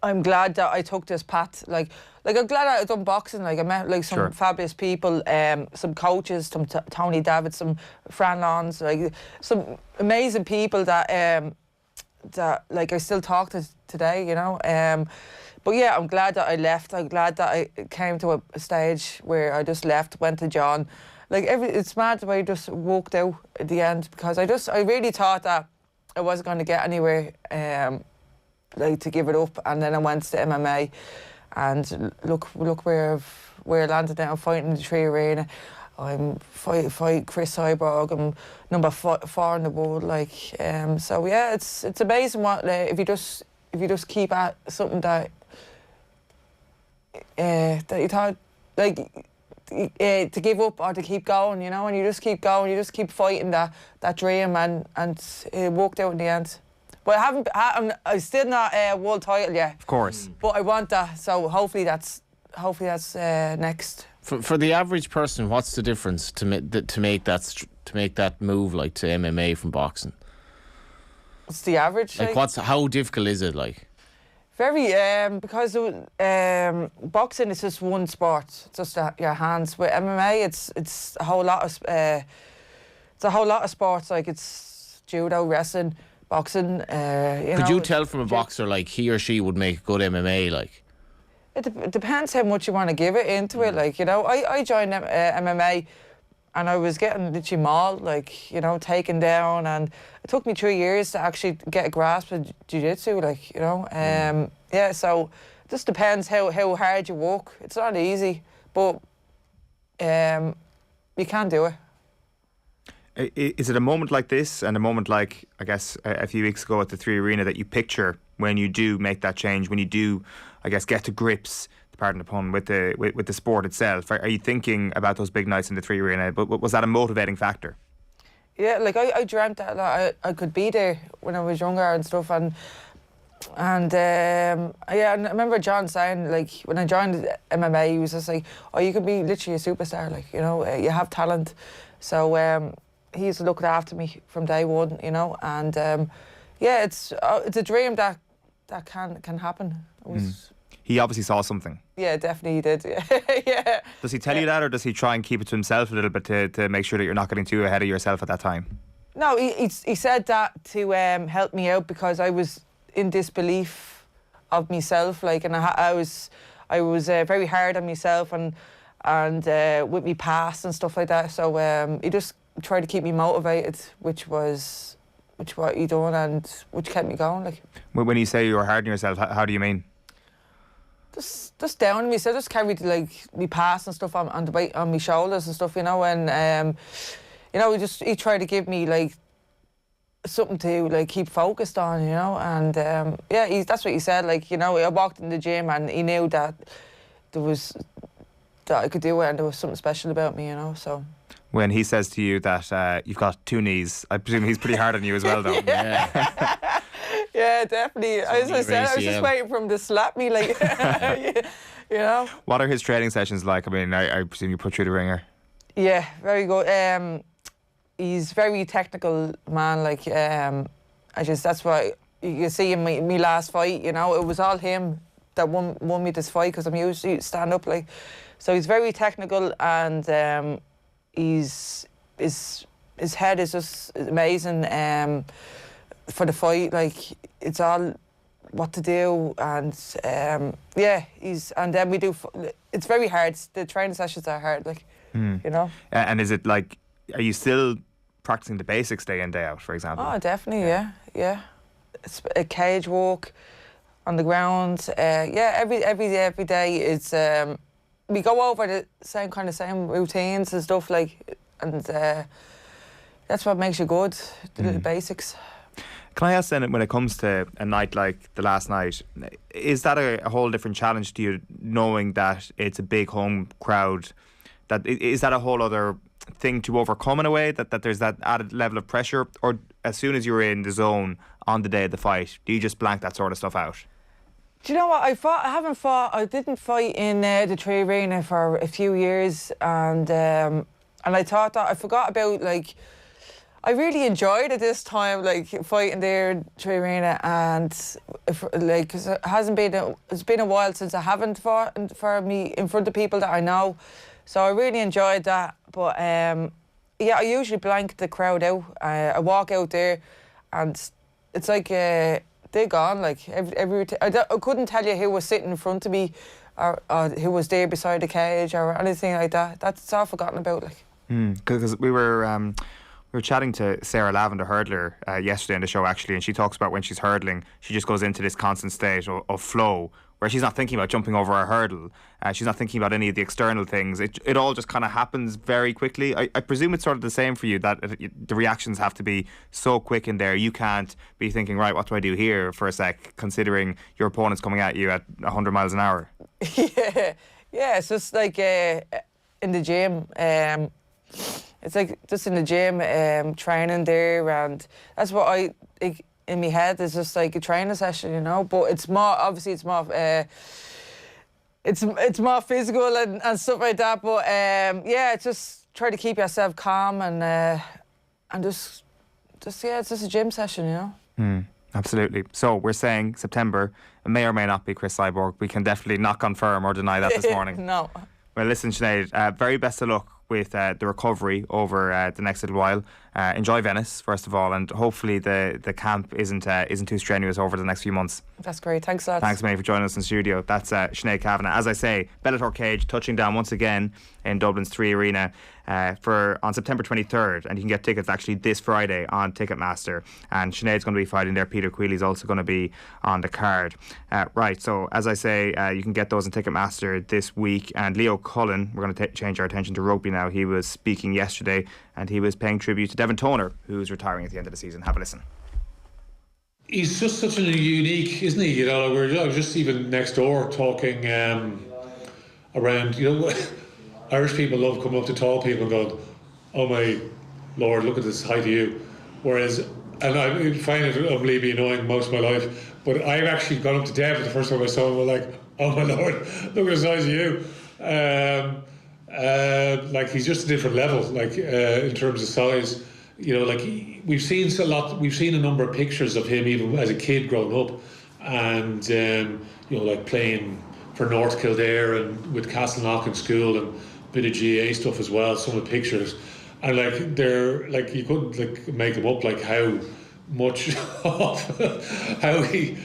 I'm glad that I took this path. Like I'm glad I've done boxing. Like, I met like some fabulous people, some coaches, some Tony David, some Fran Lons, like some amazing people that like I still talk to today, you know. But yeah, I'm glad that I left. I'm glad that I came to a stage where I just left, went to John. Like, it's mad the way I just walked out at the end, because I really thought that I wasn't going to get anywhere. Like, to give it up, and then I went to MMA, and look where I landed now. I'm fighting in the 3 Arena. I'm fight Chris Ibrox. I'm number 4 in the world. Like, so yeah, it's amazing what if you just keep at something that you thought, like, to give up or to keep going, you know, and you just keep going, you just keep fighting that dream, and it worked out in the end. But I'm still not a world title yet. Of course. But I want that, so hopefully that's next. For the average person, what's the difference to make that move, like, to MMA from boxing? What's the average? Like, how difficult is it, like? Very, because boxing is just one sport. It's just your hands. With MMA, it's a whole lot of sports. Like, it's judo, wrestling, boxing. Could you tell from a boxer, like, he or she would make good MMA, like? It depends how much you want to give it into it. Like, you know, I joined MMA, and I was getting literally mauled, like, you know, taken down, and it took me 3 years to actually get a grasp of jiu-jitsu, like, you know. Yeah, so it just depends how hard you work. It's not easy, but you can do it. Is it a moment like this and a moment like, I guess, a few weeks ago at the Three Arena that you picture when you do make that change, when you do, I guess, get to grips, pardon the pun, with the sport itself? Are you thinking about those big nights in the Three Arena? But was that a motivating factor? Yeah, like I dreamt that I could be there when I was younger and stuff, and yeah, and I remember John saying, like, when I joined MMA, he was just like, "Oh, you could be literally a superstar, like, you know, you have talent." So he used to look after me from day one, you know, and yeah, it's a dream that can happen. It was, He obviously saw something. Yeah, definitely he did. Yeah. Does he tell you that, or does he try and keep it to himself a little bit to make sure that you're not getting too ahead of yourself at that time? No, he said that to help me out, because I was in disbelief of myself, like, and I was very hard on myself and with me past and stuff like that. So he just tried to keep me motivated, which what he done, and which kept me going. Like, when you say you were hard on yourself, how do you mean? Just down on me, so I just carried like me past and stuff on my shoulders and stuff, you know, and you know, he tried to give me like something to like keep focused on, you know, and yeah, that's what he said. Like, you know, I walked in the gym and he knew that I could do it, and there was something special about me, you know. So when he says to you that you've got two knees, I presume he's pretty hard on you as well, though. Yeah. Yeah, definitely. As I said, I was just waiting for him to slap me, like, you know. What are his training sessions like? I mean, I presume you put through the ringer. Yeah, very good. He's very technical man. Like, that's why you see in my last fight, you know, it was all him that won me this fight, because I'm usually stand up, like. So he's very technical, and his head is just amazing. For the fight, like, it's all what to do, and yeah, and then we do. It's very hard. The training sessions are hard, like, you know. And is it like, are you still practicing the basics day in, day out, for example? Oh, definitely, yeah. It's a cage walk on the ground. Yeah, every day it's we go over the same routines and stuff, like, and that's what makes you good. The little basics. Can I ask then, when it comes to a night like the last night, is that a whole different challenge to you, knowing that it's a big home crowd? Is that a whole other thing to overcome in a way, that there's that added level of pressure? Or as soon as you're in the zone on the day of the fight, do you just blank that sort of stuff out? Do you know what? I didn't fight in the Three Arena for a few years, and I thought that I forgot about, like, I really enjoyed it this time, like, fighting there in Three Arena, and cause it's been a while since I haven't fought for me in front of people that I know, so I really enjoyed that. But yeah, I usually blank the crowd out. I walk out there, and it's like they're gone. Like, I couldn't tell you who was sitting in front of me, or who was there beside the cage, or anything like that. That's all forgotten about, like. Because we were chatting to Sarah Lavender, hurdler, yesterday on the show, actually, and she talks about when she's hurdling, she just goes into this constant state of flow, where she's not thinking about jumping over a hurdle. She's not thinking about any of the external things. It all just kind of happens very quickly. I presume it's sort of the same for you, that the reactions have to be so quick in there. You can't be thinking, right, what do I do here for a sec, considering your opponent's coming at you at 100 miles an hour. Yeah, it's just like in the gym. It's like just in the gym, training there, and that's what in my head is just like a training session, you know. But it's more, obviously, it's more physical and stuff like that. But yeah, it's just try to keep yourself calm and just yeah, it's just a gym session, you know. Absolutely. So we're saying September. It may or may not be Chris Cyborg. We can definitely not confirm or deny that this morning. No. Well, listen, Sinead, very best of luck with the recovery over the next little while. Enjoy Venice, first of all, and hopefully the camp isn't too strenuous over the next few months. That's great. Thanks, lads. Thanks, mate, for joining us in studio. That's Sinead Kavanagh. As I say, Bellator Cage touching down once again in Dublin's Three Arena on September 23rd, and you can get tickets actually this Friday on Ticketmaster. And Sinead's going to be fighting there. Peter Quealy's also going to be on the card. Right, so as I say, you can get those on Ticketmaster this week. And Leo Cullen, we're going to change our attention to rugby now. now. He was speaking yesterday and he was paying tribute to Devon Toner, who's retiring at the end of the season. Have a listen. He's just such a unique, isn't he? You know, we're just even next door talking around, you know, Irish people love coming up to tall people and going, oh my Lord, look at this height of you. Whereas, and I find it unbelievably annoying most of my life, but I've actually gone up to Dev the first time I saw him, like, oh my Lord, look at the size of you. Like, he's just a different level, like, in terms of size. You know, like, we've seen a number of pictures of him even as a kid growing up, and you know, like playing for North Kildare and with Castleknock in school and a bit of GAA stuff as well. Some of the pictures, and like they're like, you couldn't like make them up, like how much of how he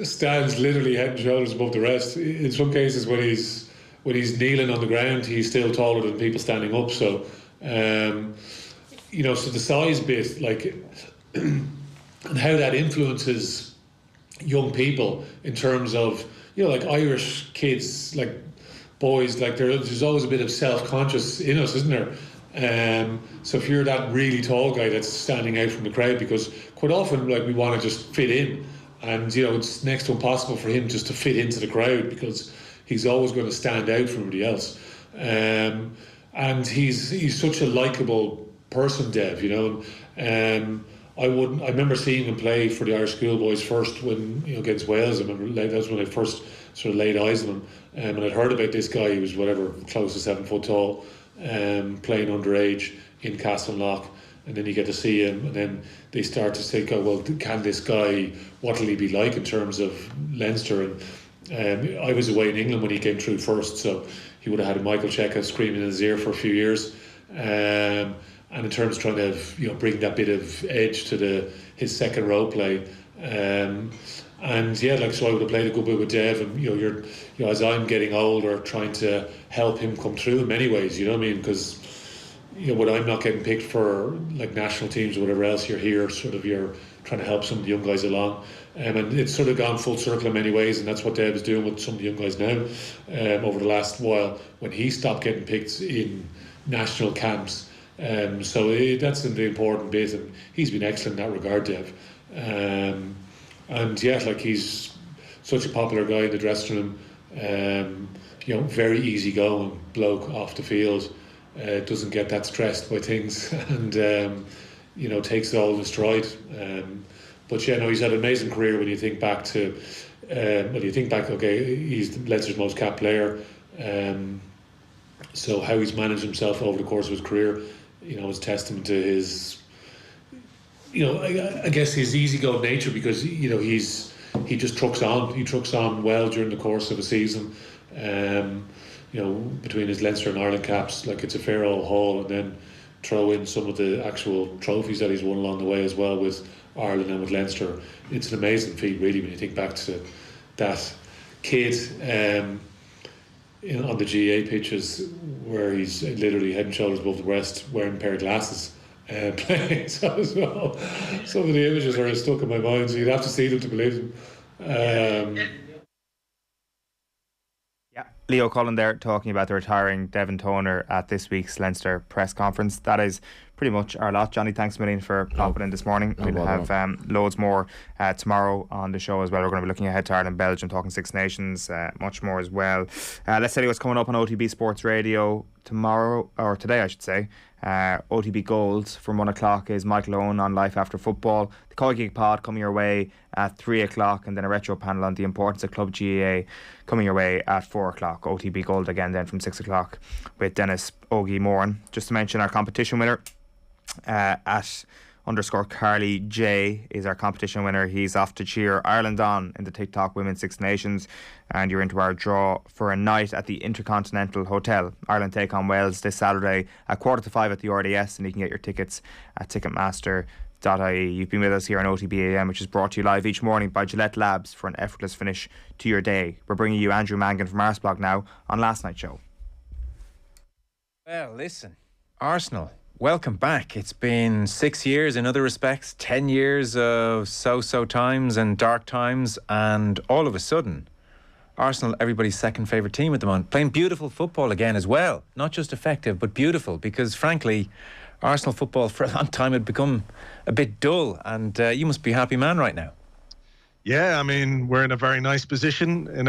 stands literally head and shoulders above the rest. In some cases, when he's kneeling on the ground, he's still taller than people standing up. So. You know, so the size bit, like, and how that influences young people in terms of, you know, like Irish kids, like boys, like there's always a bit of self-conscious in us, isn't there? So if you're that really tall guy that's standing out from the crowd, because quite often, like, we want to just fit in, and, you know, it's next to impossible for him just to fit into the crowd because he's always going to stand out from everybody else. And he's such a likeable person, Dev, you know. I remember seeing him play for the Irish schoolboys first when, you know, against Wales. I remember that was when I first sort of laid eyes on him, and I'd heard about this guy. He was whatever, close to 7 foot tall, playing underage in Castleknock, and then you get to see him, and then they start to think, oh well, can this guy, what will he be like in terms of Leinster? And I was away in England when he came through first, so he would have had a Michael Cheika screaming in his ear for a few years. And in terms of trying to, you know, bring that bit of edge to his second row play, and yeah, like, so I would have played a good bit with Dev, and you know, as I'm getting older, trying to help him come through in many ways. You know what I mean? Because, you know, when I'm not getting picked for like national teams or whatever else, you're here, sort of, you're trying to help some of the young guys along, and it's sort of gone full circle in many ways, and that's what Dev is doing with some of the young guys now. Over the last while, when he stopped getting picked in national camps. So that's the important bit, and he's been excellent in that regard, Dev. And yeah, like, he's such a popular guy in the dressing room. You know, very easygoing bloke off the field. Doesn't get that stressed by things, and you know, takes it all in stride. But yeah, no, he's had an amazing career when you think back to. When you think back, okay, he's Leinster's most capped player. So how he's managed himself over the course of his career, you know, is testament to his, you know, I guess his easygoing nature, because, you know, he just trucks on. He trucks on well during the course of a season. You know, between his Leinster and Ireland caps, like, it's a fair old haul, and then throw in some of the actual trophies that he's won along the way as well with Ireland and with Leinster. It's an amazing feat, really, when you think back to that kid on the GAA pitches, where he's literally head and shoulders above the rest, wearing a pair of glasses, playing. So as well, some of the images are stuck in my mind, so you'd have to see them to believe them. Leo Cullen there talking about the retiring Devon Toner at this week's Leinster press conference. That is pretty much our lot. Johnny, thanks a million for popping in this morning. We'll have loads more tomorrow on the show as well. We're going to be looking ahead to Ireland, Belgium, talking Six Nations, much more as well. Let's tell you what's coming up on OTB Sports Radio tomorrow, or today I should say. OTB Gold from 1 o'clock is Michael Eoin on Life After Football. The Koi Gig Pod coming your way at 3 o'clock, and then a retro panel on the importance of Club GAA coming your way at 4 o'clock. OTB Gold again then from 6 o'clock with Dennis Ogie Moran. Just to mention, our competition winner at _Carly J is our competition winner. He's off to cheer Ireland on in the TikTok Women's Six Nations, and you're into our draw for a night at the Intercontinental Hotel. Ireland take on Wales this Saturday at 4:45 at the RDS, and you can get your tickets at Ticketmaster.ie. You've been with us here on OTB AM, which is brought to you live each morning by Gillette Labs for an effortless finish to your day. We're bringing you Andrew Mangan from Arsblog now on Last Night's Show. Well, listen, Arsenal, welcome back. It's been 6 years in other respects, 10 years of so-so times and dark times, and all of a sudden, Arsenal, everybody's second favourite team at the moment, playing beautiful football again as well. Not just effective, but beautiful, because frankly, Arsenal football for a long time had become a bit dull, and you must be a happy man right now. Yeah, I mean, we're in a very nice position,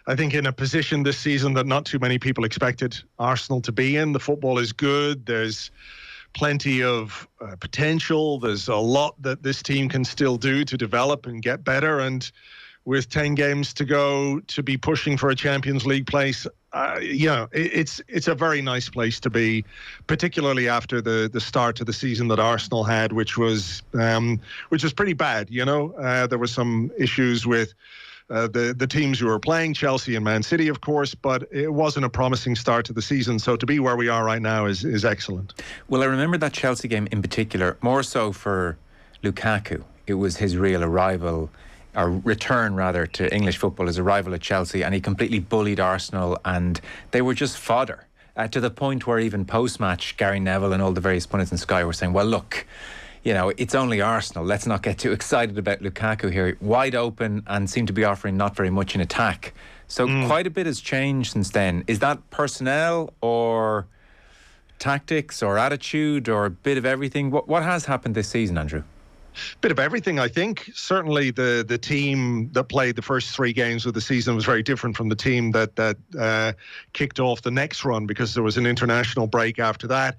I think in a position this season that not too many people expected Arsenal to be in. The football is good. There's plenty of potential. There's a lot that this team can still do to develop and get better. And with 10 games to go, to be pushing for a Champions League place, it's a very nice place to be, particularly after the start to the season that Arsenal had, which was pretty bad. There were some issues with the teams who were playing, Chelsea and Man City, of course, but it wasn't a promising start to the season. So to be where we are right now is excellent. Well, I remember that Chelsea game in particular, more so for Lukaku. It was his real arrival, or return rather, to English football, his arrival at Chelsea, and he completely bullied Arsenal, and they were just fodder, to the point where even post-match Gary Neville and all the various pundits in Sky were saying, well, look, it's only Arsenal, let's not get too excited about Lukaku here. Wide open and seemed to be offering not very much in attack. So quite a bit has changed since then. Is that personnel or tactics or attitude or a bit of everything? What has happened this season, Andrew? Bit of everything, I think. Certainly the team that played the first 3 games of the season was very different from the team that kicked off the next run, because there was an international break after that.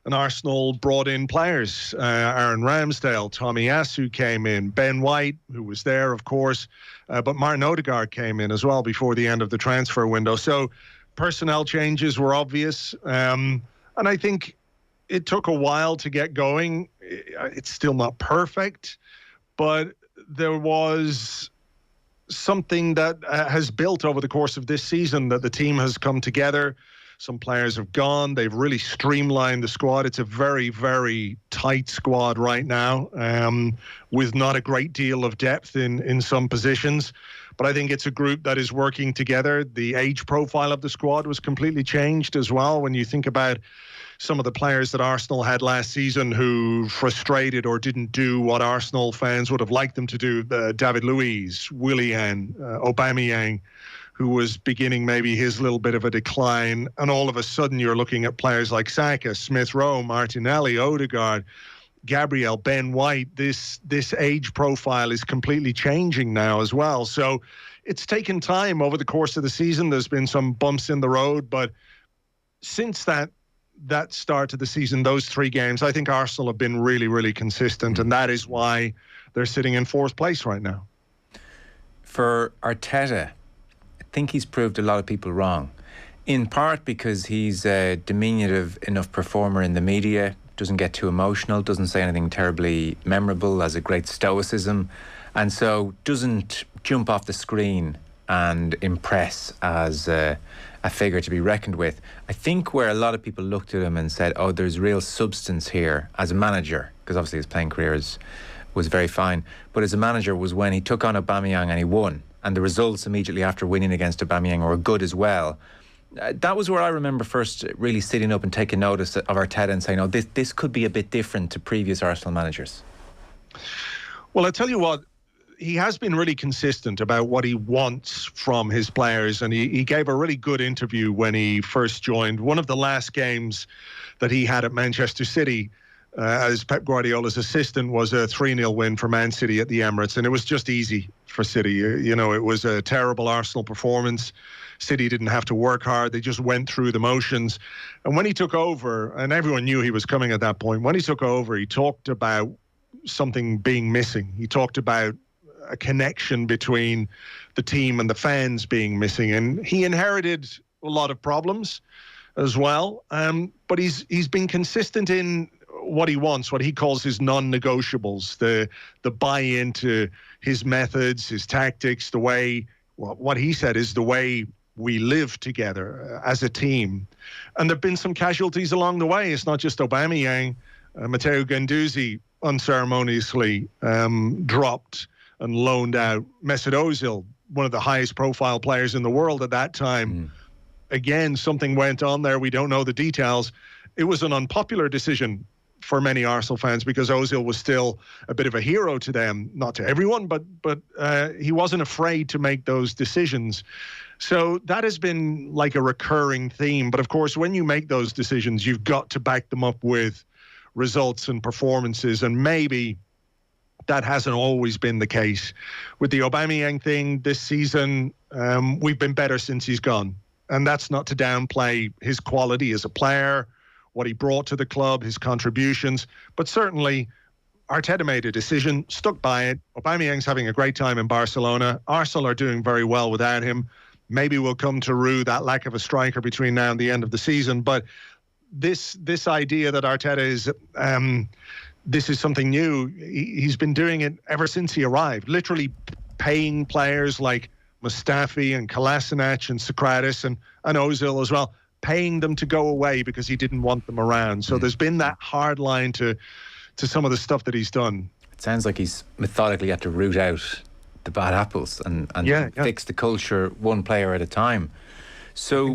And Arsenal brought in players. Aaron Ramsdale, Tommy Asu came in, Ben White, who was there, of course, but Martin Odegaard came in as well before the end of the transfer window. So personnel changes were obvious. And I think it took a while to get going. It's still not perfect, but there was something that has built over the course of this season, that the team has come together. Some players have gone. They've really streamlined the squad. It's a very, very tight squad right now, with not a great deal of depth in some positions. But I think it's a group that is working together. The age profile of the squad was completely changed as well. When you think about some of the players that Arsenal had last season who frustrated or didn't do what Arsenal fans would have liked them to do, David Luiz, Willian, Aubameyang, who was beginning maybe his little bit of a decline. And all of a sudden you're looking at players like Saka, Smith Rowe, Martinelli, Odegaard, Gabriel, Ben White. This age profile is completely changing now as well. So it's taken time over the course of the season. There's been some bumps in the road, but since that start to the season, those 3 games, I think Arsenal have been really, really consistent, and that is why they're sitting in 4th place right now. For Arteta, I think he's proved a lot of people wrong, in part because he's a diminutive enough performer in the media, doesn't get too emotional, doesn't say anything terribly memorable, has a great stoicism, and so doesn't jump off the screen and impress as a figure to be reckoned with. I think where a lot of people looked at him and said, oh, there's real substance here as a manager, because obviously his playing career was very fine, but as a manager was when he took on Aubameyang and he won, and the results immediately after winning against Aubameyang were good as well. That was where I remember first really sitting up and taking notice of Arteta and saying, oh, this could be a bit different to previous Arsenal managers. Well, I tell you what, he has been really consistent about what he wants from his players, and he gave a really good interview when he first joined. One of the last games that he had at Manchester City as Pep Guardiola's assistant was a 3-0 win for Man City at the Emirates, and it was just easy for City. It was a terrible Arsenal performance. City didn't have to work hard. They just went through the motions. And when he took over, and everyone knew he was coming at that point, when he took over, he talked about something being missing. He talked about a connection between the team and the fans being missing, and he inherited a lot of problems as well, but he's been consistent in what he wants, what he calls his non-negotiables, the buy-in to his methods, his tactics, the way, what he said is the way we live together as a team. And there have been some casualties along the way. It's not just Aubameyang. Matteo Guendouzi unceremoniously dropped and loaned out. Mesut Ozil, one of the highest profile players in the world at that time. Again, something went on there. We don't know the details. It was an unpopular decision for many Arsenal fans, because Ozil was still a bit of a hero to them, not to everyone, but he wasn't afraid to make those decisions. So that has been like a recurring theme. But of course, when you make those decisions, you've got to back them up with results and performances, and maybe that hasn't always been the case. With the Aubameyang thing this season, we've been better since he's gone. And that's not to downplay his quality as a player, what he brought to the club, his contributions. But certainly, Arteta made a decision, stuck by it. Aubameyang's having a great time in Barcelona. Arsenal are doing very well without him. Maybe we'll come to rue that lack of a striker between now and the end of the season. But this idea that Arteta is... this is something new. He's been doing it ever since he arrived, literally paying players like Mustafi and Kolasinac and Sokratis and Ozil as well, paying them to go away because he didn't want them around. So there's been that hard line to some of the stuff that he's done. It sounds like he's methodically had to root out the bad apples and fix the culture one player at a time. So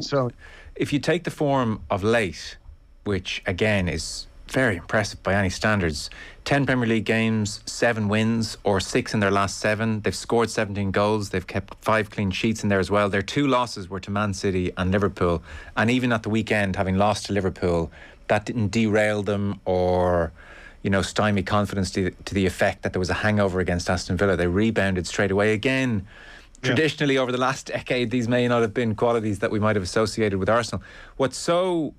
if you take the form of late, which again is very impressive by any standards, 10 Premier League games, 7 wins, or 6 in their last 7. They've scored 17 goals. They've kept 5 clean sheets in there as well. Their 2 losses were to Man City and Liverpool. And even at the weekend, having lost to Liverpool, that didn't derail them or, stymie confidence to the effect that there was a hangover against Aston Villa. They rebounded straight away. Again, traditionally over the last decade, these may not have been qualities that we might have associated with Arsenal. What's so...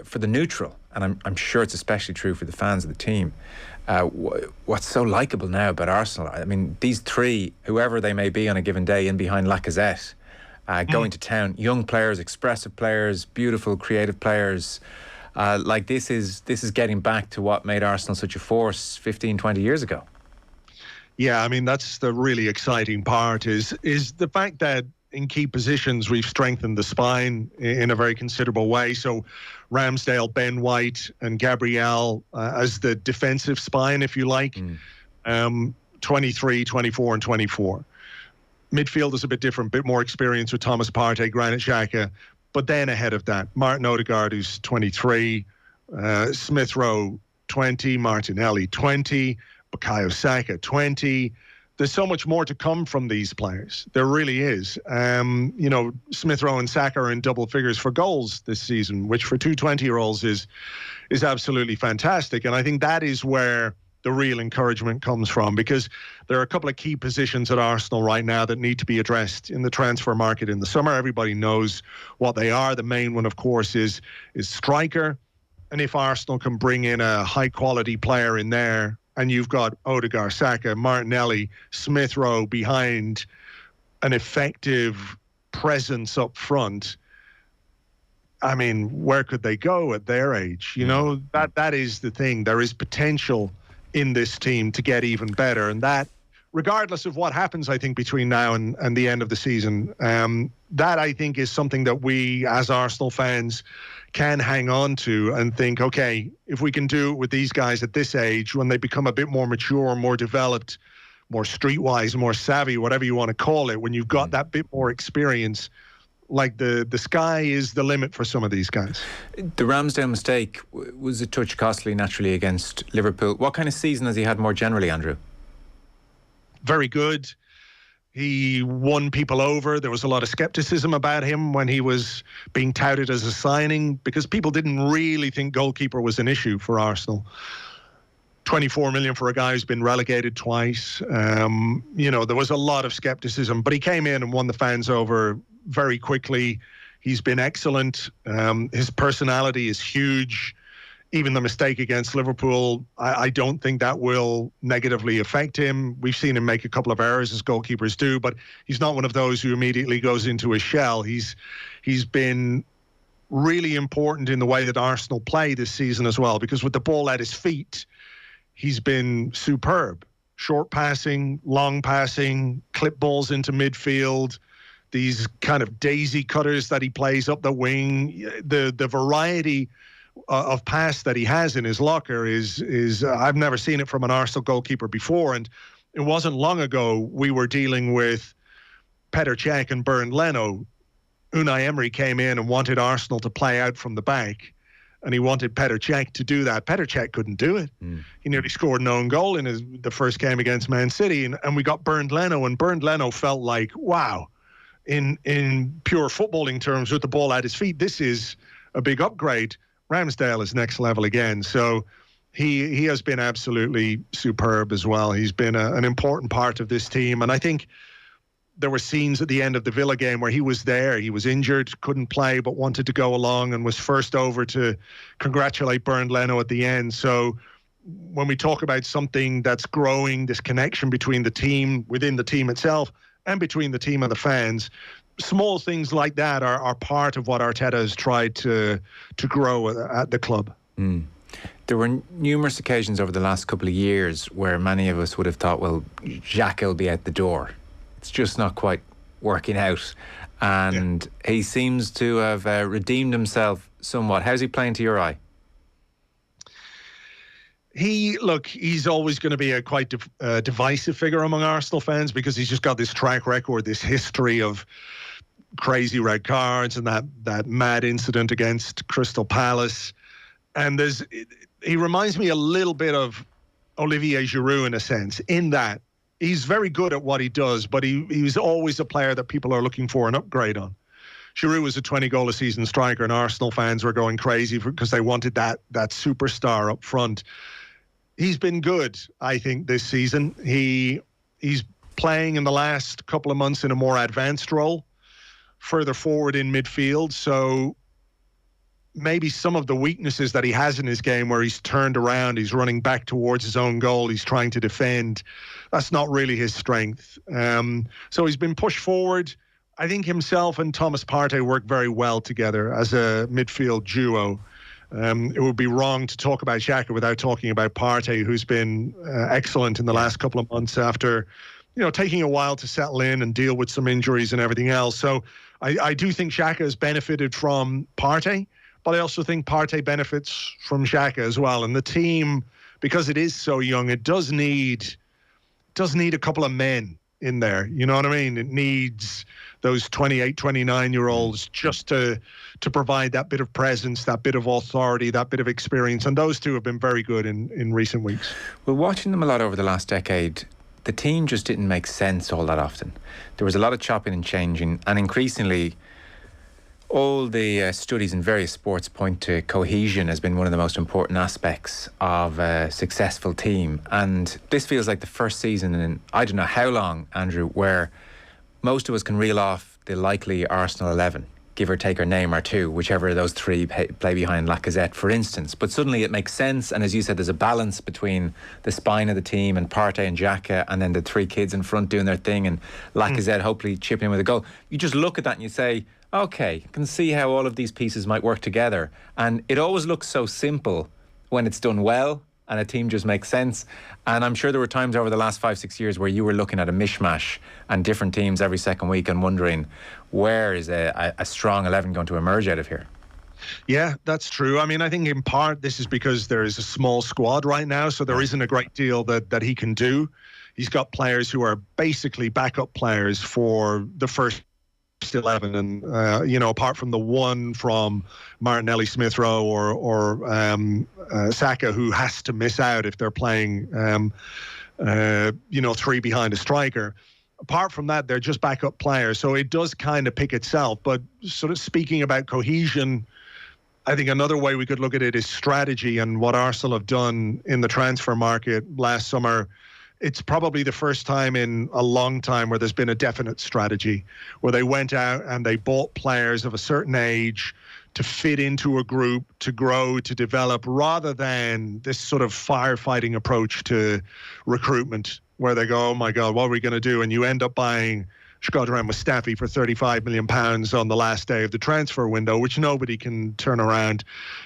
for the neutral, and I'm sure it's especially true for the fans of the team, what's so likeable now about Arsenal? I mean, these 3, whoever they may be on a given day, in behind Lacazette, going to town, young players, expressive players, beautiful, creative players. This is getting back to what made Arsenal such a force 15, 20 years ago. Yeah, I mean, that's the really exciting part is the fact that in key positions, we've strengthened the spine in a very considerable way. So Ramsdale, Ben White and Gabriel as the defensive spine, if you like, 23, 24 and 24. Midfield is a bit different, bit more experience with Thomas Partey, Granit Xhaka. But then ahead of that, Martin Odegaard, who's 23, Smith Rowe, 20, Martinelli, 20, Bukayo Saka, 20. There's so much more to come from these players. There really is. Smith Rowe and Saka are in double figures for goals this season, which for two 20-year-olds is absolutely fantastic. And I think that is where the real encouragement comes from, because there are a couple of key positions at Arsenal right now that need to be addressed in the transfer market in the summer. Everybody knows what they are. The main one, of course, is striker. And if Arsenal can bring in a high-quality player in there, and you've got Odegaard, Saka, Martinelli, Smith Rowe behind an effective presence up front, I mean, where could they go at their age? That is the thing. There is potential in this team to get even better. And that, regardless of what happens, I think, between now and the end of the season, that, I think, is something that we, as Arsenal fans, can hang on to and think, okay, if we can do it with these guys at this age, when they become a bit more mature, more developed, more streetwise, more savvy, whatever you want to call it, when you've got that bit more experience, like the sky is the limit for some of these guys. The Ramsdale mistake was a touch costly, naturally, against Liverpool. What kind of season has he had more generally, Andrew? Very good. He won people over. There was a lot of skepticism about him when he was being touted as a signing, because people didn't really think goalkeeper was an issue for Arsenal. 24 million for a guy who's been relegated twice. There was a lot of skepticism, but he came in and won the fans over very quickly. He's been excellent. His personality is huge. Even the mistake against Liverpool, I don't think that will negatively affect him. We've seen him make a couple of errors, as goalkeepers do, but he's not one of those who immediately goes into a shell. He's been really important in the way that Arsenal play this season as well, because with the ball at his feet, he's been superb. Short passing, long passing, clip balls into midfield, these kind of daisy cutters that he plays up the wing, the variety of pass that he has in his locker is I've never seen it from an Arsenal goalkeeper before. And it wasn't long ago we were dealing with Petr Cech and Bernd Leno. Unai Emery came in and wanted Arsenal to play out from the back, and he wanted Petr Cech to do that. Petr Cech couldn't do it. He nearly scored an own goal in the first game against Man City, and we got Bernd Leno, and Bernd Leno felt like, wow, in pure footballing terms, with the ball at his feet, this is a big upgrade. Ramsdale is next level again. So he has been absolutely superb as well. He's been an important part of this team. And I think there were scenes at the end of the Villa game where he was there. He was injured, couldn't play, but wanted to go along and was first over to congratulate Bernd Leno at the end. So when we talk about something that's growing, this connection between the team, within the team itself, and between the team and the fans, small things like that are part of what Arteta has tried to grow at the club. There were numerous occasions over the last couple of years where many of us would have thought, well, Xhaka will be out the door. It's just not quite working out. And he seems to have redeemed himself somewhat. How's he playing to your eye? He's always going to be a quite divisive figure among Arsenal fans because he's just got this track record, this history of crazy red cards and that mad incident against Crystal Palace. And he reminds me a little bit of Olivier Giroud in a sense, in that he's very good at what he does, but he's always a player that people are looking for an upgrade on. Giroud was a 20-goal-a-season striker, and Arsenal fans were going crazy because they wanted that superstar up front. He's been good, I think, this season. He's playing in the last couple of months in a more advanced role, further forward in midfield. So maybe some of the weaknesses that he has in his game, where he's turned around, he's running back towards his own goal, he's trying to defend, that's not really his strength. So he's been pushed forward. I think himself and Thomas Partey work very well together as a midfield duo. It would be wrong to talk about Xhaka without talking about Partey, who's been excellent in the last couple of months after, taking a while to settle in and deal with some injuries and everything else. So I do think Xhaka has benefited from Partey, but I also think Partey benefits from Xhaka as well. And the team, because it is so young, it does need a couple of men in there. You know what I mean? It needs those 28, 29-year-olds just to provide that bit of presence, that bit of authority, that bit of experience. And those two have been very good in recent weeks. Well, watching them a lot over the last decade, the team just didn't make sense all that often. There was a lot of chopping and changing, and increasingly all the studies in various sports point to cohesion as being one of the most important aspects of a successful team. And this feels like the first season in I don't know how long, Andrew, where most of us can reel off the likely Arsenal 11, give or take a name or two, whichever of those three play behind Lacazette, for instance. But suddenly it makes sense, and as you said, there's a balance between the spine of the team and Partey and Xhaka, and then the three kids in front doing their thing, and Lacazette hopefully chipping in with a goal. You just look at that and you say, okay, I can see how all of these pieces might work together. And it always looks so simple when it's done well and a team just makes sense. And I'm sure there were times over the last 5-6 years where you were looking at a mishmash and different teams every second week and wondering, where is a strong 11 going to emerge out of here? Yeah, that's true. I mean, I think in part this is because there is a small squad right now, so there isn't a great deal that he can do. He's got players who are basically backup players for the first 11, and apart from the one from Martinelli, Smith Rowe, or Saka, who has to miss out if they're playing three behind a striker. Apart from that, they're just backup players, so it does kind of pick itself. But sort of speaking about cohesion, I think another way we could look at it is strategy, and what Arsenal have done in the transfer market last summer. It's probably the first time in a long time where there's been a definite strategy, where they went out and they bought players of a certain age to fit into a group, to grow, to develop, rather than this sort of firefighting approach to recruitment, where they go, oh my God, what are we going to do? And you end up buying Shkodran Mustafi for £35 million on the last day of the transfer window, which nobody can turn around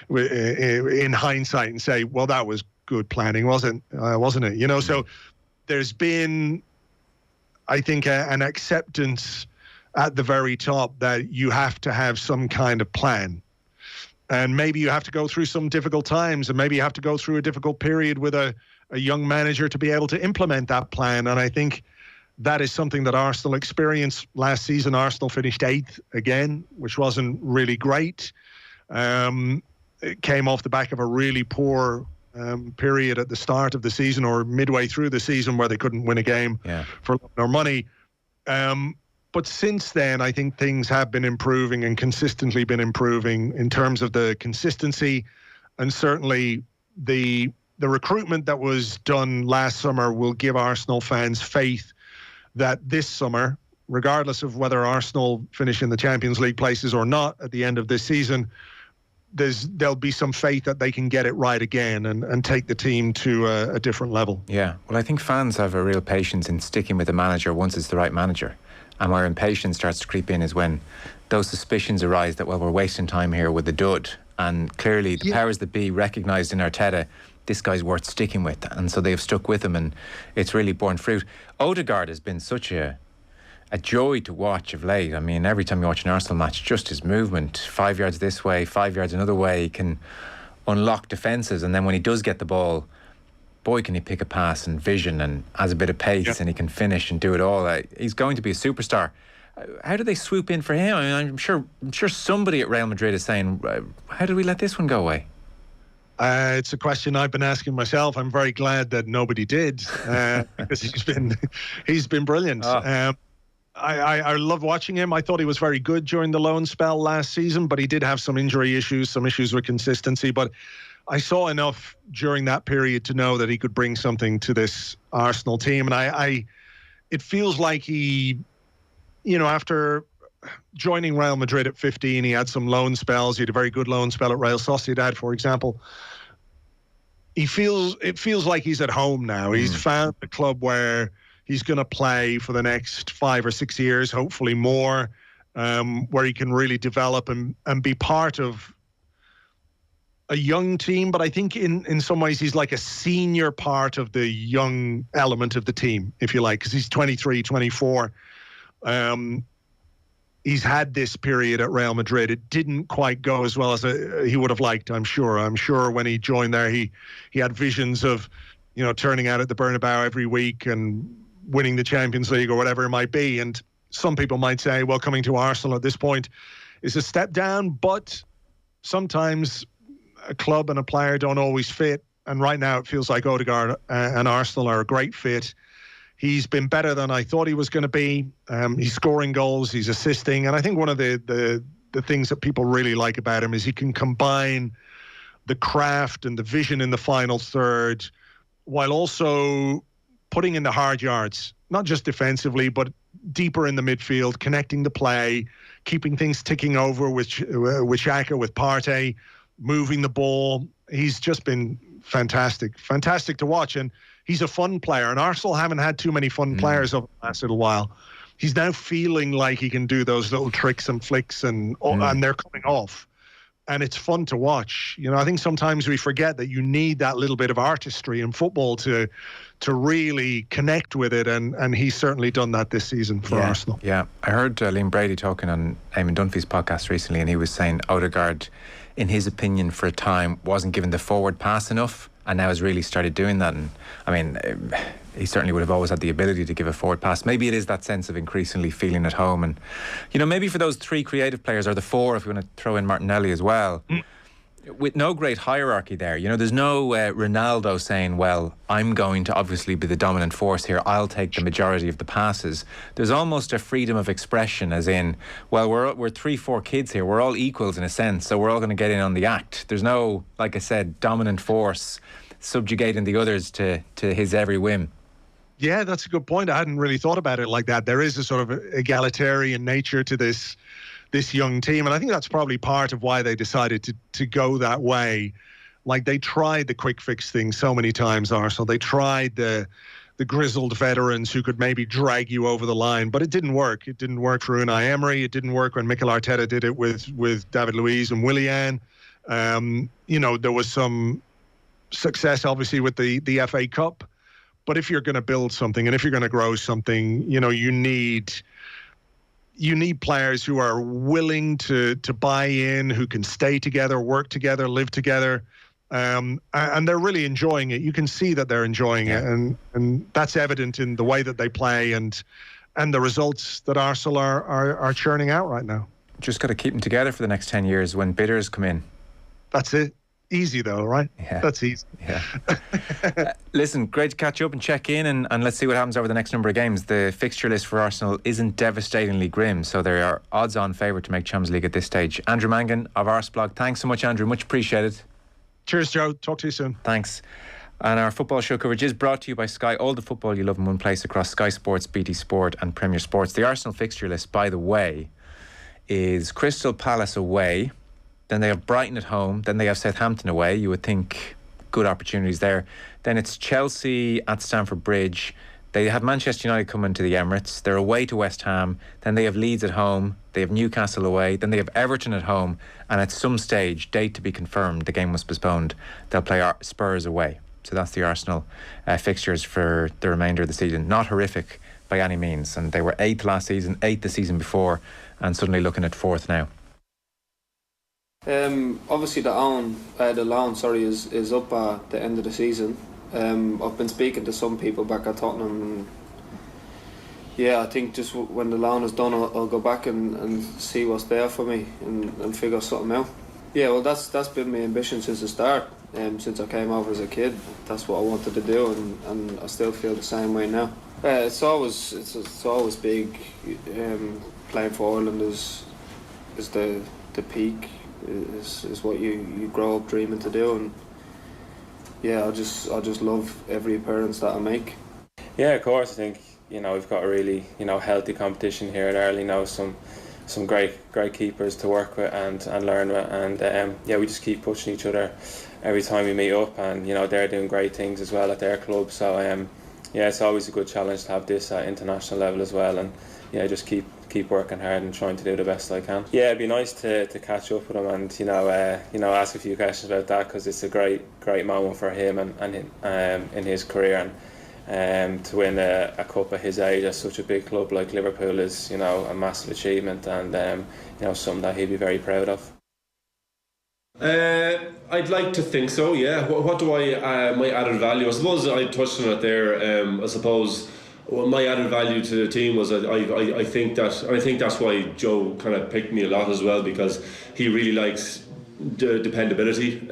in hindsight and say, well, that was good planning, wasn't it? So there's been, I think, an acceptance at the very top that you have to have some kind of plan. And maybe you have to go through some difficult times, and maybe you have to go through a difficult period with a young manager to be able to implement that plan. And I think that is something that Arsenal experienced last season. Arsenal finished 8th again, which wasn't really great. came off the back of a really poor period at the start of the season or midway through the season where they couldn't win a game for love nor money. But since then, I think things have been improving and consistently been improving in terms of the consistency, and certainly the recruitment that was done last summer will give Arsenal fans faith that this summer, regardless of whether Arsenal finish in the Champions League places or not at the end of this season, there'll be some faith that they can get it right again and take the team to a different level. Yeah, well, I think fans have a real patience in sticking with the manager once it's the right manager. And where impatience starts to creep in is when those suspicions arise that, well, we're wasting time here with the dud. And clearly the powers that be recognised in Arteta, this guy's worth sticking with. And so they've stuck with him, and it's really borne fruit. Odegaard has been such a joy to watch of late. I mean, every time you watch an Arsenal match, just his movement, 5 yards this way, 5 yards another way, he can unlock defences. And then when he does get the ball, boy, can he pick a pass and vision and has a bit of pace, and he can finish and do it all. He's going to be a superstar. How do they swoop in for him? I mean, I'm sure somebody at Real Madrid is saying, how did we let this one go away? It's a question I've been asking myself. I'm very glad that nobody did, because he's been brilliant. I love watching him. I thought he was very good during the loan spell last season, but he did have some injury issues, some issues with consistency. But I saw enough during that period to know that he could bring something to this Arsenal team. And it feels like he, after joining Real Madrid at 15, he had some loan spells. He had a very good loan spell at Real Sociedad, for example. It feels like he's at home now. He's found a club where he's going to play for the next 5 or 6 years, hopefully more, where he can really develop and be part of a young team. But I think in some ways he's like a senior part of the young element of the team, if you like, because he's 23, 24. He's had this period at Real Madrid. It didn't quite go as well as he would have liked, I'm sure. I'm sure when he joined there, he had visions of, turning out at the Bernabeu every week and winning the Champions League or whatever it might be. And some people might say, well, coming to Arsenal at this point is a step down, but sometimes a club and a player don't always fit. And right now it feels like Odegaard and Arsenal are a great fit. He's been better than I thought he was going to be. He's scoring goals, he's assisting. And I think one of the things that people really like about him is he can combine the craft and the vision in the final third while also putting in the hard yards, not just defensively, but deeper in the midfield, connecting the play, keeping things ticking over with Xhaka, with Partey, moving the ball. He's just been fantastic to watch. And he's a fun player. And Arsenal haven't had too many fun players over the last little while. He's now feeling like he can do those little tricks and flicks and they're coming off. And it's fun to watch. I think sometimes we forget that you need that little bit of artistry in football to really connect with it. And he's certainly done that this season for Arsenal. Yeah. I heard Liam Brady talking on Eamon Dunphy's podcast recently, and he was saying Odegaard, in his opinion, for a time, wasn't given the forward pass enough, and now has really started doing that. And I mean, he certainly would have always had the ability to give a forward pass. Maybe it is that sense of increasingly feeling at home. And, maybe for those 3 creative players, or the 4, if you want to throw in Martinelli as well, with no great hierarchy there. There's no Ronaldo saying, well, I'm going to obviously be the dominant force here, I'll take the majority of the passes. There's almost a freedom of expression, as in, well, we're 3-4 kids here, we're all equals in a sense, so we're all going to get in on the act. There's no, like I said, dominant force subjugating the others to his every whim. Yeah, that's a good point. I hadn't really thought about it like that. There is a sort of egalitarian nature to this young team, and I think that's probably part of why they decided to go that way. Like, they tried the quick fix thing so many times, Arsenal. They tried the grizzled veterans who could maybe drag you over the line, but it didn't work. It didn't work for Unai Emery. It didn't work when Mikel Arteta did it with David Luiz and Willian. There was some success, obviously, with the FA Cup. But if you're going to build something and if you're going to grow something, you need players who are willing to buy in, who can stay together, work together, live together. And they're really enjoying it. You can see that they're enjoying it. And that's evident in the way that they play and the results that Arsenal are churning out right now. Just got to keep them together for the next 10 years when bidders come in. That's it. Easy though, right? Yeah. That's easy. Yeah. Listen, great to catch up and check in, and let's see what happens over the next number of games. The fixture list for Arsenal isn't devastatingly grim, so they are odds-on favourite to make Champions League at this stage. Andrew Mangan of Arseblog, thanks so much, Andrew. Much appreciated. Cheers, Joe. Talk to you soon. Thanks. And our football show coverage is brought to you by Sky. All the football you love in one place across Sky Sports, BT Sport and Premier Sports. The Arsenal fixture list, by the way, is Crystal Palace away. Then they have Brighton at home. Then they have Southampton away. You would think good opportunities there. Then it's Chelsea at Stamford Bridge. They have Manchester United coming to the Emirates. They're away to West Ham. Then they have Leeds at home. They have Newcastle away. Then they have Everton at home. And at some stage, date to be confirmed, the game was postponed, they'll play Spurs away. So that's the Arsenal fixtures for the remainder of the season. Not horrific by any means. And they were 8th last season, 8th the season before, and suddenly looking at 4th now. Obviously the loan is up at the end of the season. I've been speaking to some people back at Tottenham, and I think just when the loan is done I'll go back and see what's there for me and figure something out. Yeah, well that's been my ambition since the start. Since I came over as a kid, that's what I wanted to do, and I still feel the same way now. It's always big. Playing for Ireland is the peak. Is what you grow up dreaming to do, and I just love every appearance that I make. Yeah, of course. I think we've got a really healthy competition here at Ireland. Some great keepers to work with and learn with, and we just keep pushing each other every time we meet up, and they're doing great things as well at their club. So it's always a good challenge to have this at international level as well, and just keep working hard and trying to do the best I can. Yeah, it'd be nice to catch up with him and ask a few questions about that, because it's a great moment for him and in his career, and to win a cup at his age at such a big club like Liverpool is a massive achievement, and something that he'd be very proud of. I'd like to think so. Yeah. What do my added value? I suppose I touched on it there. I suppose. Well, my added value to the team was I think that's why Joe kind of picked me a lot as well, because he really likes dependability.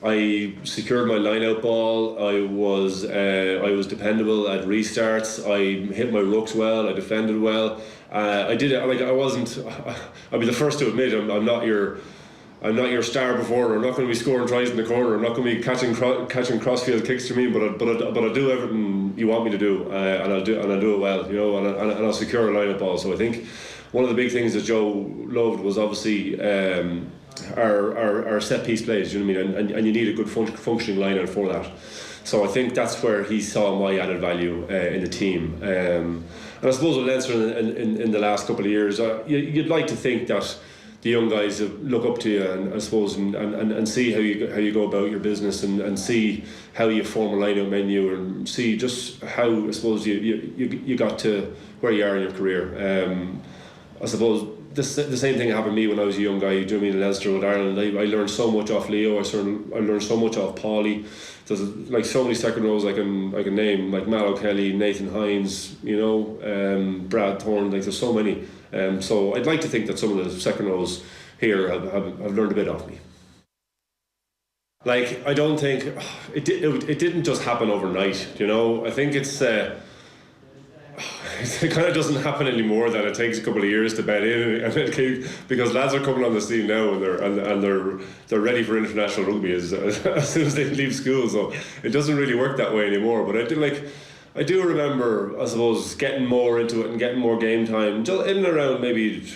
I secured my line-out ball. I was dependable at restarts. I hit my rucks well. I defended well. I did it. I wasn't. I'll be the first to admit I'm not your star performer. I'm not going to be scoring tries in the corner. I'm not going to be catching crossfield kicks to me. But I do everything you want me to do, and I'll do it well, and I'll secure a line-up ball. So I think one of the big things that Joe loved was obviously our set piece plays. You know what I mean? And you need a good functioning line-out for that. So I think that's where he saw my added value in the team. And I suppose with Leinster in the last couple of years, you'd like to think that the young guys look up to you, and I suppose and see how you go about your business, and see how you form a line-out menu, and see just how I suppose you got to where you are in your career. I suppose the same thing happened to me when I was a young guy. You know what I mean? In Leinster with Ireland, I learned so much off Leo. I learned so much off Paulie. There's like so many second rows I can name, like Mal O'Kelly, Nathan Hines, Brad Thorne. Like there's so many. So I'd like to think that some of the second rows here have learned a bit off me. Like I don't think it didn't just happen overnight. I think it's. It kind of doesn't happen anymore. That it takes a couple of years to bed in, and because lads are coming on the scene now, and they're ready for international rugby as soon as they leave school. So it doesn't really work that way anymore. But I do remember, I suppose, getting more into it and getting more game time. Just in and around maybe.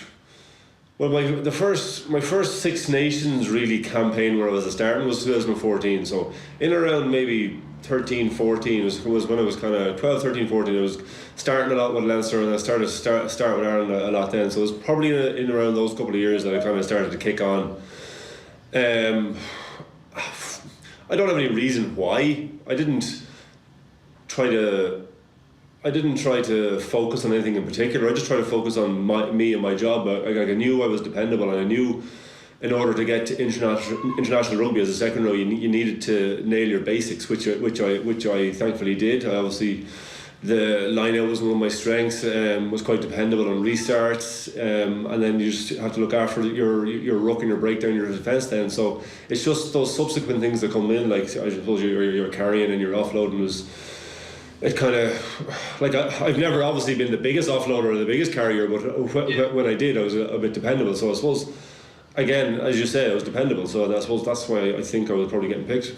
Well, my first Six Nations really campaign where I was starting was 2014. So in around maybe 13, 14 was when I was kind of 12, 13, 14. I was starting a lot with Leinster, and I started with Ireland a lot then. So it was probably in around those couple of years that I kind of started to kick on. I don't have any reason why. I didn't try to focus on anything in particular. I just tried to focus on me and my job. I knew I was dependable, and I knew in order to get to international rugby as a second row, you needed to nail your basics, which I thankfully did. I obviously the line-out was one of my strengths, was quite dependable on restarts, and then you just have to look after your ruck and your breakdown, your defence then. So it's just those subsequent things that come in, like I suppose your carrying and your offloading was, it kind of, like I've never obviously been the biggest offloader or the biggest carrier, but when I did, I was a bit dependable. So I suppose, again, as you say, I was dependable. So I suppose that's why I think I was probably getting picked.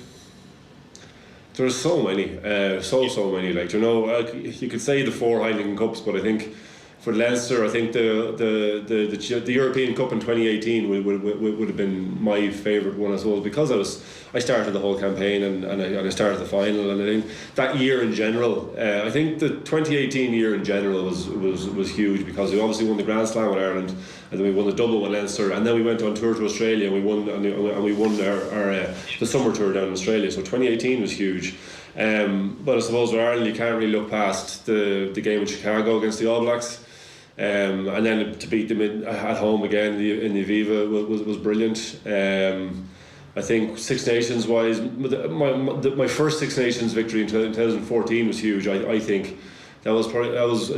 There's so many, so many. Like, you know, you could say the 4 Heineken Cups, but I think for Leinster, I think the European Cup in 2018 would have been my favourite one, I suppose, because I started the whole campaign and I started the final, and I think that year in general, I think the 2018 year in general was huge, because we obviously won the Grand Slam with Ireland, and then we won the double with Leinster, and then we went on tour to Australia and we won our the summer tour down in Australia. So 2018 was huge. But I suppose with Ireland, you can't really look past the game in Chicago against the All Blacks. And then to beat them at home again in the Aviva was brilliant. I think Six Nations wise, my first Six Nations victory in 2014 was huge. I think that was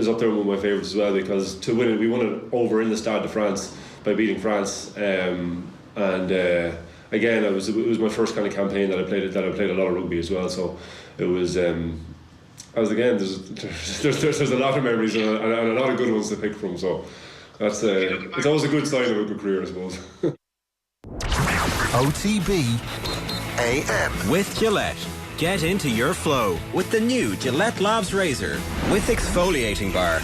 up there with my favourites as well, because to win it, we won it over in the Stade de France by beating France. And again, it was my first kind of campaign that I played a lot of rugby as well. So it was. There's a lot of memories and a lot of good ones to pick from. So that's it's always a good sign of a good career, I suppose. OTB AM with Gillette. Get into your flow with the new Gillette Labs Razor with exfoliating bar.